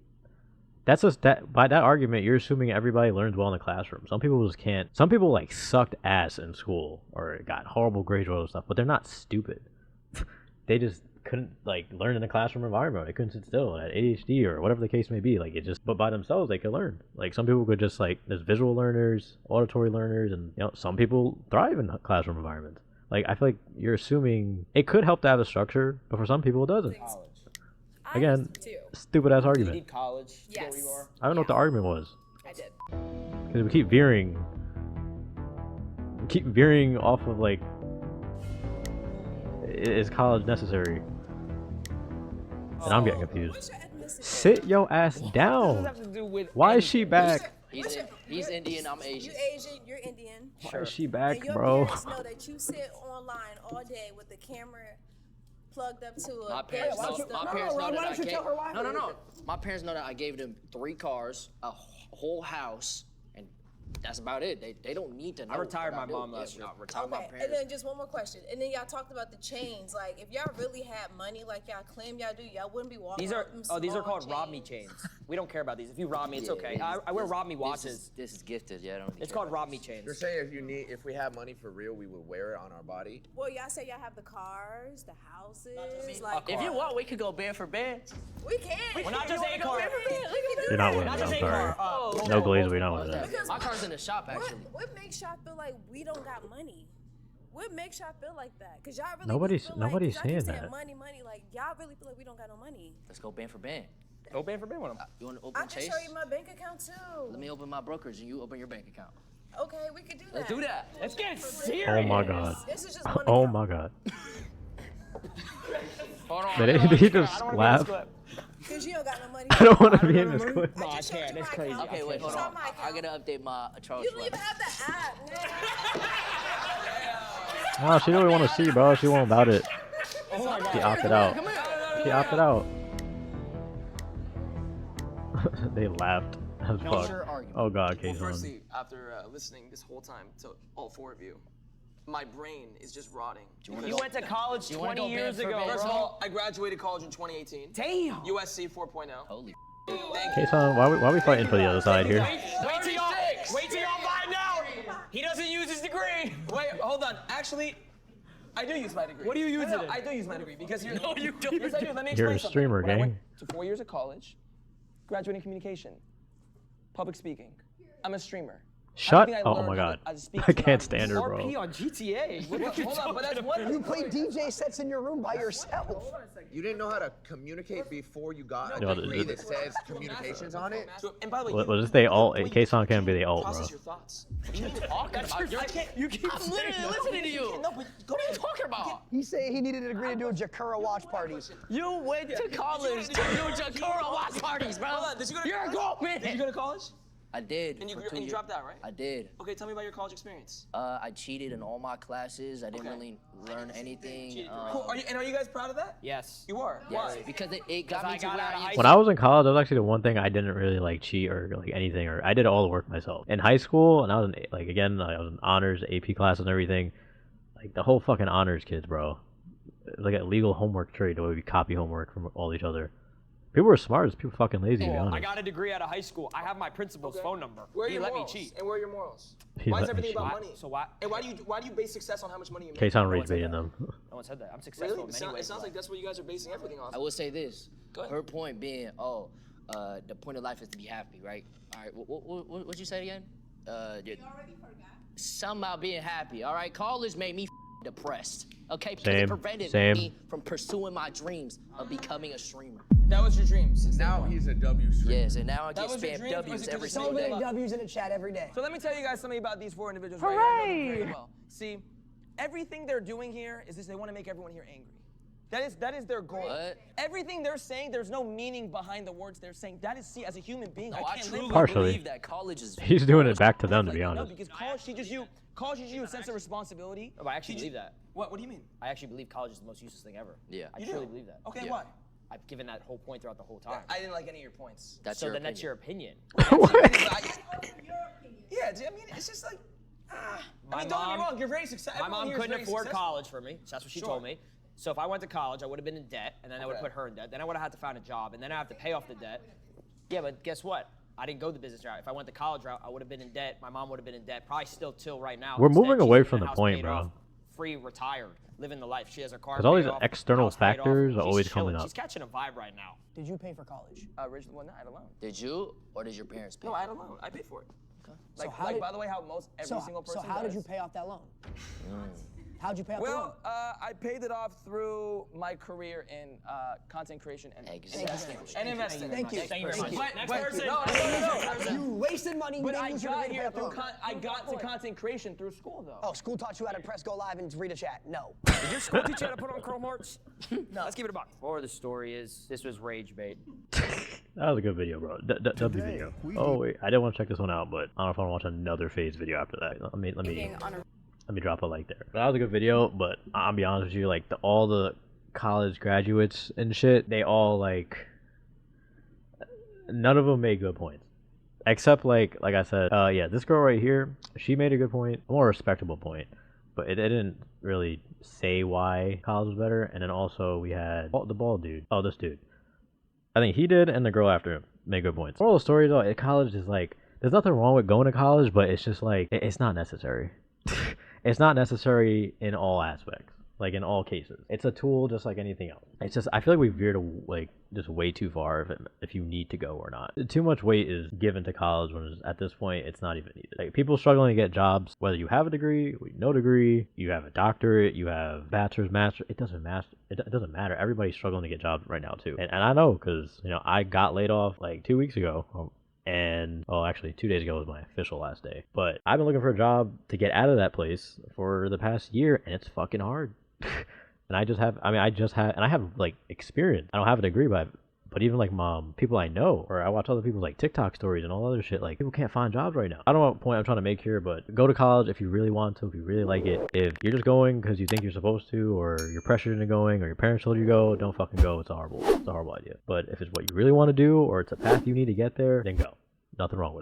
[SPEAKER 1] That's just that by that argument, you're assuming everybody learns well in the classroom. Some people just can't. Some people like sucked ass in school or got horrible grades or other stuff, but they're not stupid. They just couldn't like learn in a classroom environment. They couldn't sit still, had ADHD or whatever the case may be. Like it just, but by themselves they could learn. Like some people could just like there's visual learners, auditory learners, and you know some people thrive in classroom environments. Like I feel like you're assuming it could help to have a structure, but for some people it doesn't. Again, stupid ass
[SPEAKER 12] You
[SPEAKER 1] argument.
[SPEAKER 12] need college to get where
[SPEAKER 14] Yes.
[SPEAKER 12] you are.
[SPEAKER 1] I don't know what the argument was.
[SPEAKER 14] I did.
[SPEAKER 1] Because we keep veering. We keep veering off of like. Is college necessary? And I'm getting confused. Sit your ass down. Why is she back?
[SPEAKER 15] He's Indian, I'm Asian.
[SPEAKER 2] You Asian, you're Indian.
[SPEAKER 1] Why is she
[SPEAKER 2] And
[SPEAKER 1] back,
[SPEAKER 2] your
[SPEAKER 1] bro?
[SPEAKER 2] parents know that you sit online all day with the camera plugged up to a
[SPEAKER 15] My parents
[SPEAKER 2] gas
[SPEAKER 15] know.
[SPEAKER 2] system.
[SPEAKER 15] My parents know that I gave.
[SPEAKER 4] tell her why?
[SPEAKER 15] No. My parents know that I gave them 3 cars, a whole house, and that's about it. They don't need to know.
[SPEAKER 12] I retired
[SPEAKER 15] what
[SPEAKER 12] my
[SPEAKER 15] do.
[SPEAKER 12] mom last year.
[SPEAKER 15] I retired my
[SPEAKER 2] Okay, and
[SPEAKER 15] parents.
[SPEAKER 2] then just one more question. And then y'all talked about the chains. Like, if y'all really had money like y'all claim y'all do, y'all wouldn't be walking
[SPEAKER 12] These are
[SPEAKER 2] around with them
[SPEAKER 12] these are
[SPEAKER 2] small
[SPEAKER 12] called rob me chains. We don't care about these. If you rob me, it's okay. I wear rob me watches.
[SPEAKER 15] This is gifted. Yeah, I don't.
[SPEAKER 12] It's called rob me chains.
[SPEAKER 6] You're saying if we had money for real, we would wear it on our body?
[SPEAKER 2] Well, y'all say y'all have the cars, the houses. Like,
[SPEAKER 15] If you want, we could go band for band.
[SPEAKER 2] we can.
[SPEAKER 12] We're not
[SPEAKER 2] If
[SPEAKER 12] just
[SPEAKER 2] you
[SPEAKER 12] a
[SPEAKER 2] wanna
[SPEAKER 12] car.
[SPEAKER 2] go everywhere, we can do
[SPEAKER 1] You're not
[SPEAKER 2] that.
[SPEAKER 1] winning.
[SPEAKER 12] Not
[SPEAKER 1] I'm
[SPEAKER 12] just a
[SPEAKER 1] sorry.
[SPEAKER 12] car.
[SPEAKER 1] No glaze, we're not winning that.
[SPEAKER 2] Because
[SPEAKER 15] My car's in the shop actually.
[SPEAKER 2] What makes y'all feel like we don't got money? What makes y'all feel like that? Cause y'all really
[SPEAKER 1] Nobody's-
[SPEAKER 2] feel
[SPEAKER 1] nobody's
[SPEAKER 2] like, 'cause y'all keep
[SPEAKER 1] saying that.
[SPEAKER 2] Money. Like y'all really feel like we don't got no money.
[SPEAKER 15] Let's go band for band.
[SPEAKER 12] Go band for band with them.
[SPEAKER 15] You want to
[SPEAKER 2] I
[SPEAKER 15] open
[SPEAKER 2] can
[SPEAKER 15] Chase?
[SPEAKER 2] show you my bank account too.
[SPEAKER 15] Let me open my brokerage and you open your bank account.
[SPEAKER 2] Okay, we could do that.
[SPEAKER 15] Let's do that.
[SPEAKER 12] Let's get serious.
[SPEAKER 1] Oh my god.
[SPEAKER 2] This is just one
[SPEAKER 1] Oh
[SPEAKER 2] account.
[SPEAKER 1] my god.
[SPEAKER 15] Hold on.
[SPEAKER 1] Did he just laugh?
[SPEAKER 2] Cause you don't got no money.
[SPEAKER 1] I don't want to be in this clip.
[SPEAKER 12] No, I can't. That's crazy.
[SPEAKER 15] Okay, wait, hold
[SPEAKER 2] It's
[SPEAKER 15] on.
[SPEAKER 2] on my
[SPEAKER 15] I gotta update my Charles
[SPEAKER 2] You don't even
[SPEAKER 15] Schwab.
[SPEAKER 2] have the app.
[SPEAKER 1] Oh, she don't even want to see, bro. She won't about it.
[SPEAKER 12] Oh my
[SPEAKER 1] She
[SPEAKER 12] god.
[SPEAKER 1] opted out. She opted out. They laughed as
[SPEAKER 13] No,
[SPEAKER 1] fuck.
[SPEAKER 13] sure argument.
[SPEAKER 1] Oh god,
[SPEAKER 13] Well,
[SPEAKER 1] Kayson.
[SPEAKER 13] firstly, after listening this whole time to all 4 of you, my brain is just rotting.
[SPEAKER 12] You went to college
[SPEAKER 15] You wanna
[SPEAKER 12] 20
[SPEAKER 15] go
[SPEAKER 12] years
[SPEAKER 15] band for
[SPEAKER 12] ago,
[SPEAKER 15] band?
[SPEAKER 13] First of
[SPEAKER 12] bro.
[SPEAKER 13] all, I graduated college in 2018.
[SPEAKER 12] Damn.
[SPEAKER 13] USC 4.0.
[SPEAKER 15] Holy.
[SPEAKER 13] Thank you.
[SPEAKER 1] Kayson, why we fighting for the other side here?
[SPEAKER 12] Wait till y'all find out. He doesn't use his degree.
[SPEAKER 13] Wait, hold on. Actually, I do use my degree.
[SPEAKER 12] What do you use
[SPEAKER 13] No,
[SPEAKER 12] it in?
[SPEAKER 13] I do use my degree because you're.
[SPEAKER 12] No, you don't.
[SPEAKER 13] Yes, I do. Let me
[SPEAKER 1] You're
[SPEAKER 13] explain
[SPEAKER 1] a
[SPEAKER 13] something.
[SPEAKER 1] streamer,
[SPEAKER 13] When I
[SPEAKER 1] gang.
[SPEAKER 13] went to 4 years of college, graduating communication, public speaking. I'm a streamer.
[SPEAKER 1] Shut.
[SPEAKER 13] think I
[SPEAKER 1] Oh
[SPEAKER 13] learned
[SPEAKER 1] my
[SPEAKER 13] how
[SPEAKER 1] god.
[SPEAKER 13] to speak
[SPEAKER 1] I
[SPEAKER 13] to
[SPEAKER 1] can't
[SPEAKER 13] the
[SPEAKER 1] stand her, bro.
[SPEAKER 12] RP on GTA. What are you
[SPEAKER 13] Hold on, but that's
[SPEAKER 12] talking
[SPEAKER 13] one
[SPEAKER 12] about?
[SPEAKER 4] You play DJ sets in your room by yourself.
[SPEAKER 6] You didn't know how to communicate before you got
[SPEAKER 1] No,
[SPEAKER 6] a degree that says communications on it?
[SPEAKER 13] And by the way,
[SPEAKER 1] Well, just they alt. K-Song can't be the alt, bro.
[SPEAKER 13] process your thoughts. What are you talking about?
[SPEAKER 12] You keep
[SPEAKER 15] I'm literally listening to you.
[SPEAKER 13] No, but go
[SPEAKER 15] What are you
[SPEAKER 13] ahead.
[SPEAKER 15] talking about?
[SPEAKER 4] He's saying he needed a degree to do a Jakura watch party.
[SPEAKER 15] You went to college to do Jakura watch parties, bro.
[SPEAKER 13] Hold on, did you go to
[SPEAKER 15] You're a
[SPEAKER 13] college?
[SPEAKER 15] grown man.
[SPEAKER 13] Did you go to college?
[SPEAKER 15] I did.
[SPEAKER 13] And you,
[SPEAKER 15] for 2
[SPEAKER 13] and you
[SPEAKER 15] years.
[SPEAKER 13] dropped out, right?
[SPEAKER 15] I did.
[SPEAKER 13] Okay, tell me about your college experience.
[SPEAKER 15] I cheated in all my classes. I didn't
[SPEAKER 13] Okay.
[SPEAKER 15] really learn anything.
[SPEAKER 13] Cool. Are you guys proud of that?
[SPEAKER 12] Yes.
[SPEAKER 13] You are.
[SPEAKER 15] Yes,
[SPEAKER 13] Why?
[SPEAKER 15] because it got me to
[SPEAKER 12] got
[SPEAKER 15] where
[SPEAKER 12] out of
[SPEAKER 15] I
[SPEAKER 12] high
[SPEAKER 15] am.
[SPEAKER 1] When I was in college, that was actually the one thing I didn't really like cheat or like anything, or I did all the work myself. In high school, and I was in, like again, I was in honors, AP classes, and everything. Like the whole fucking honors kids, bro. It was like a legal homework trade the way we copy homework from all each other. People were smart, just people fucking lazy, to be honest.
[SPEAKER 12] I got a degree out of high school. I have my principal's phone number.
[SPEAKER 13] Where are
[SPEAKER 12] He
[SPEAKER 13] your
[SPEAKER 12] let
[SPEAKER 13] morals?
[SPEAKER 12] me cheat.
[SPEAKER 13] And where are your morals?
[SPEAKER 1] He
[SPEAKER 13] Why is
[SPEAKER 1] let me
[SPEAKER 13] everything about
[SPEAKER 1] cheat.
[SPEAKER 13] money?
[SPEAKER 12] So why?
[SPEAKER 13] And why do you base success on how much money you make?
[SPEAKER 1] K-Song rage baiting them.
[SPEAKER 12] No one said that. I'm successful
[SPEAKER 13] Really?
[SPEAKER 12] in
[SPEAKER 13] It,
[SPEAKER 12] many ways.
[SPEAKER 13] sounds like that's what you guys are basing everything off.
[SPEAKER 15] I will say this.
[SPEAKER 13] Go ahead.
[SPEAKER 15] Her point being, the point of life is to be happy, right? All right. What'd you say again? Something about being happy. All right. College made me depressed. Okay, because
[SPEAKER 1] Same,
[SPEAKER 15] it prevented
[SPEAKER 1] same.
[SPEAKER 15] me from pursuing my dreams of becoming a streamer.
[SPEAKER 13] That was your dream. Since day
[SPEAKER 6] Now
[SPEAKER 13] one.
[SPEAKER 6] he's a W streamer.
[SPEAKER 15] Yes, and now I
[SPEAKER 13] That
[SPEAKER 15] get
[SPEAKER 13] was your
[SPEAKER 15] spam
[SPEAKER 13] dream, or is
[SPEAKER 15] W's
[SPEAKER 13] it 'cause
[SPEAKER 15] every
[SPEAKER 13] it's
[SPEAKER 15] single
[SPEAKER 4] So
[SPEAKER 15] day.
[SPEAKER 4] many W's in the chat every day.
[SPEAKER 10] So let me tell you guys something about these four individuals right here. I know them very well. See, everything they're doing here is this: they want to make everyone here angry. That is their goal.
[SPEAKER 15] What?
[SPEAKER 10] Everything they're saying, there's no meaning behind the words they're saying. That is, see, as a human being,
[SPEAKER 15] No,
[SPEAKER 10] I
[SPEAKER 15] I
[SPEAKER 10] can't
[SPEAKER 15] truly
[SPEAKER 10] live
[SPEAKER 1] Partially.
[SPEAKER 15] believe that college is.
[SPEAKER 1] He's doing it back to them, to
[SPEAKER 10] like
[SPEAKER 1] be
[SPEAKER 10] that. No,
[SPEAKER 1] honest.
[SPEAKER 10] because college teaches you a sense of responsibility.
[SPEAKER 12] No, but I actually believe that.
[SPEAKER 10] What do you mean?
[SPEAKER 12] I actually believe college is the most useless thing ever.
[SPEAKER 15] Yeah.
[SPEAKER 12] I
[SPEAKER 10] You
[SPEAKER 12] truly
[SPEAKER 10] do?
[SPEAKER 12] believe that.
[SPEAKER 10] Okay,
[SPEAKER 15] Yeah.
[SPEAKER 10] why?
[SPEAKER 12] I've given that whole point throughout the whole time.
[SPEAKER 10] I didn't like any of your points.
[SPEAKER 15] That's
[SPEAKER 12] so
[SPEAKER 15] your
[SPEAKER 12] then that's
[SPEAKER 15] opinion.
[SPEAKER 12] your opinion.
[SPEAKER 10] Yeah, I mean, it's just like, I
[SPEAKER 12] My
[SPEAKER 10] mean, don't get me
[SPEAKER 12] mom-
[SPEAKER 10] wrong, you're very successful.
[SPEAKER 12] My mom couldn't afford college for me, so that's what she
[SPEAKER 10] Sure.
[SPEAKER 12] told me. So if I went to college, I would have been in debt, and then I would have
[SPEAKER 10] Okay.
[SPEAKER 12] put her in debt. Then I would have had to find a job, and then I have to pay off the debt. Yeah, but guess what? I didn't go the business route. If I went the college route, I would have been in debt. My mom would have been in debt, probably still till right now.
[SPEAKER 1] We're
[SPEAKER 12] Instead,
[SPEAKER 1] moving
[SPEAKER 12] she's
[SPEAKER 1] away
[SPEAKER 12] living
[SPEAKER 1] from
[SPEAKER 12] in a
[SPEAKER 1] the
[SPEAKER 12] house
[SPEAKER 1] point,
[SPEAKER 12] paid
[SPEAKER 1] bro.
[SPEAKER 12] off, free, retired, living the life. She has her car.
[SPEAKER 1] Because all
[SPEAKER 12] paid
[SPEAKER 1] these
[SPEAKER 12] off,
[SPEAKER 1] external
[SPEAKER 12] house paid off.
[SPEAKER 1] factors are
[SPEAKER 12] She's
[SPEAKER 1] always
[SPEAKER 12] chilling.
[SPEAKER 1] coming up.
[SPEAKER 12] She's catching a vibe right now.
[SPEAKER 4] Did you pay for college?
[SPEAKER 10] Originally, well, not I had a loan.
[SPEAKER 15] Did you or did your parents pay?
[SPEAKER 10] No, I had a loan. I paid for it.
[SPEAKER 4] So
[SPEAKER 10] Like,
[SPEAKER 4] how
[SPEAKER 10] like
[SPEAKER 4] did-
[SPEAKER 10] by the way, how most every single person
[SPEAKER 4] So how did
[SPEAKER 10] does.
[SPEAKER 4] you pay off that loan? How'd you pay off the loan?
[SPEAKER 10] Well, I paid it off through my career in content creation and
[SPEAKER 15] Exactly.
[SPEAKER 10] and investing.
[SPEAKER 4] Thank you.
[SPEAKER 12] Thank you very
[SPEAKER 4] Thank
[SPEAKER 12] much.
[SPEAKER 4] you.
[SPEAKER 12] Next
[SPEAKER 10] But-
[SPEAKER 12] person.
[SPEAKER 10] No.
[SPEAKER 4] You wasted money. You
[SPEAKER 10] But
[SPEAKER 4] didn't
[SPEAKER 10] I
[SPEAKER 4] use your
[SPEAKER 10] got
[SPEAKER 4] degree to
[SPEAKER 10] here
[SPEAKER 4] pay off the loan.
[SPEAKER 10] I got to content creation through school, though.
[SPEAKER 4] Oh, school taught you how to press go live and read a chat. No.
[SPEAKER 12] Did your school teach you how to put on Chrome hearts? No. Let's keep it a buck. Or the story is, this was rage bait.
[SPEAKER 1] That was a good video, bro. W video. Oh wait, I didn't want to check this one out, but I don't know if I want to watch another FaZe video after that. Let me drop a like there. That was a good video, but I'll be honest with you, like all the college graduates and shit, they all like, none of them made good points, except like I said, yeah, this girl right here, she made a good point, a more respectable point, but it didn't really say why college was better. And then also we had the bald dude. Oh, this dude. I think he did, and the girl after him made good points. Moral of the story though, at college is like, there's nothing wrong with going to college, but it's just like, it's not necessary. It's not necessary in all aspects, like in all cases. It's a tool just like anything else. It's just, I feel like we veered like just way too far if you need to go or not. Too much weight is given to college when at this point it's not even needed. Like people struggling to get jobs, whether you have a degree, no degree, you have a doctorate, you have bachelor's, master, it doesn't matter. It doesn't matter. Everybody's struggling to get jobs right now too. And I know, because I got laid off like 2 weeks ago. And actually 2 days ago was my official last day. But I've been looking for a job to get out of that place for the past year, and it's fucking hard. And I have like experience. I don't have a degree, but even like people I know, or I watch other people's like TikTok stories and all other shit. Like people can't find jobs right now. I don't know what point I'm trying to make here, but go to college if you really want to, if you really like it. If you're just going because you think you're supposed to, or you're pressured into going, or your parents told you to go, don't fucking go. It's horrible. It's a horrible idea. But if it's what you really want to do, or it's a path you need to get there, then go. Nothing wrong with it.